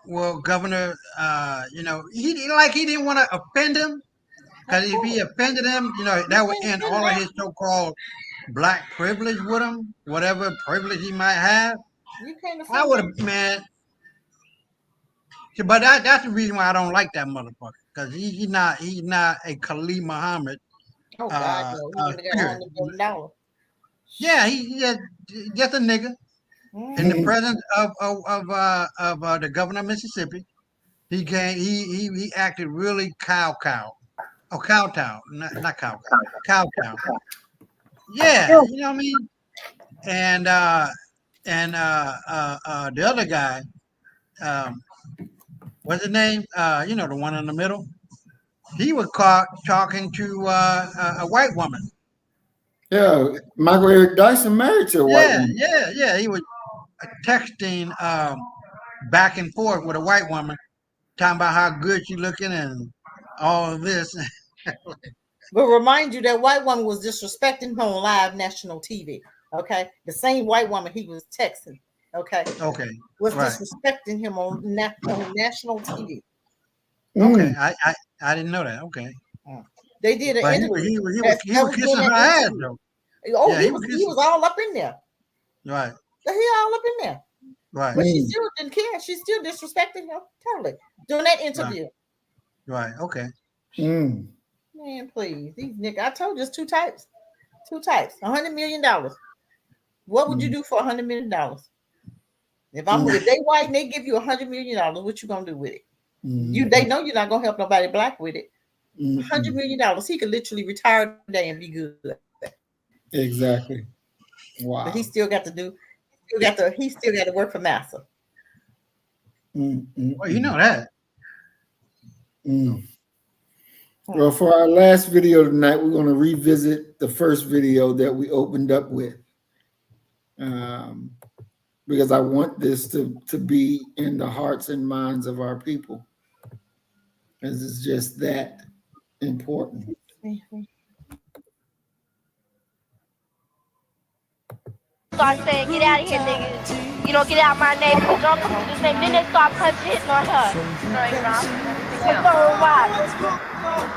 well, Governor, he didn't want to offend him, because if he offended him, that would end all of his so-called black privilege with him, whatever privilege he might have. You can't I would have, man. But that's the reason why I don't like that motherfucker, because he's not a Khalid Muhammad. Oh God, no! He got $100 million. Yeah, he's just a nigga in the presence of the governor of Mississippi. He acted really kowtow, not kowtow. Yeah, you know what I mean. And the other guy, what's his name? The one in the middle. He was caught talking to a white woman. Yeah, Michael Eric Dyson married to a white woman. Yeah. He was texting back and forth with a white woman, talking about how good she looking and all of this. But remind you that white woman was disrespecting him on live national TV. Okay, the same white woman he was texting. Okay, was disrespecting him on national TV. Okay, I didn't know that. Okay, they did an interview. He was kissing her ass though. Oh, yeah, he was all up in there. Right. He all up in there. Right. But she still didn't care. She still disrespected him totally during that interview. Right. Okay. Man, please, these niggas. I told you it's two types. $100 million. What would you do for $100 million? If they white and they give you $100 million, what you gonna do with it? They know you're not gonna help nobody black with it. $100 million. He could literally retire today and be good. Exactly. Wow. But he still got to work for massa. Well, you know that. Well, for our last video tonight, we're going to revisit the first video that we opened up with, because I want this to be in the hearts and minds of our people, because it's just that important. Start saying, get out of here, niggas. Get out my neighborhood. Don't come to the same. Then they start hitting on her.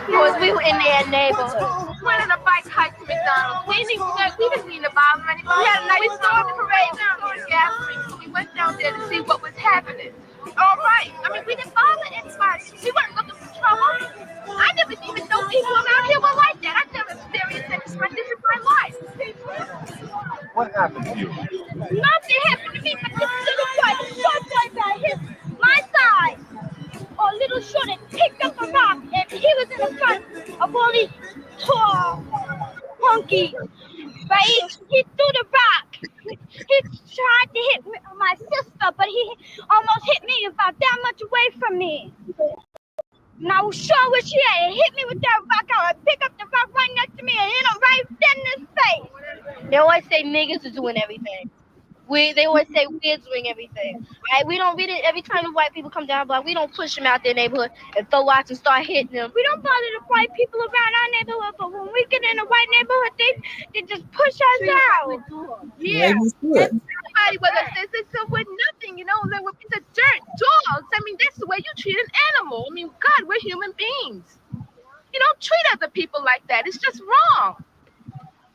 Because we were in their neighborhood. We went on a bike hike to McDonald's. We didn't mean to bother anybody. We saw the parade down here at gas. We went down there to see what was happening. All right. I mean, we didn't bother anybody. We weren't looking for trouble. I never even know people around here were like that. I never experienced this in my life. What happened to you? Nothing happened to me, but this little boy got hit my side, or little short, and picked up a rock, and he was in the front of all these tall, hunky, but he threw the rock. He tried to hit my sister, but he almost hit me about that much away from me. And I was sure where she had. It hit me with that rock. I would pick up the rock right next to me and hit him right dead in his face. They always say niggas are doing everything. They always say we're doing everything, right? We didn't every time the white people come down the block, we don't push them out their neighborhood and throw rocks and start hitting them. We don't bother the white people around our neighborhood, but when we get in a white neighborhood, they just push us out. Yeah, everybody with us, so we're nothing, like we're piece of dirt, dogs. I mean, that's the way you treat an animal. I mean, God, we're human beings. You don't treat other people like that. It's just wrong.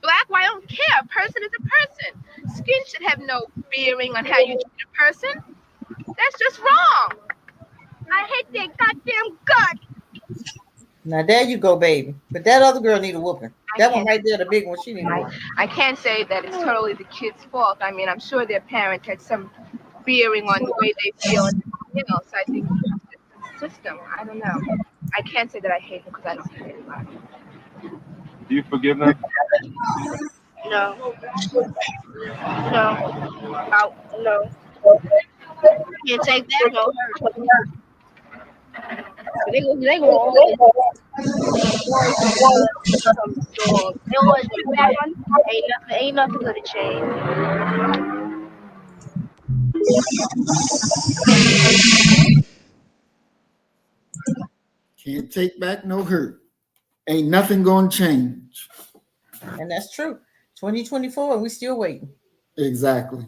Black, white, I don't care. A person is a person. Skin should have no bearing on how you treat a person. That's just wrong. I hate their goddamn guts. Now there you go, baby. But that other girl need a whooping. That one right there, the big one, she need a whooping. I can't say that it's totally the kid's fault. I mean, I'm sure their parents had some bearing on the way they feel. So I think it's the system. I don't know. I can't say that I hate them because I don't hate anybody. Do you forgive them? No. No. Can't take that no hurt. They go always they always do that one. Ain't nothing gonna change. Can't take back no hurt. Ain't nothing gonna change. And that's true. 2024, we still waiting. Exactly.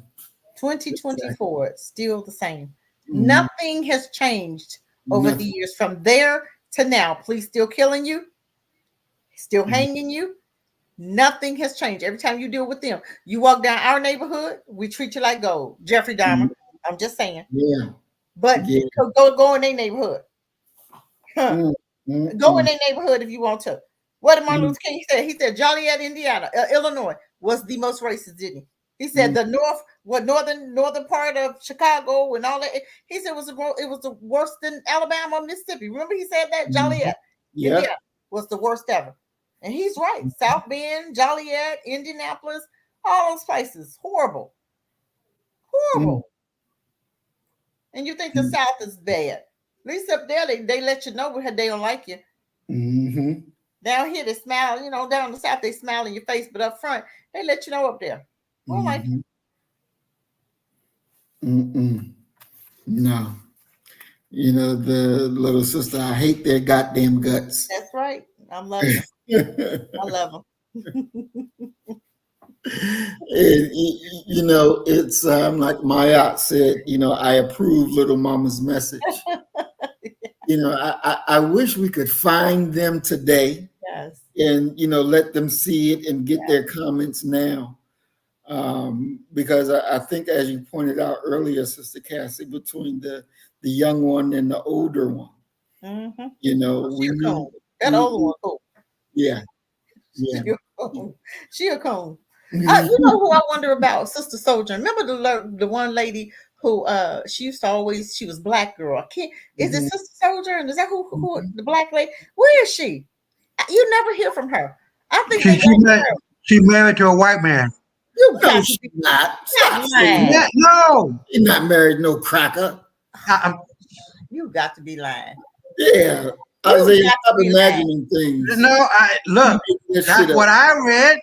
2024, still the same. Mm-hmm. Nothing has changed over the years from there to now. Police still killing you, still hanging you. Nothing has changed. Every time you deal with them, you walk down our neighborhood, we treat you like gold. Jeffrey Dahmer. I'm just saying. Yeah. But go in their neighborhood. Go in their neighborhood if you want to. What did Martin Luther King say? He said Joliet, Indiana, Illinois was the most racist, didn't he? He said the northern part of Chicago and all that. He said it was the worst than Alabama, Mississippi. Remember he said that Joliet, Indiana was the worst ever, and he's right. South Bend, Joliet, Indianapolis, all those places, horrible. And you think the South is bad? At least up there they let you know when they don't like you. Down here they smile, down in the South they smile in your face, but up front they let you know up there. Well, like no, the little sister. I hate their goddamn guts. That's right. I'm loving them. I love them. It's like Mayat said. I approve Little Mama's message. I wish we could find them today. Yes. And let them see it and get their comments now. Because I think, as you pointed out earlier, Sister Cassie, between the young one and the older one, we knew that older one cool. Yeah. She a coon. You know who I wonder about? Sister Soldier. Remember the one lady who she was black girl. Is it Sister Soldier? And is that who the black lady? Where is she? You never hear from her. I think she married to a white man. You got she's not. No, she's not married no cracker. You got to be lying. Yeah, I'm imagining things. No, look. That's what I read.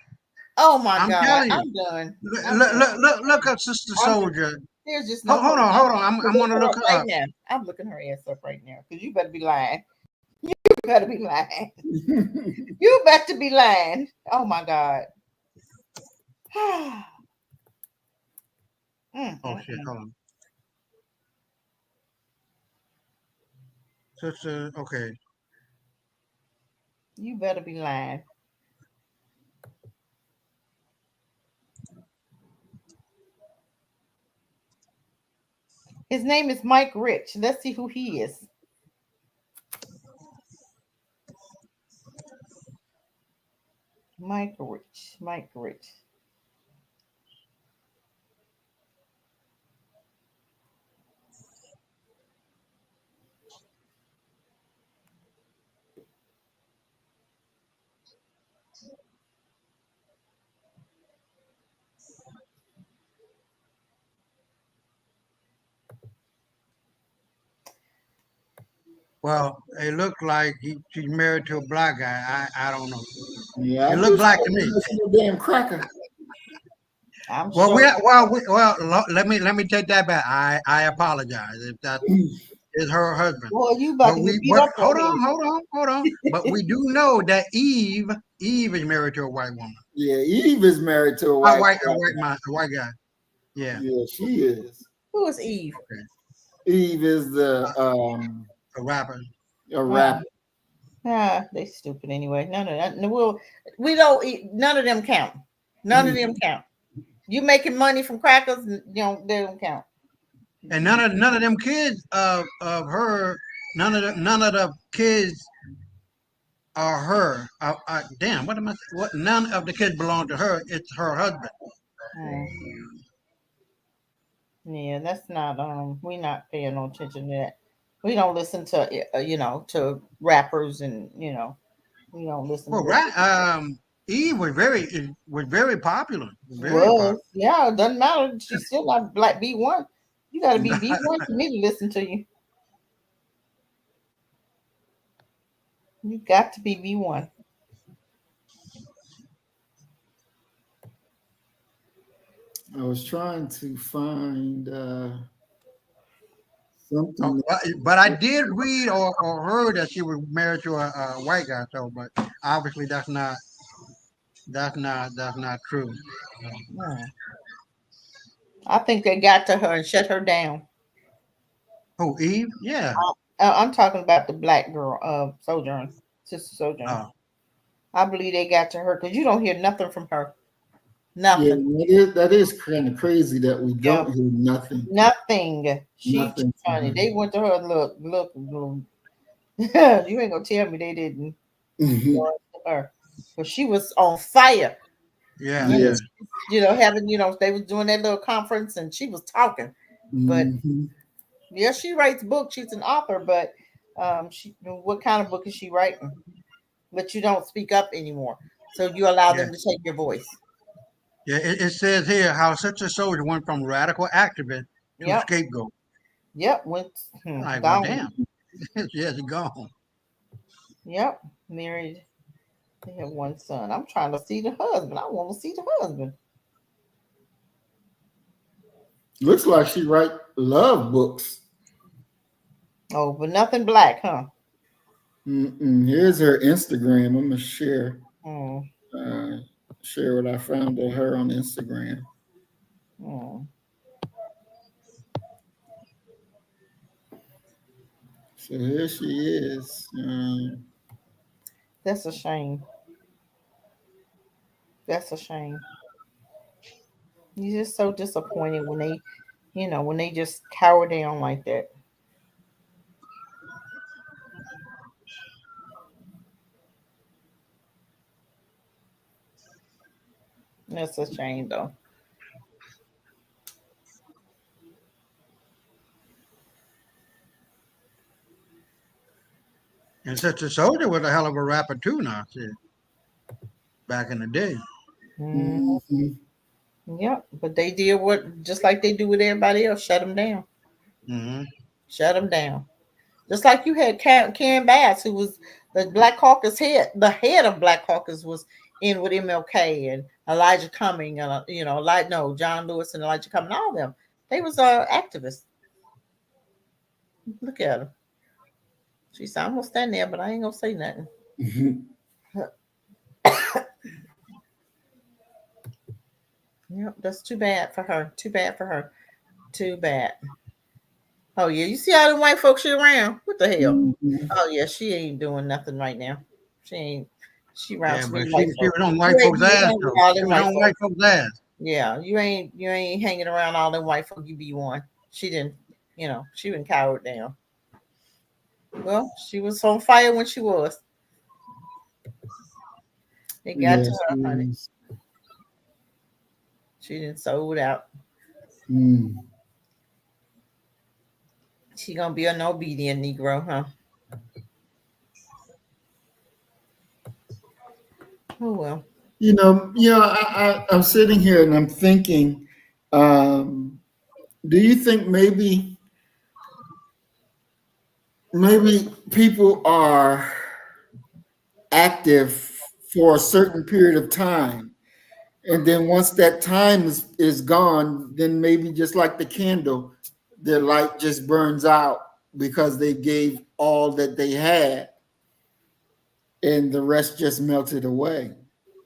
Oh my God! I'm done. Look up Sister Soldier. There's just hold on. I'm gonna look her up. Now. I'm looking her ass up right now because you better be lying. You better be lying. You better be lying. Oh my God. Oh shit, hold on. Sister, okay. You better be lying. His name is Mike Rich. Let's see who he is. Mike Rich. Well, it looked like she's married to a black guy. I don't know. Yeah, it looked black to me. No damn cracker. Well, sure. let me take that back. I apologize if that is her husband. Well, you about to get beat up. Hold on. But we do know that Eve is married to a white woman. Yeah, Eve is married to a white a white guy. Yeah. Yeah, she is. Who is Eve? Okay. Eve is the a rapper. A rapper. They stupid anyway. None of that. We don't eat. None of them count. None of them count. You making money from crackers? They don't count. And none of them kids of her. None of the kids are her. Damn. What am I? What? None of the kids belong to her. It's her husband. Yeah, that's not. We're not paying no attention to that. We don't listen to to rappers, and we don't listen. Well, Eve was very popular. Yeah, it doesn't matter. She's still not Black B1. You got to be B1 for me to listen to you. You got to be B1. I was trying to find something. But I did read or heard that she was married to a white guy. So, but obviously that's not true. I think they got to her and shut her down. Oh, Eve? Yeah. I'm talking about the black girl, Sojourn, Sister Sojourn. Oh. I believe they got to her because you don't hear nothing from her. Nothing. Yeah, that is kind of crazy that we don't hear nothing. Nothing. She's funny. They went to her. Look. You ain't gonna tell me they didn't. Her, but she was on fire. Yeah. Having they was doing that little conference and she was talking. But yeah, she writes books. She's an author, but what kind of book is she writing? But you don't speak up anymore, so you allow them to take your voice. Yeah, it says here how such a soldier went from radical activist to scapegoat. Yep, went like, well, damn. Yes, gone. Yep, married. They have one son. I'm trying to see the husband. I want to see the husband. Looks like she write love books. Oh, but nothing black, huh? Here's her Instagram. I'm gonna share. Share what I found of her on Instagram. So here she is. That's a shame. That's a shame. You're just so disappointed when they, when they just cower down like that. That's a shame, though. And such a soldier was a hell of a rapper too. Now, back in the day. Yep, but they did just like they do with everybody else. Shut them down. Shut them down. Just like you had Karen Bass, who was the Black Caucus head. The head of Black Caucus was in with MLK and Elijah Cumming, John Lewis and Elijah Cumming, all of them. They was activists. Look at them. She said, "I'm gonna stand there, but I ain't gonna say nothing." Yep, that's too bad for her. Too bad for her. Too bad. Oh yeah, you see all the white folks shit around? What the hell? Oh yeah, she ain't doing nothing right now. She ain't. She rounds but she was on white folks' ass. She was on white folks' ass. Yeah, you ain't hanging around all them white folk. You be one. She didn't. She been cowered down. Well, she was on fire when she was. It got to her, honey. She didn't sold out. She gonna be an obedient Negro, huh? Oh well. I'm sitting here and I'm thinking, do you think maybe people are active for a certain period of time And then once that time is gone, then maybe just like the candle, their light just burns out because they gave all that they had and the rest just melted away.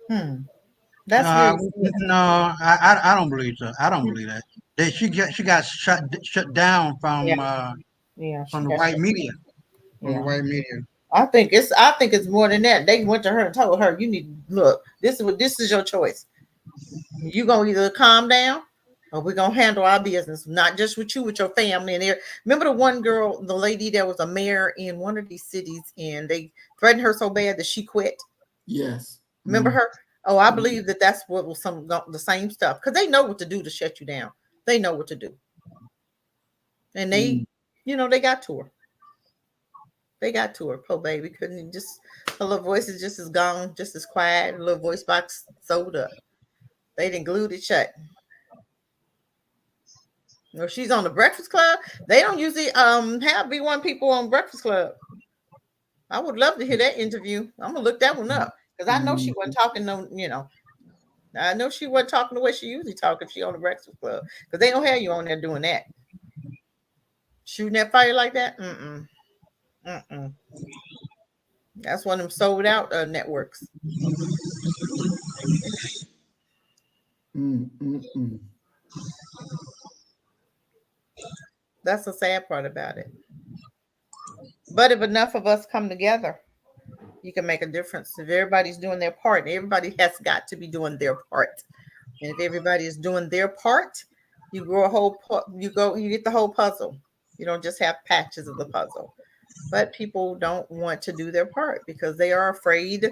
That's really no. I don't believe so. I don't believe that. She got shut down from she the got white shut media. From the Yeah. white media. I think it's more than that. They went to her and told her, you need look, this is your choice. You gonna either calm down or we're gonna handle our business, not just with you, with your family and there. Remember the one girl, the lady that was a mayor in one of these cities, and they threatened her so bad that she quit. Yes. Remember her? Oh, I believe that's what was the same stuff, because they know what to do to shut you down. They know what to do. And they, they got to her. They got to her, poor baby. Couldn't just, her little voice is just as gone, just as quiet. Her little voice box sewed up. They didn't glue it shut. If she's on the Breakfast Club, they don't usually have B1 people on Breakfast Club. I would love to hear that interview. I'm gonna look that one up because I know she wasn't talking I know she wasn't talking the way she usually talk if she on the Breakfast Club, because they don't have you on there doing that. Shooting that fire like that? That's one of them sold out networks. That's the sad part about it. But if enough of us come together, you can make a difference. If everybody's doing their part, everybody has got to be doing their part. And if everybody is doing their part, you grow you get the whole puzzle. You don't just have patches of the puzzle. But people don't want to do their part because they are afraid.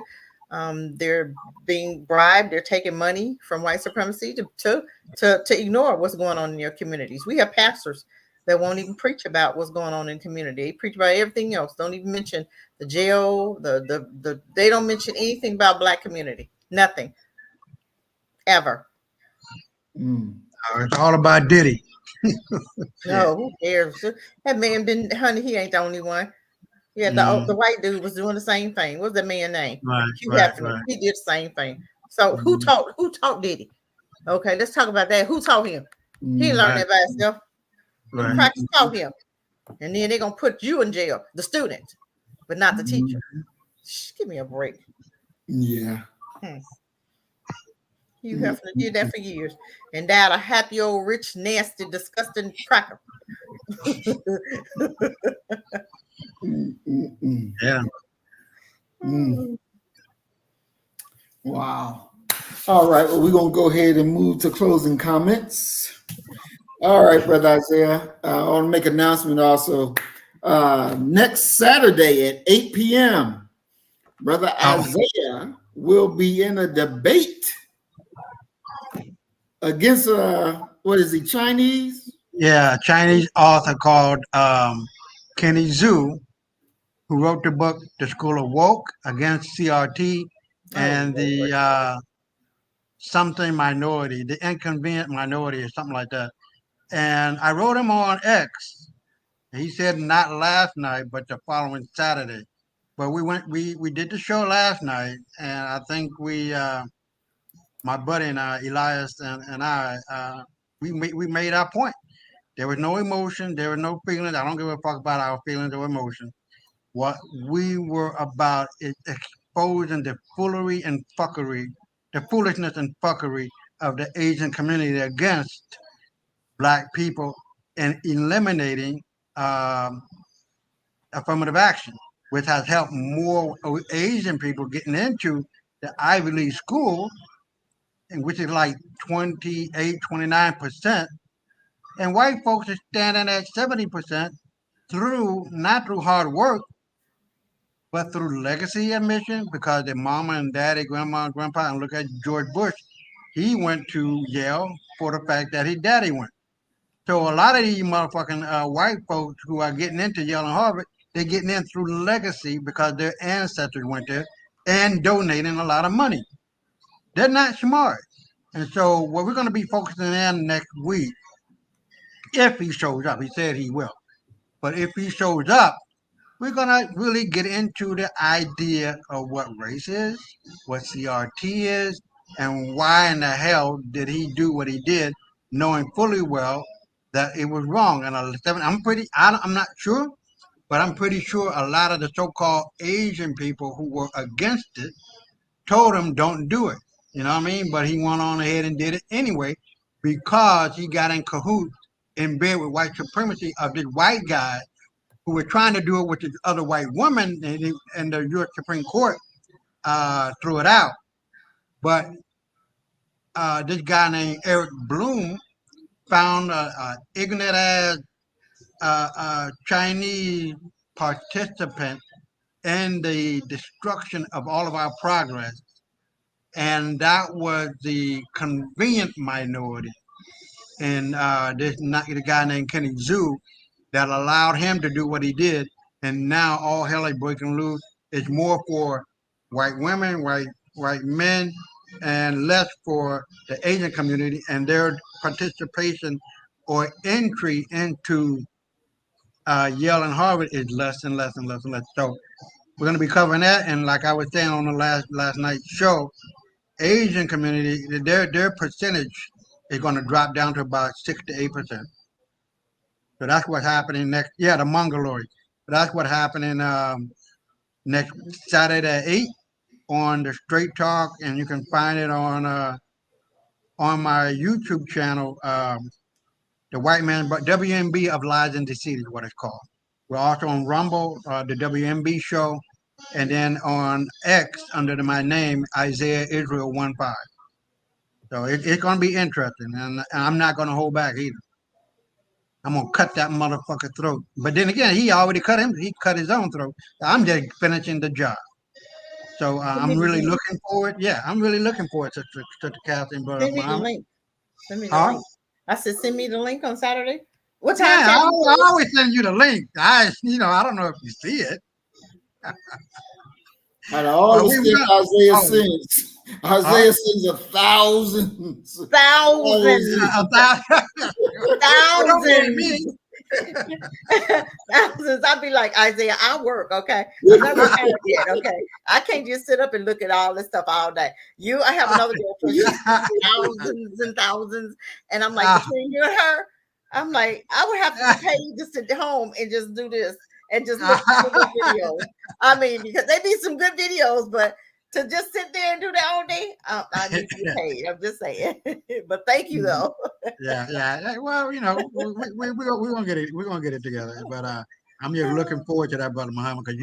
They're being bribed. They're taking money from white supremacy to ignore what's going on in your communities. We have pastors that won't even preach about what's going on in the community. They preach about everything else. Don't even mention the jail. They don't mention anything about Black community. Nothing. Ever. It's all about Diddy. No, who cares? That man been, honey, he ain't the only one. Yeah, the white dude was doing the same thing. What's that man's name? Right. He did the same thing. So who taught Diddy? Okay, let's talk about that. Who taught him? He learned that by himself. Right. Practice taught him. And then they're gonna put you in jail, the student, but not the teacher. Give me a break. Yeah. You have did that for years and died a happy old rich, nasty, disgusting cracker. Yeah. Wow. All right. Well, we're going to go ahead and move to closing comments. All right, Brother Isaiah. I want to make an announcement also. Next Saturday at 8 p.m., Brother Isaiah will be in a debate against, what is he, Chinese? Yeah, Chinese author called Kenny Zhu, who wrote the book The School of Woke Against CRT and the something minority, the inconvenient minority or something like that. And I wrote him on X. He said not last night, but the following Saturday. But we did the show last night, and I think my buddy and I, Elias and I, we made our point. There was no emotion. There were no feelings. I don't give a fuck about our feelings or emotion. What we were about is exposing the foolery and fuckery, the foolishness and fuckery of the Asian community against Black people and eliminating affirmative action, which has helped more Asian people getting into the Ivy League school, and which is like 28, 29%. And white folks are standing at 70% not through hard work, but through legacy admission, because their mama and daddy, grandma and grandpa, and look at George Bush, he went to Yale for the fact that his daddy went. So a lot of these motherfucking white folks who are getting into Yale and Harvard, they're getting in through legacy because their ancestors went there and donating a lot of money. They're not smart. And so what we're going to be focusing on next week, if he shows up, he said he will, but if he shows up, we're going to really get into the idea of what race is, what CRT is, And why in the hell did he do what he did, knowing fully well that it was wrong? And I'm not sure, but I'm pretty sure a lot of the so-called Asian people who were against it told him don't do it. You know what I mean? But he went on ahead and did it anyway because he got in cahoots in bed with white supremacy of this white guy who was trying to do it with this other white woman, and the U.S. Supreme Court threw it out. But this guy named Eric Bloom found an ignorant ass Chinese participant in the destruction of all of our progress. And that was the convenient minority. And the guy named Kenny Zhu that allowed him to do what he did. And now all hell is breaking loose. It's more for white women, white men, and less for the Asian community and their participation or entry into Yale and Harvard is less and less and less and less. So we're going to be covering that. And like I was saying on the last night's show, Asian community, their percentage is going to drop down to about 6 to 8%. So that's what's happening next. Yeah, the Mongoloid. So that's what's happening next Saturday at 8 on the Straight Talk, and you can find it on my YouTube channel. The White Man, but WMB of Lies and Deceit is what it's called. We're also on Rumble, the WMB show, and then on X under my name, Isaiah Israel 15. So it's going to be interesting, and I'm not going to hold back either. I'm going to cut that motherfucker throat. But then again, he already he cut his own throat. I'm just finishing the job. So I'm really looking forward. Yeah, I'm really looking forward to the casting. But Send me the link. Send me the link. I said, send me the link on Saturday. What time? Yeah, I always send you the link. I don't know if you see it. Out of all the stuff Isaiah sings, Isaiah sings 1,000. Thousands. I'd be like, Isaiah, I work, okay? I'm not retired yet, okay? I can't just sit up and look at all this stuff all day. I have another girlfriend, thousands and thousands, and I'm like, between you and her, I'm like, I would have to pay you to sit at home and just do this and just look at the videos. I mean, because they be some good videos, but to just sit there and do that all day, I need to get paid. I'm just saying. But thank you though. Yeah. Well, we're gonna get it. We're gonna get it together. But I'm just looking forward to that, Brother Muhammad, because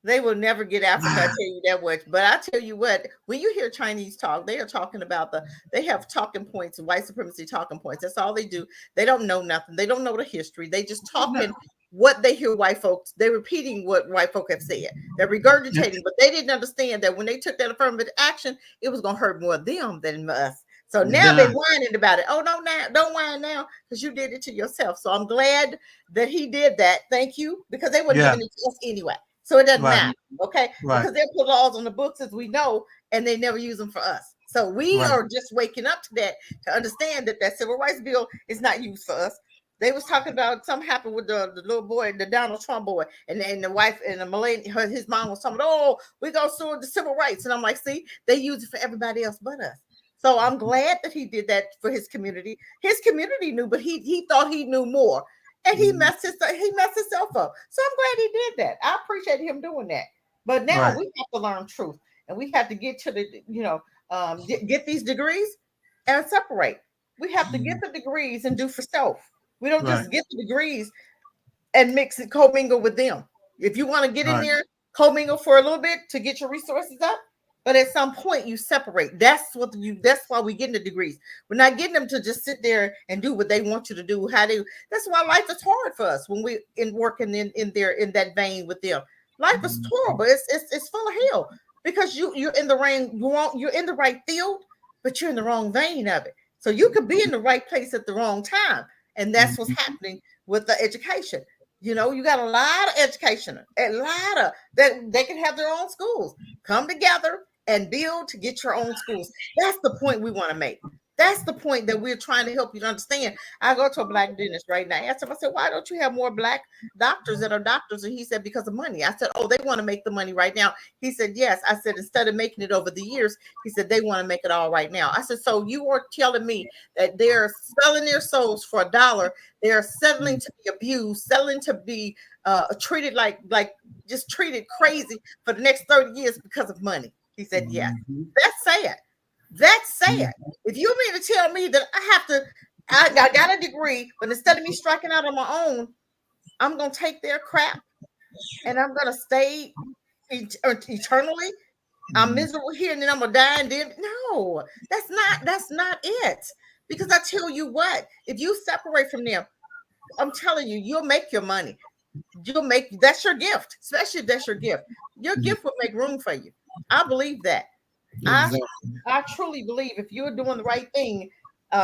they will never get Africa, I tell you that much. But I tell you what, when you hear Chinese talk, they are talking about they have talking points, white supremacy talking points. That's all they do. They don't know nothing. They don't know the history. They just talking what they hear white folks. They're repeating what white folk have said. They're regurgitating, but they didn't understand that when they took that affirmative action, it was going to hurt more them than us. So now they're whining about it. Oh, no, don't whine now because you did it to yourself. So I'm glad that he did that. Thank you, because they wouldn't giving it to us anyway. So it doesn't matter, okay? Because they put laws on the books, as we know, and they never use them for us. So we are just waking up to that, to understand that civil rights bill is not used for us. They was talking about something happened with the little boy, the Donald Trump boy, and the wife and the millennial, his mom was talking about, oh, we gonna sue the civil rights. And I'm like, see, they use it for everybody else but us. So I'm glad that he did that for his community. His community knew, but he thought he knew more. And he messed himself up. So I'm glad he did that. I appreciate him doing that. But now we have to learn truth, and we have to get to the, get these degrees and separate. We have to get the degrees and do for self. We don't just get the degrees and mix it, commingle with them. If you want to get in there, commingle for a little bit to get your resources up. But at some point you separate. That's why we get the degrees. We're not getting them to just sit there and do what they want you to do. That's why life is hard for us when we're working in that vein with them. Life is horrible. It's full of hell because you're in the rain. You're in the right field, but you're in the wrong vein of it. So you could be in the right place at the wrong time, and that's what's happening with the education. You got a lot of education, that they can have their own schools. Come together and build to get your own schools. That's the point we want to make. That's the point that we're trying to help you to understand. I go to a black dentist right now. I asked him, I said, why don't you have more black doctors that are doctors? And he said, because of money. I said, oh, they want to make the money right now. He said, yes. I said, instead of making it over the years, he said, they want to make it all right now. I said, so you are telling me that they're selling their souls for $1. They're settling to be abused, settling to be treated like just treated crazy for the next 30 years because of money. He said, yes. That's sad. That's sad. If you mean to tell me that I got a degree, but instead of me striking out on my own, I'm going to take their crap and I'm going to stay eternally. I'm miserable here and then I'm going to die. And then, no, that's not it. Because I tell you what, if you separate from them, I'm telling you, you'll make your money. That's your gift, especially if that's your gift. Your gift will make room for you. I believe that. Exactly. I truly believe if you're doing the right thing,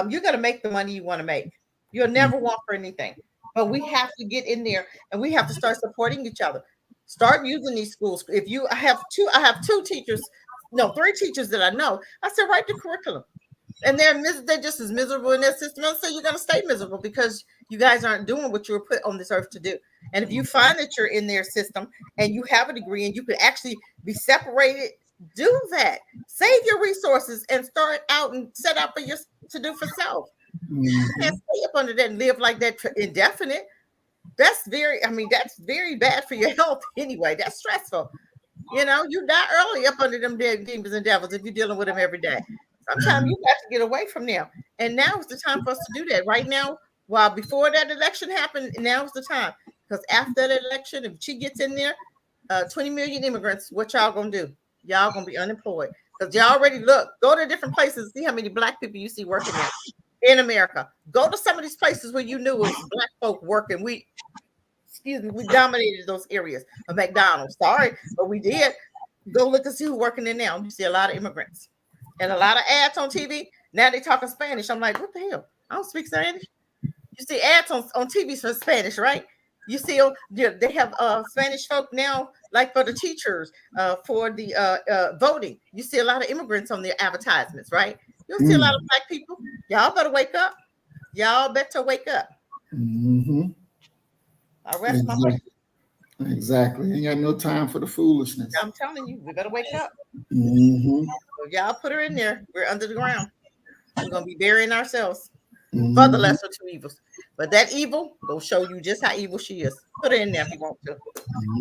you're going to make the money you want to make. You'll never want for anything. But we have to get in there and we have to start supporting each other. Start using these schools. I have two teachers, no, 3 teachers that I know. I said, write the curriculum. And they're just as miserable in their system. I say you're going to stay miserable because you guys aren't doing what you were put on this earth to do. And if you find that you're in their system and you have a degree and you could actually be separated, do that. Save your resources and start out and set out to do for self. You can't stay up under that and live like that for indefinite. That's very bad for your health anyway. That's stressful. You die early up under them demons and devils if you're dealing with them every day. Sometimes you got to get away from them. And now is the time for us to do that. Right now, while before that election happened, now is the time. Because after that election, if she gets in there, 20 million immigrants, what y'all gonna do? Y'all gonna be unemployed. Because y'all already go to different places and see how many black people you see working there in America. Go to some of these places where you knew it was black folk working. We dominated those areas of McDonald's. Sorry, but we did. Go look and see who's working there now. You see a lot of immigrants. And a lot of ads on TV. Now they talking Spanish. I'm like, what the hell? I don't speak Spanish. You see ads on TV for Spanish, right? You see they have Spanish folk now, like for the teachers, for the voting. You see a lot of immigrants on their advertisements, right? You'll see a lot of black people. Y'all better wake up. Y'all better wake up. I rest my mic. Exactly. Ain't got no time for the foolishness. I'm telling you, we better wake up. So y'all put her in there. We're under the ground. We're gonna be burying ourselves for the lesser two evils. But that evil will show you just how evil she is. Put her in there if you want to.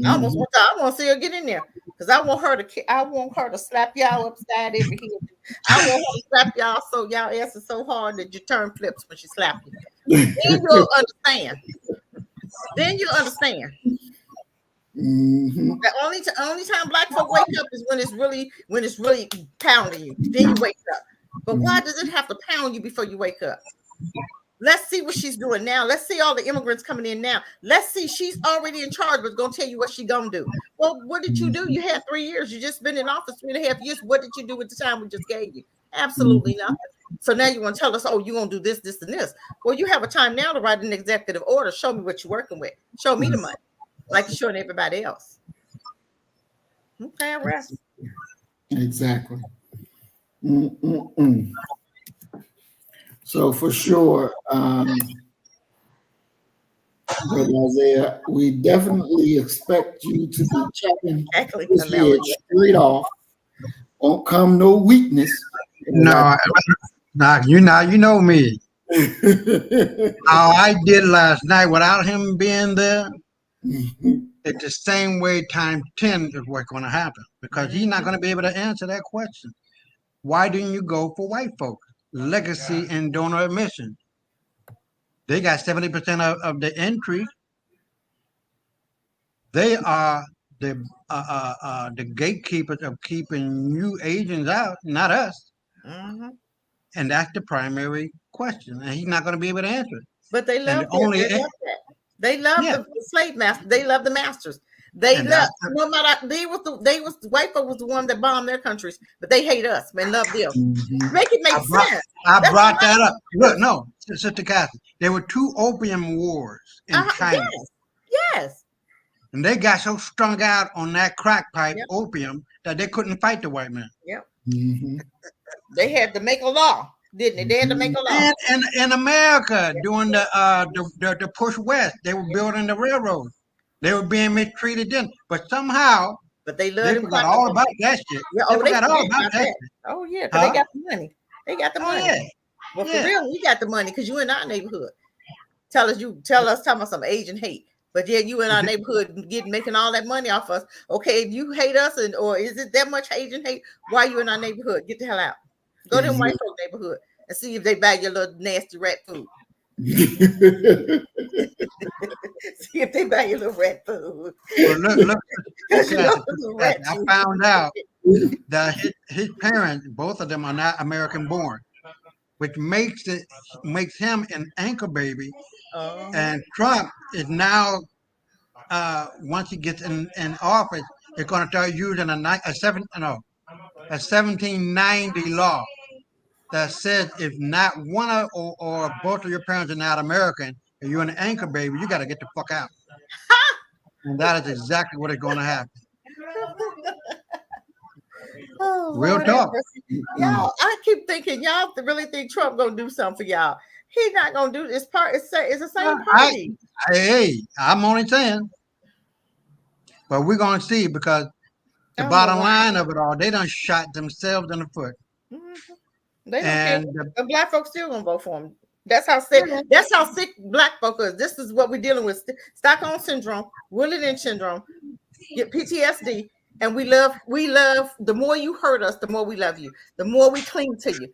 I want to see her get in there because I want her to slap y'all upside every heel. I want her to slap y'all so y'all asses so hard that you turn flips when she slaps you. Then you'll understand. The only time black folk wake up is when it's really pounding you. Then you wake up. But why does it have to pound you before you wake up? Let's see what she's doing now. Let's see all the immigrants coming in now. Let's see, she's already in charge, but gonna tell you what she gonna do. Well, what did you do? You had 3 years. You just been in office 3.5 years. What did you do with the time we just gave you? Absolutely nothing. So now you want to tell us, oh, you're gonna do this, this, and this. Well, you have a time now to write an executive order. Show me what you're working with. Show me the money, like you're showing everybody else. Okay, I rest. Exactly. So for sure, Brother Isaiah, we definitely expect you to be checking this head straight off. Won't come no weakness. No, you know me. How I did last night without him being there, it's the same way times 10 is what's going to happen because he's not going to be able to answer that question. Why didn't you go for white folks? Legacy and donor admission. They got 70% of the increase. They are the gatekeepers of keeping new Asians out, not us. And that's the primary question. And he's not going to be able to answer it. But they love that. They love the slave master. They love the masters. They love no matter white folk was the one that bombed their countries, but they hate us and love them. Make it make sense. I brought that up. Look, no, Sister Kathy, there were 2 opium wars in China. Yes. And they got so strung out on that crack pipe opium that they couldn't fight the white man. Yep. They had to make a law. didn't they? They had to make a law. And in America, during the push west, they were building the railroad. They were being mistreated then, but somehow they forgot all about that shit. Yeah, they forgot all about that. Shit. Oh yeah, because they got the money. They got the money. Yeah. Well, for real, we got the money because you in our neighborhood. Talking about some Asian hate. But yeah, you in our neighborhood making all that money off us. Okay, if you hate us, or is it that much Asian hate? Why are you in our neighborhood? Get the hell out. Go to the white folk neighborhood and see if they buy your little nasty rat food. See if they buy your little rat food. Well, look I found out that his parents, both of them, are not American born, which makes him an anchor baby. And Trump is now, once he gets in office, they're going to start using a 1790 law that says if not one or both of your parents are not American and you're an anchor baby, you got to get the fuck out. And that is exactly what is going to happen. Real talk. Y'all, I keep thinking y'all really think Trump gonna do something for y'all. He's not gonna do this part. It's the same party. Hey, I'm only saying. But we're gonna see, because the bottom line of it all, they done shot themselves in the foot. They don't care. The black folks still gonna vote for him. That's how sick. That's how sick black folks is. This is what we're dealing with: Stockholm syndrome, Willie Lynch syndrome, get PTSD, and we love. The more you hurt us, the more we love you. The more we cling to you.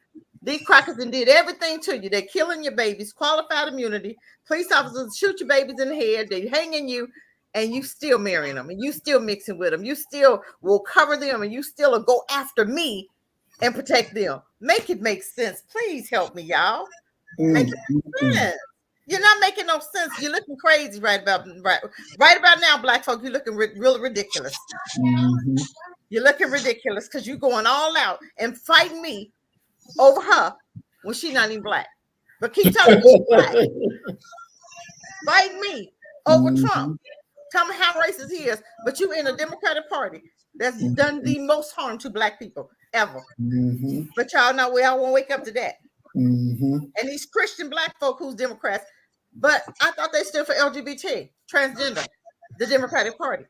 These crackers did everything to you. They're killing your babies. Qualified immunity. Police officers shoot your babies in the head. They hanging you, and you still marrying them, and you still mixing with them. You still will cover them, and you still will go after me and protect them. Make it make sense. Please help me, y'all. Make it make sense. You're not making no sense. You're looking crazy right about now, black folk. You're looking real ridiculous. You're looking ridiculous because you're going all out and fighting me over her when she's not even black. But keep telling me she's black. Fight me over Trump. Tell me how racist he is. But you in a Democratic Party that's done the most harm to black people ever. But y'all know we all won't wake up to that. And these Christian black folk who's Democrats, but I thought they stood for LGBT, transgender, the Democratic Party.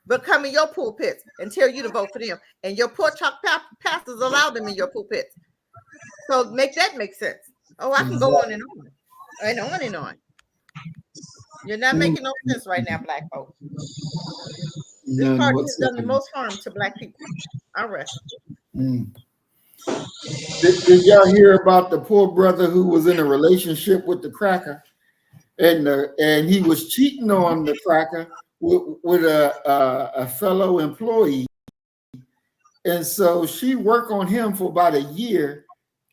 But come in your pulpits and tell you to vote for them. And your poor chalk pastors allow them in your pulpits. So make that make sense. Oh, I can go on and on. And on and on. You're not making no sense right now, black folks. This party has done the most harm to black people. I rest. Did y'all hear about the poor brother who was in a relationship with the cracker, and he was cheating on the cracker with a fellow employee, and so she worked on him for about a year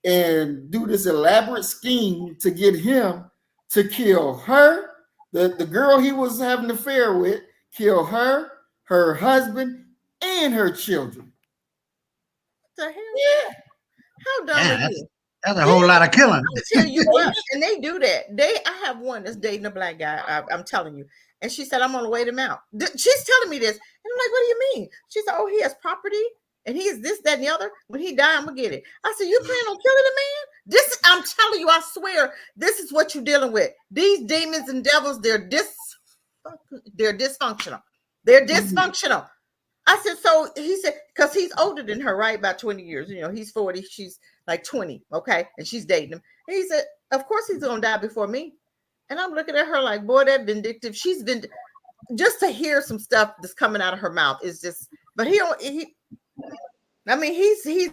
and do this elaborate scheme to get him to kill her, the girl he was having an affair with, kill her, her husband, and her children. What the hell? Yeah. How dumb is it? That's a whole lot of killing. I tell you what, and they do that. I have one that's dating a black guy. I'm telling you. And she said, I'm gonna wait him out. She's telling me this. And I'm like, what do you mean? She said, oh, he has property and he is this, that, and the other. When he die, I'm gonna get it. I said, you plan on killing the man? I'm telling you, I swear, this is what you're dealing with. These demons and devils, they're dysfunctional. They're dysfunctional. I said, so he said, because he's older than her, right? About 20 years. You know, he's 40, she's like 20, okay? And she's dating him. And he said, of course he's gonna die before me. And I'm looking at her like, boy, that vindictive. She's been just to hear some stuff that's coming out of her mouth is just, but he's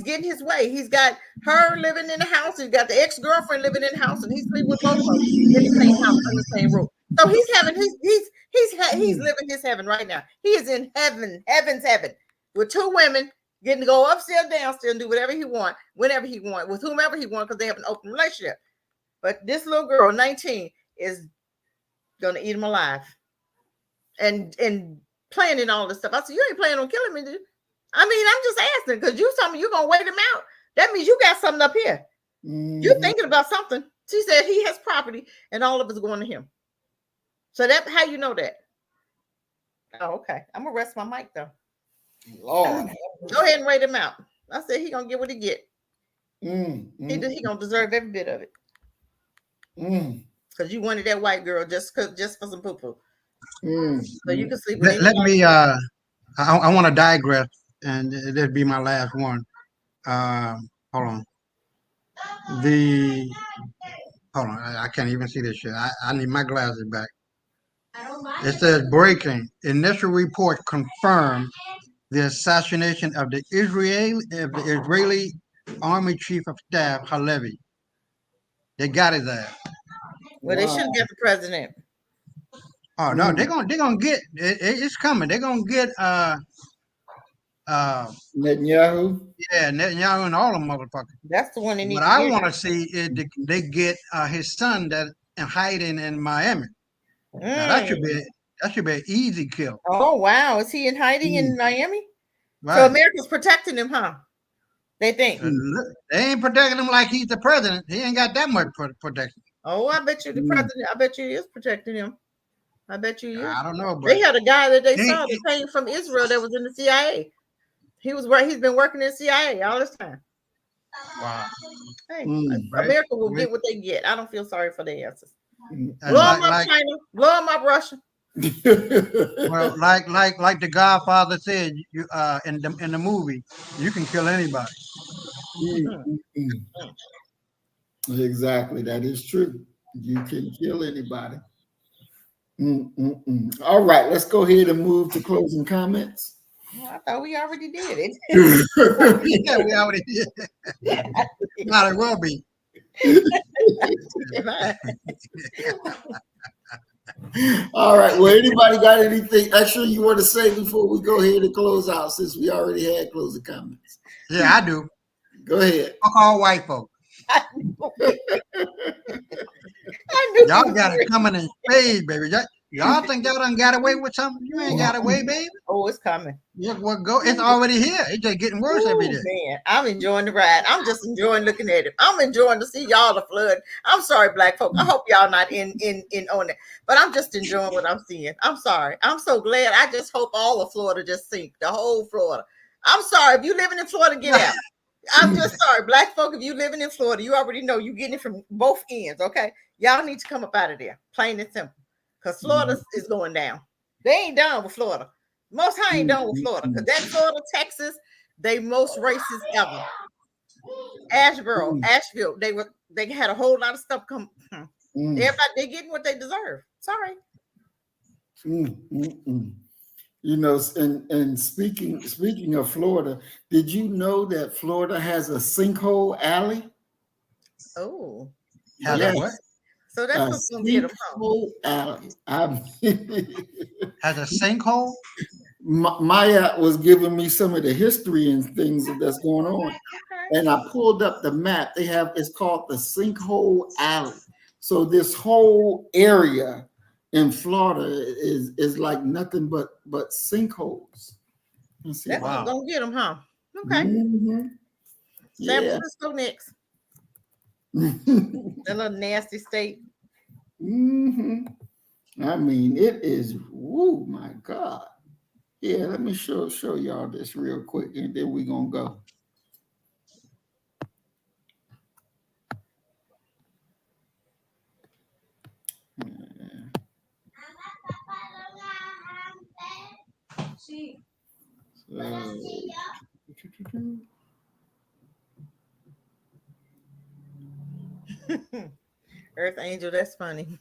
getting his way. He's got her living in the house. He's got the ex-girlfriend living in the house, and he's sleeping with both of them in the same house, in the same room. So he's having he's living his heaven right now. He is in heaven's heaven, with two women getting to go upstairs, downstairs, and do whatever he want, whenever he want, with whomever he want, because they have an open relationship. But this little girl, 19, is gonna eat him alive, and planning all this stuff. I said, you ain't planning on killing me, dude. I mean, I'm just asking because you told me you're gonna wait him out. That means you got something up here. You're thinking about something. She said he has property, and all of it's going to him. So that how you know that? Oh, okay. I'm gonna rest my mic though. Lord, go ahead and wait him out. I said he gonna get what he get. He gonna deserve every bit of it. Because you wanted that white girl just for some poo-poo. So you can sleep with Let anybody. me I want to digress, and it'll be my last one. Hold on. Hold on. I can't even see this shit. I need my glasses back. It says breaking. Initial report confirmed the assassination of the Israeli Army Chief of Staff Halevi. They got his ass. Well, they shouldn't get the president. Oh no, they're gonna get it's coming. They're gonna get Netanyahu. Yeah, Netanyahu and all them motherfuckers. That's the one they need. What I want to see is they get his son that in hiding in Miami. Now that should be an easy kill. Oh wow, is he in hiding in Miami? Right. So America's protecting him, huh? They think they ain't protecting him like he's the president. He ain't got that much protection. Oh, I bet you the president. I bet you he is protecting him. I bet you. I don't know, but they had a guy that they saw that came from Israel that was in the CIA. He's been working in the CIA all this time. Wow. Hey, America will get what they get. I don't feel sorry for their asses. Blow them up, China. Blow them up, Russia. Well, like the Godfather said, you in the movie, you can kill anybody. Exactly, that is true. You can kill anybody. All right, let's go ahead and move to closing comments. Well, I thought we already did it. Yeah, we already did. Might as well be. All right. Well, anybody got anything extra you want to say before we go ahead and close out, since we already had closing comments? Yeah, I do. Go ahead. Fuck all white folks. Y'all got it coming in spades, baby. Y'all think y'all done got away with something? You ain't got away, baby. Oh, it's coming. Yeah, well, go. It's already here. It's just getting worse every day. Man, I'm enjoying the ride. I'm just enjoying looking at it. I'm enjoying to see y'all the flood. I'm sorry, black folk. I hope y'all not in on it, but I'm just enjoying what I'm seeing. I'm sorry. I'm so glad. I just hope all of Florida just sink. The whole Florida. I'm sorry if you living in Florida, get out. I'm just sorry, black folk. If you living in Florida, you already know you getting it from both ends. Okay, y'all need to come up out of there, plain and simple. Because Florida is going down. They ain't done with Florida. Most high ain't done with Florida. Because that Florida, Texas, they most racist ever. Asheville, they had a whole lot of stuff come. Everybody, they getting what they deserve. Sorry. You know, and speaking of Florida, did you know that Florida has a sinkhole alley? Oh. Yes. What? So that's what's going to sinkhole alley. Has a sinkhole? Maya was giving me some of the history and things that's going on, and I pulled up the map. It's called the Sinkhole Alley. So this whole area in Florida is like nothing but sinkholes. That's what's gonna get them, huh? Okay. San Francisco next. That little nasty state. I mean, it is. Woo, my God. Yeah, let me show y'all this real quick, and then we're gonna go. Earth Angel, that's funny.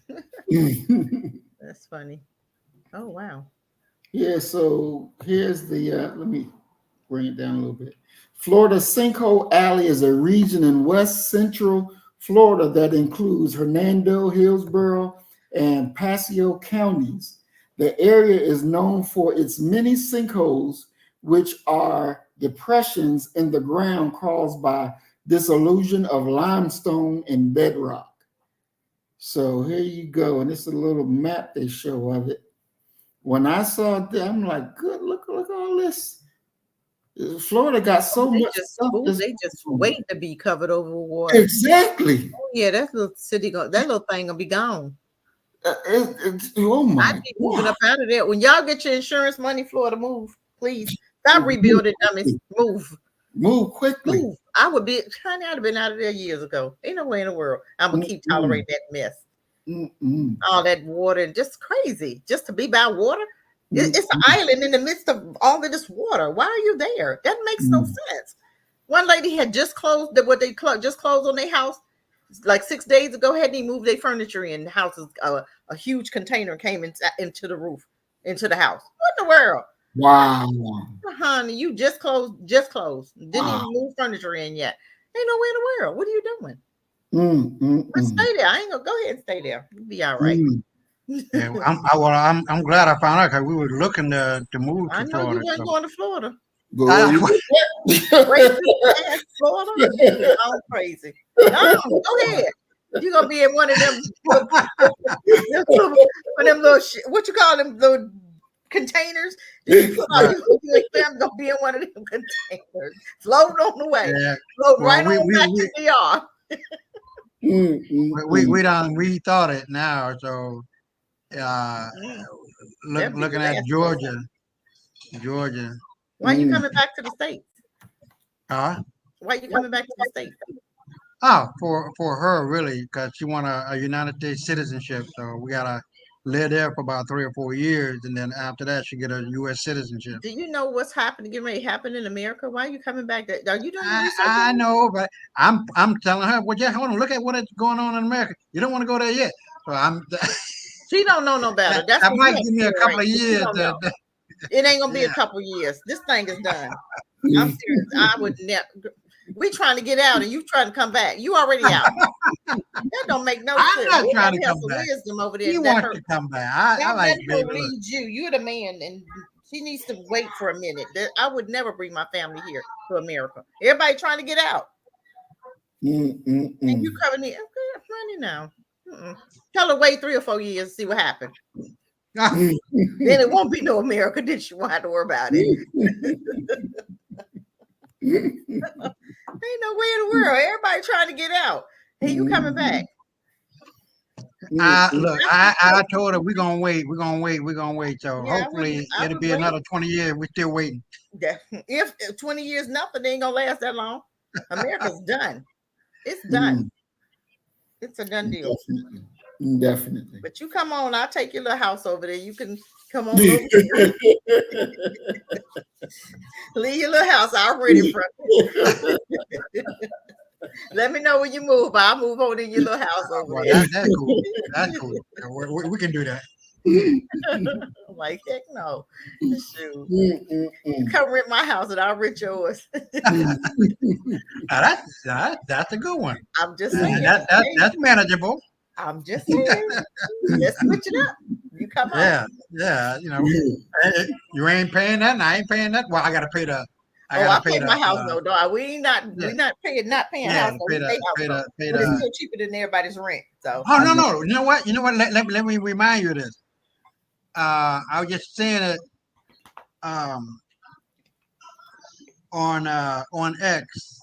That's funny. Oh wow. Yeah, so here's the let me bring it down a little bit. Florida Sinkhole Alley is a region in west central Florida that includes Hernando, Hillsborough, and Pasco counties. The area is known for its many sinkholes, which are depressions in the ground caused by dissolution of limestone and bedrock. So here you go, and this is a little map they show of it. When I saw that, I'm like, good, look all this. Florida got so much stuff. They just wait to be covered over with water. Exactly. Oh yeah, that little city, that little thing will be gone. Oh my! I be moving up out of there. When y'all get your insurance money, Florida, move, please. Stop rebuilding, dummies. Move. Move quickly. Move. I would be, honey, I'd have been out of there years ago. Ain't no way in the world I'm gonna keep tolerating that mess. All that water and just crazy. Just to be by water. It's an island in the midst of all of this water. Why are you there? That makes no sense. One lady had just closed just closed on their house like 6 days ago. Hadn't even moved their furniture in. The house is a huge container came into the roof, into the house. What in the world? Wow. Honey, you just closed. Didn't even move furniture in yet. Ain't no way in the world. What are you doing? Stay there. I ain't gonna go ahead and stay there. You'll be all right. Yeah, I'm glad I found out because we were looking to move to I know Florida. you weren't going to Florida. Florida? I'm crazy. No, go ahead. You're gonna be in one of them, what you call them, the containers. You're gonna be in one of them containers, floating on the way, floating right on back to DR. We thought it now, so looking at Georgia. Why are you coming back to the States? Huh? Why are you coming back to the States? Oh, for her really, because she want a United States citizenship. So we gotta live there for about 3 or 4 years, and then after that, she get a U.S. citizenship. Do you know what's getting ready to happen in America? Why are you coming back? Are you doing research? I know, but I'm telling her, well, just hold on, look at what is going on in America. You don't want to go there yet. So She don't know no better. That might give me a couple of years. It ain't gonna be a couple of years. This thing is done. I'm serious. I would never. We trying to get out, and you trying to come back. You already out. That don't make no sense. I'm not trying to come back. Wisdom over there. You want to come back? I like baby. Lead you. You're the man, and she needs to wait for a minute. I would never bring my family here to America. Everybody trying to get out. And you coming in? Okay, honey, now. Tell her wait 3 or 4 years and see what happens. Then it won't be no America. Then she won't have to worry about it. Ain't no way in the world. Everybody trying to get out. Hey, you coming back? Look, I told her we're gonna wait. So hopefully it'll be another 20 years. We're still waiting. If 20 years, nothing ain't gonna last that long. America's done. It's done. It's a done deal. Definitely. But you come on, I'll take your little house over there. You can come on over. Leave your little house. I'll rent it from you. Let me know when you move. I'll move over to your little house over there. That's cool. That's cool. We can do that. I'm like, heck no. Shoot. You come rent my house and I'll rent yours. That's a good one. I'm just saying. That's manageable. I'm just saying. Let's switch it up. You come on. Yeah. You know, you ain't paying that, and I ain't paying that. Well, I gotta pay the. I pay my house, no dog. We not paying house. Pay the. It's still cheaper than everybody's rent. So. Oh no. You know what? Let me remind you of this. I was just saying it on X,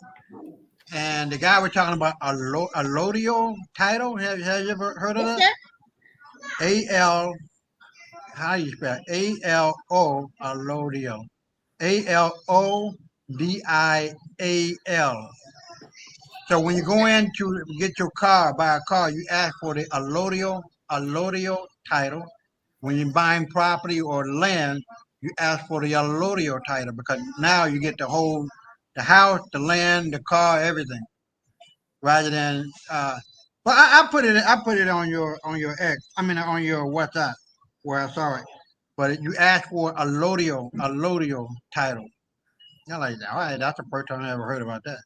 and the guy was talking about allodial title. Have you ever heard of that? A-L, how do you spell it? A-L-O, allodial. A-L-O-D-I-A-L. So when you go in to get your car, buy a car, you ask for the allodial title. When you're buying property or land, you ask for the allodial title because now you get the house, the land, the car, everything. Rather than well, I put it on your X. I mean on your WhatsApp where I saw it. But you ask for allodial title. I like that. All right, that's the first time I ever heard about that.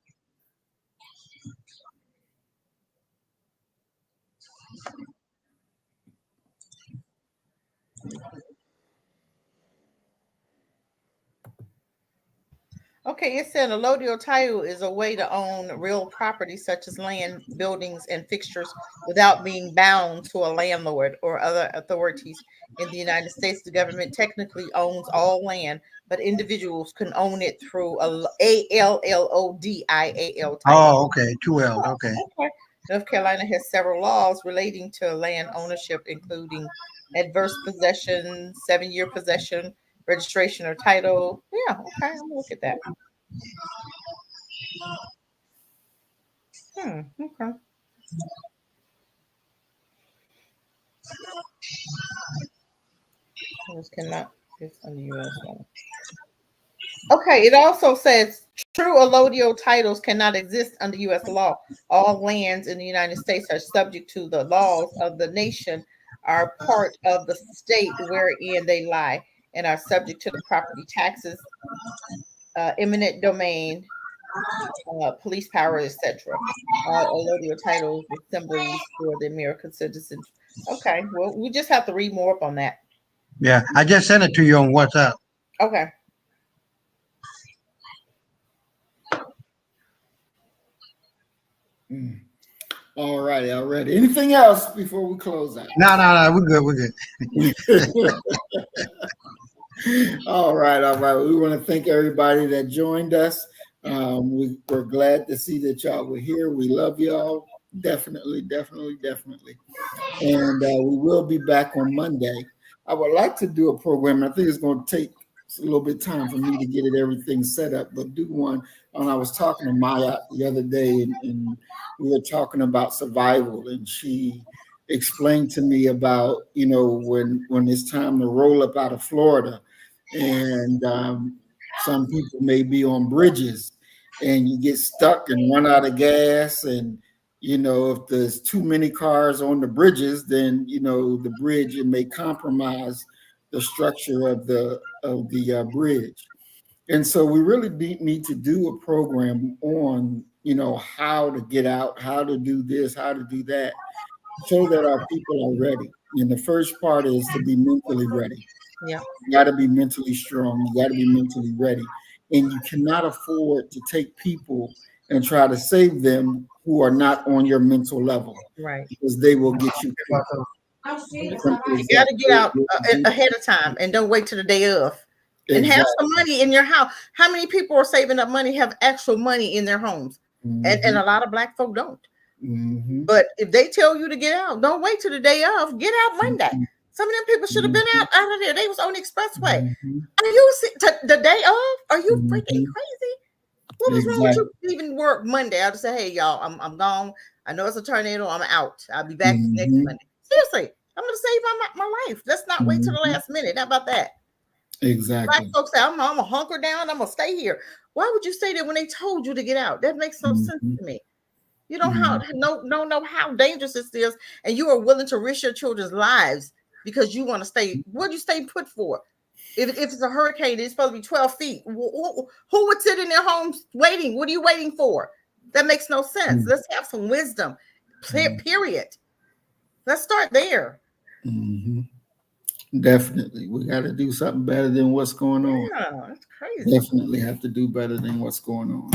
Okay, it said allodial title is a way to own real property such as land, buildings, and fixtures without being bound to a landlord or other authorities. In the United States, the government technically owns all land, but individuals can own it through A-L-L-O-D-I-A-L title. Oh, okay, 2 L's, okay. North Carolina has several laws relating to land ownership, including adverse possession, 7-year possession, registration or title. Yeah, okay, I'm gonna look at that. Okay. This cannot exist under U.S. law. Okay, it also says true allodial titles cannot exist under U.S. law. All lands in the United States are subject to the laws of the nation, are part of the state wherein they lie, and are subject to the property taxes, eminent domain, police power, etc. All allodial titles, assemblies for the American citizens. Okay, well, we just have to read more up on that. Yeah, I just sent it to you on WhatsApp. Okay. All righty, all right. Anything else before we close out? No, we're good. We're good. All right, all right. We want to thank everybody that joined us. We're glad to see that y'all were here. We love y'all. Definitely, definitely, definitely. And we will be back on Monday. I would like to do a program. I think it's going to take a little bit of time for me to get everything set up, but do one. And I was talking to Maya the other day, and we were talking about survival, and she explained to me about, when it's time to roll up out of Florida, and some people may be on bridges, and you get stuck and run out of gas, and if there's too many cars on the bridges, then the bridge, it may compromise the structure of the bridge. And so we really need to do a program on how to get out, how to do this, how to do that, so that our people are ready. And the first part is to be mentally ready. Yeah, you got to be mentally strong. You got to be mentally ready, and you cannot afford to take people and try to save them who are not on your mental level, right? Because they will get you killed. You got to get out ahead of time, and don't wait till the day of. And have some money in your house. How many people are saving up money, have actual money in their homes? And a lot of Black folk don't. But if they tell you to get out, don't wait till the day of. Get out Monday. Some of them people should have been out of there. They was on the expressway. Are you the day of? Are you freaking crazy? What was wrong with you leaving work Monday? I'll just say, hey, y'all, I'm gone. I know it's a tornado. I'm out. I'll be back next Monday. Seriously, I'm going to save my life. Let's not wait till the last minute. How about that? Exactly. Black folks say, I'm gonna hunker down, I'm gonna stay here. Why would you say that when they told you to get out? That makes no sense to me. You don't know how dangerous this is, and you are willing to risk your children's lives because you want to stay. What do you stay put for? If it's a hurricane, it's supposed to be 12 feet. Who would sit in their homes waiting? What are you waiting for? That makes no sense. Let's have some wisdom. Period. Let's start there. Definitely. We got to do something better than what's going on. Yeah, that's crazy. Definitely have to do better than what's going on.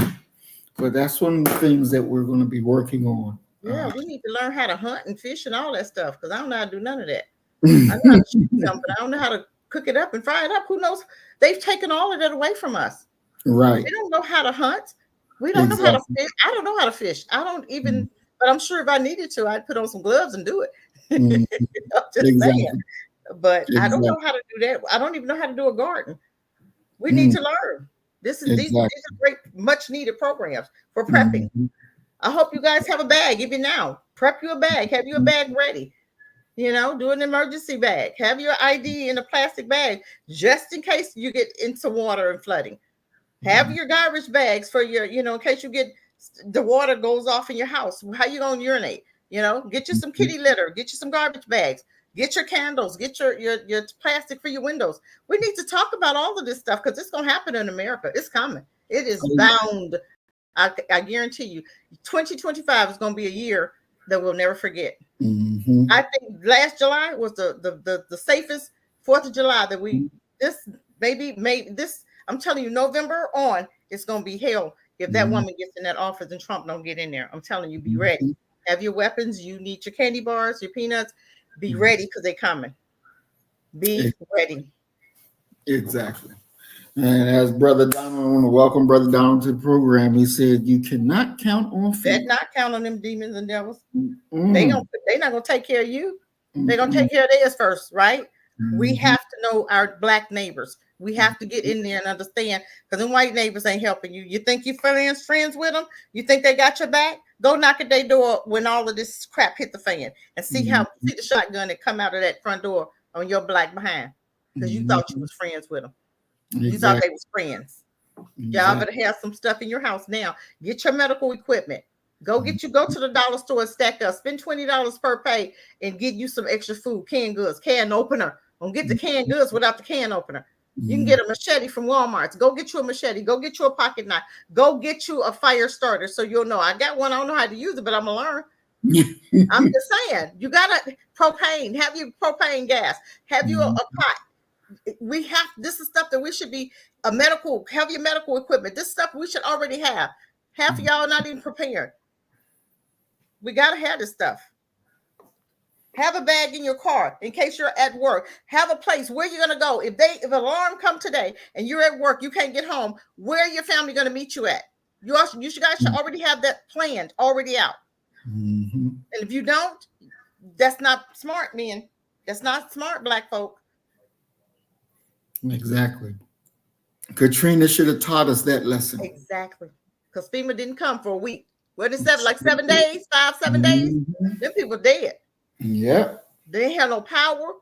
But that's one of the things that we're going to be working on. Yeah, we need to learn how to hunt and fish and all that stuff, because I don't know how to do none of that. I know how to shoot something, but I don't know how to cook it up and fry it up. Who knows? They've taken all of that away from us. Right. We don't know how to hunt. We don't know how to fish. I don't know how to fish. I don't even, but I'm sure if I needed to, I'd put on some gloves and do it. I'm just saying. But I don't know how to do that. I don't even know how to do a garden. We need to learn. These are great, much needed programs for prepping. I hope you guys have a bag. Even now, prep you a bag. Have you a bag ready? Do an emergency bag. Have your ID in a plastic bag just in case you get into water and flooding. Have your garbage bags for your, in case you get the water goes off in your house. How you gonna urinate? Get you some kitty litter. Get you some garbage bags. Get your candles, get your plastic for your windows. We need to talk about all of this stuff because it's going to happen in America. It's coming. It is bound. I guarantee you, 2025 is going to be a year that we'll never forget. I think last July was the safest 4th of July that I'm telling you, November on, it's going to be hell if that woman gets in that office and Trump don't get in there. I'm telling you, be ready. Have your weapons. You need your candy bars, your peanuts. Be ready because they're coming. Be ready. Exactly. And as Brother Donald, I want to welcome Brother Donald to the program. He said, you cannot count on fear. Better not count on them demons and devils. They're not going to take care of you. They're going to take care of theirs first, right? We have to know our Black neighbors. We have to get in there and understand, because them white neighbors ain't helping you. You think you're friends with them? You think they got your back? Go knock at their door when all of this crap hit the fan and see see the shotgun that come out of that front door on your black behind, because you thought you was friends with them. You thought they was friends. Y'all better have some stuff in your house now. Get your medical equipment. Go to the dollar store and stack up. Spend $20 per pay and get you some extra food, canned goods, can opener. Don't get the canned goods without the can opener. You can get a machete from Walmart. Go get you a machete. Go get you a pocket knife. Go get you a fire starter so you'll know. I got one. I don't know how to use it, but I'm gonna learn. I'm just saying. You gotta propane. Have your propane gas. Have you a pot. We have. This is stuff that we should be have your medical equipment. This stuff we should already have. Half of y'all not even prepared. We gotta have this stuff. Have a bag in your car in case you're at work. Have a place where you're gonna go. If an alarm come today and you're at work, you can't get home. Where your family gonna meet you at? You guys should already have that planned already out. And if you don't, that's not smart, men. That's not smart, black folk. Exactly. Katrina should have taught us that lesson. Exactly. Because FEMA didn't come for a week. What is that? Like 7 days, 7 days? Them people dead. Yeah. They didn't have no power.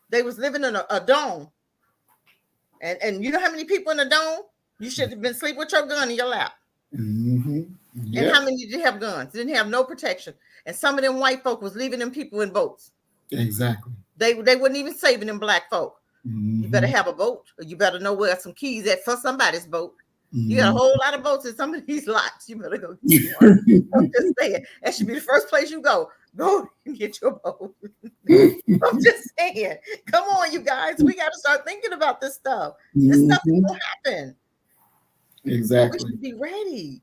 They was living in a dome. And you know how many people in a dome? You should have been sleeping with your gun in your lap. And how many did have guns? Didn't have no protection. And some of them white folk was leaving them people in boats. Exactly. They wasn't even saving them black folk. You better have a boat, or you better know where some keys at for somebody's boat. You got a whole lot of boats in some of these lots. You better go get one. I'm just saying, that should be the first place you go. Go and get your boat. I'm just saying, come on, you guys. We got to start thinking about this stuff. This stuff is going to happen. Exactly. We should be ready.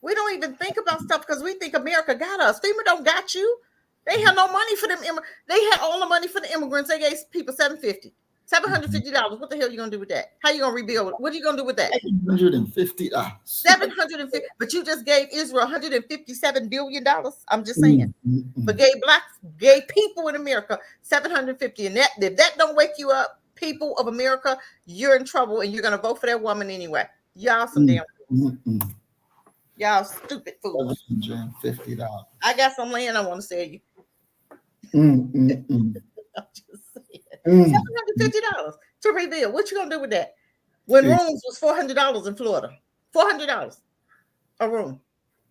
We don't even think about stuff because we think America got us. FEMA don't got you. They had no money for them. They had all the money for the immigrants. They gave people $750. What the hell are you gonna do with that? How you gonna rebuild it? What are you gonna do with that? $750. $750. But you just gave Israel $157 billion. I'm just saying. But gave people in America $750. And if that don't wake you up, people of America, you're in trouble and you're gonna vote for that woman anyway. Y'all some damn y'all stupid fools. $750. I got some land I want to sell you. I'm just saying. $750 to rebuild. What you gonna do with that? When rooms was $400 in Florida, $400 a room.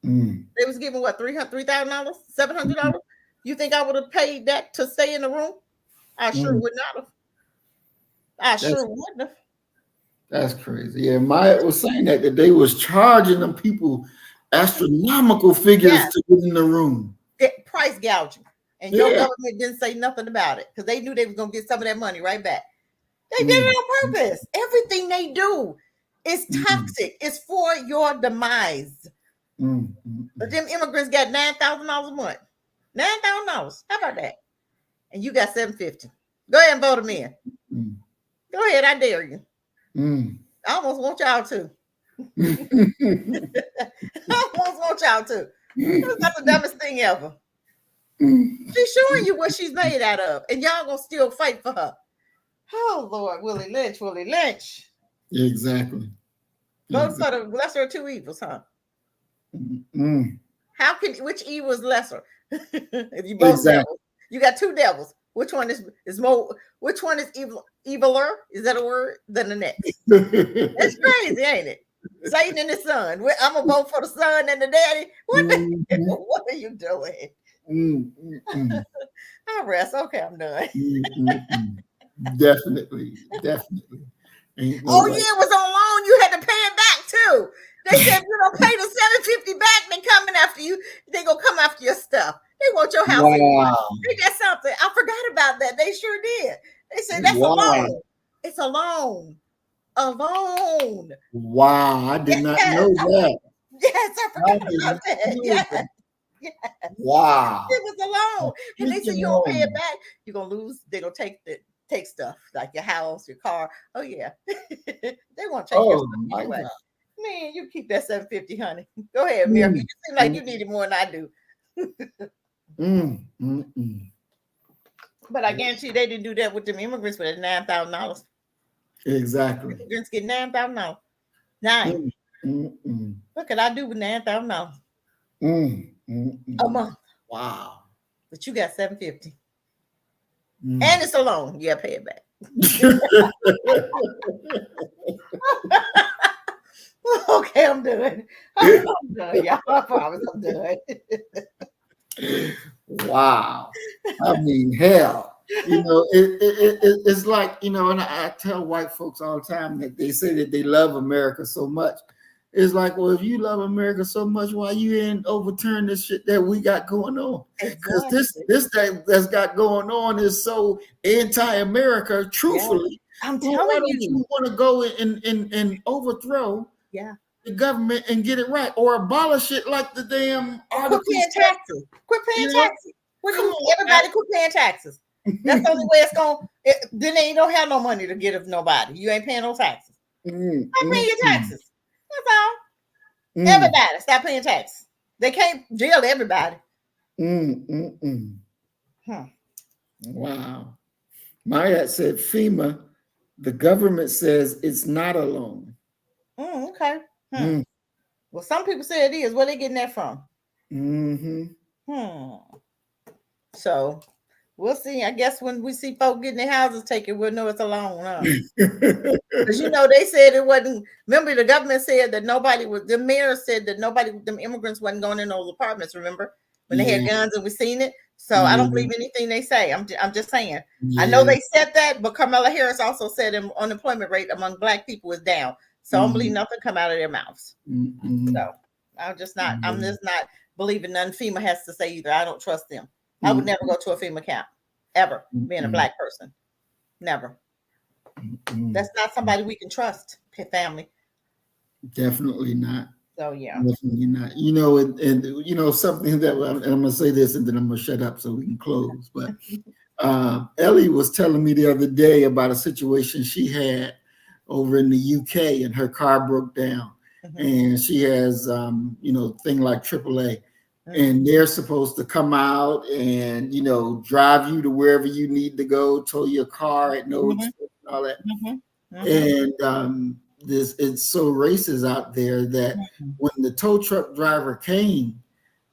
They was giving what, $3,000, $700. You think I would have paid that to stay in the room? I sure would not have. Sure wouldn't have. That's crazy. Yeah, Maya was saying that they was charging them people astronomical figures to get in the room. Price gouging. And your government didn't say nothing about it because they knew they was going to get some of that money right back. They did it on purpose. Everything they do is toxic. It's for your demise. But them immigrants got $9,000 a month. $9,000. How about that? And you got $750. Go ahead and vote them in. Go ahead. I dare you. I almost want y'all to. I almost want y'all to. That's the dumbest thing ever. She's showing you what she's made out of, and y'all gonna still fight for her. Oh Lord, Willie Lynch. Exactly. Vote for the lesser of two evils, huh? How can which evil is lesser? If you both devils, you got two devils. Which one is more? Which one is eviler? Is that a word? Than the next? That's crazy, ain't it? Satan and the son. I'm gonna vote for the son and the daddy. What are you doing? I'll rest. Okay, I'm done. Definitely. Oh yeah, it was on loan. You had to pay it back too. They said you don't pay the $750 back. They coming after you. They gonna come after your stuff. They want your house. Wow. They got something. I forgot about that. They sure did. They said that's a loan. It's a loan. A loan. Wow, I did not know that. Yes, I forgot about that. Yes. Wow. It was a loan. And they said you don't pay it back, you're gonna lose. They're gonna take stuff like your house, your car. Oh yeah. They want to take your stuff anyway. God. Man, you keep that $750, honey. Go ahead, Mary. You seem like you need it more than I do. But I guarantee you they didn't do that with them immigrants for that $9,000. Exactly. Immigrants get $9,000. Nine. What could I do with $9,000 a month? Wow. But you got $750, and it's a loan. You got to pay it back. Okay, I'm done. I'm done, y'all. I promise I'm done. Wow. I mean, hell, it's like, and I tell white folks all the time that they say that they love America so much. It's like, well, if you love America so much, why you ain't overturn this shit that we got going on? Because this thing that's got going on is so anti-America, truthfully. Yeah. I'm telling you want to go and overthrow the government and get it right, or abolish it like the damn quit paying taxes. Quit paying taxes. Everybody quit paying taxes. That's the only way it's going. Then they don't have no money to give nobody. You ain't paying no taxes. Stop paying your taxes. That's all. Everybody stop paying taxes. They can't jail everybody. Wow. Maya said FEMA, the government says it's not a loan. Okay. Well, some people say it is. Where they getting that from? So we'll see. I guess when we see folk getting their houses taken, we'll know it's a loan. Because they said it wasn't. Remember, the government said that nobody was. The mayor said that them immigrants wasn't going in those apartments. Remember when they had guns and we seen it. So I don't believe anything they say. I'm just saying. I know they said that, but Kamala Harris also said the unemployment rate among Black people is down. So I don't believe nothing come out of their mouths. So I'm just not believing nothing FEMA has to say either. I don't trust them. I would never go to a FEMA camp ever, being a Black person. Never. That's not somebody we can trust. Family. Definitely not. So yeah. Definitely not. And something that I'm gonna say this and then I'm gonna shut up so we can close. But Ellie was telling me the other day about a situation she had over in the UK, and her car broke down, and she has thing like AAA, and they're supposed to come out and drive you to wherever you need to go, tow your car at no expense, all that. And it's so racist out there that when the tow truck driver came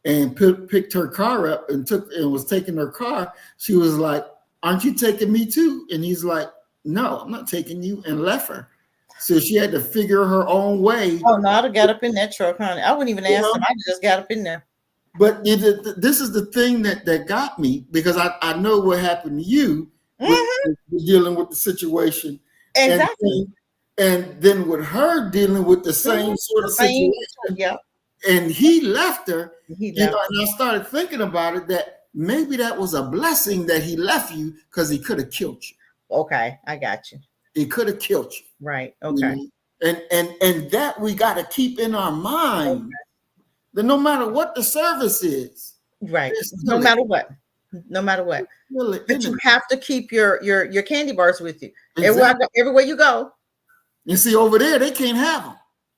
and picked her car up and was taking her car, she was like, "Aren't you taking me too?" And he's like, "No, I'm not taking you," and left her. So she had to figure her own way. Oh no, I'd have got up in that truck, honey. I wouldn't even ask them. I just got up in there. But this is the thing that got me, because I know what happened to you with dealing with the situation. Exactly. And then with her dealing with the same sort of situation. Yeah. And he left her. And I started thinking about it, that maybe that was a blessing that he left you, because he could have killed you. Okay, I got you. He could have killed you. Right. Okay. And that we got to keep in our mind, that no matter what the service is, right? No matter what, but you have to keep your candy bars with you. Exactly. Everywhere you go. You see, over there they can't have them.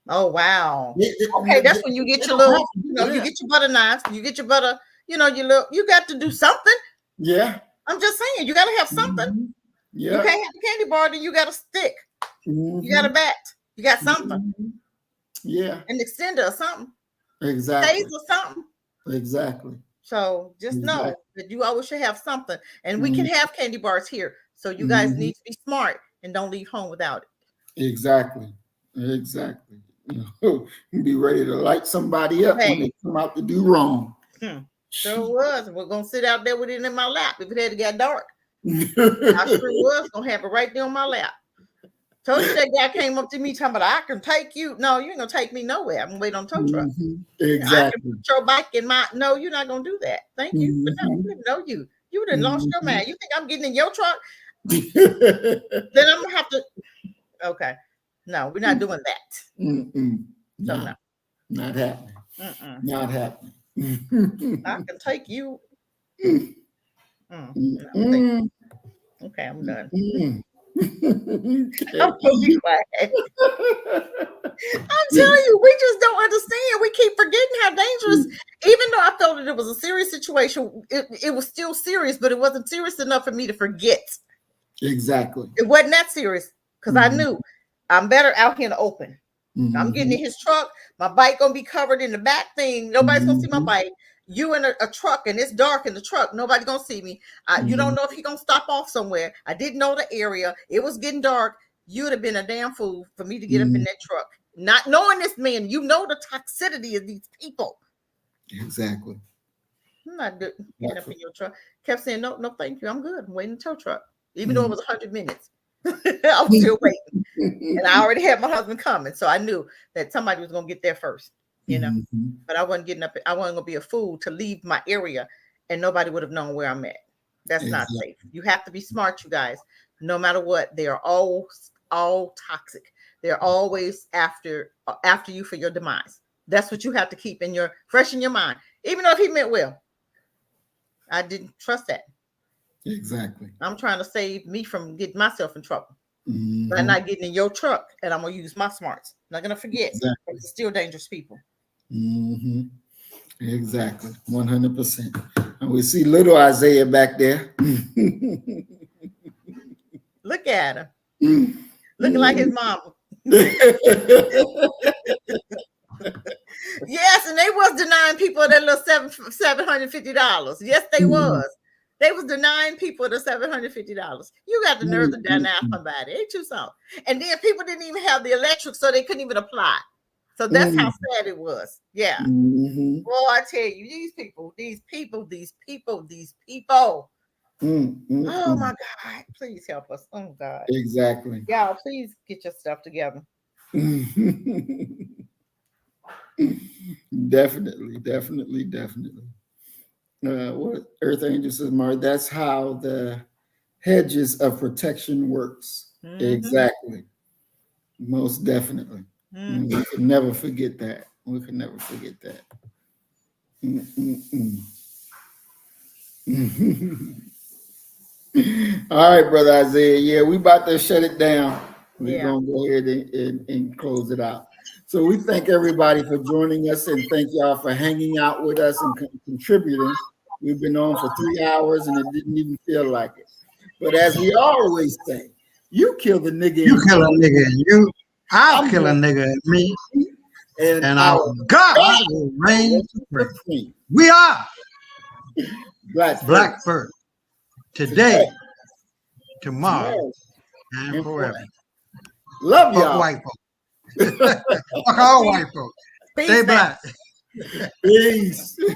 Oh wow. Okay, that's when you get your little, you get your butter knives, you get your butter, you got to do something. Yeah. I'm just saying, you got to have something. Yeah. You can't have a candy bar, then you got a stick. You got a bat. You got something. Yeah. An extender or something. Exactly. Taser or something. Exactly. So just know that you always should have something. And we can have candy bars here. So you guys need to be smart and don't leave home without it. Exactly. Exactly. Be ready to light somebody up when they come out to do wrong. Sure was. We're going to sit out there with it in my lap if it had to get dark. I sure was going to have it right there on my lap. Told you that guy came up to me talking about, I can take you. No, you ain't going to take me nowhere. I'm going to wait on tow truck. Exactly. I can put your bike in my, no, you're not going to do that. Thank you. But no, I didn't know you. You done lost your man. You think I'm getting in your truck? Then I'm going to have to, okay. No, we're not doing that. So no. Not happening. Not happening. I can take you. Okay, I'm done. I'm telling you, we just don't understand. We keep forgetting how dangerous, even though I felt that it was a serious situation, it was still serious, but it wasn't serious enough for me to forget. Exactly. It wasn't that serious. because I knew I'm better out here in the open. I'm getting in his truck. My bike gonna be covered in the back thing. Nobody's gonna see my bike. You in a truck, and it's dark in the truck. Nobody gonna see me. You don't know if he gonna stop off somewhere. I didn't know the area. It was getting dark. You'd have been a damn fool for me to get up in that truck, not knowing this man. You know the toxicity of these people. Exactly. I'm not getting up in your truck. Kept saying no, thank you. I'm good. I'm waiting in the tow truck, even though it was 100 minutes. I was still waiting, and I already had my husband coming, so I knew that somebody was gonna get there first, you know. But I wasn't getting up. I wasn't gonna be a fool to leave my area, and nobody would have known where I'm at. That's not safe. You have to be smart, you guys. No matter what, they are all toxic. They're always after you for your demise. That's what you have to keep fresh in your mind. Even though if he meant well, I didn't trust that. Exactly. I'm trying to save me from getting myself in trouble. By not getting in your truck, and I'm gonna use my smarts. I'm not gonna forget. It's still dangerous people. Exactly. 100%. And we see little Isaiah back there. Look at him. Looking like his mama. Yes, and they was denying people that little $750. Yes, they was. They was denying people the $750. You got the nerve to deny somebody, ain't you so? And then people didn't even have the electric, so they couldn't even apply. So that's how sad it was. Yeah. Boy, I tell you, these people. Oh my God, please help us. Oh God. Exactly. Y'all, please get your stuff together. Definitely. What Earth Angel says, Mar, that's how the hedges of protection works. Exactly. Most definitely. We could never forget that. All right, Brother Isaiah. Yeah, we about to shut it down. We're going to go ahead and close it out. So we thank everybody for joining us, and thank y'all for hanging out with us and contributing. We've been on for 3 hours, and it didn't even feel like it. But as we always say, you kill the nigga. You kill a nigga in you. I'll kill a nigga in me. And our God will reign supreme. We are Black first. Today, tomorrow, and forever. Love y'all. White folks. Fuck all white folks. Stay black. Peace. You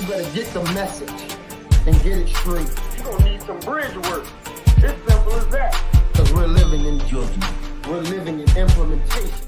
better get the message and get it straight. You're gonna need some bridge work. It's simple as that. Because we're living in judgment. We're living in implementation.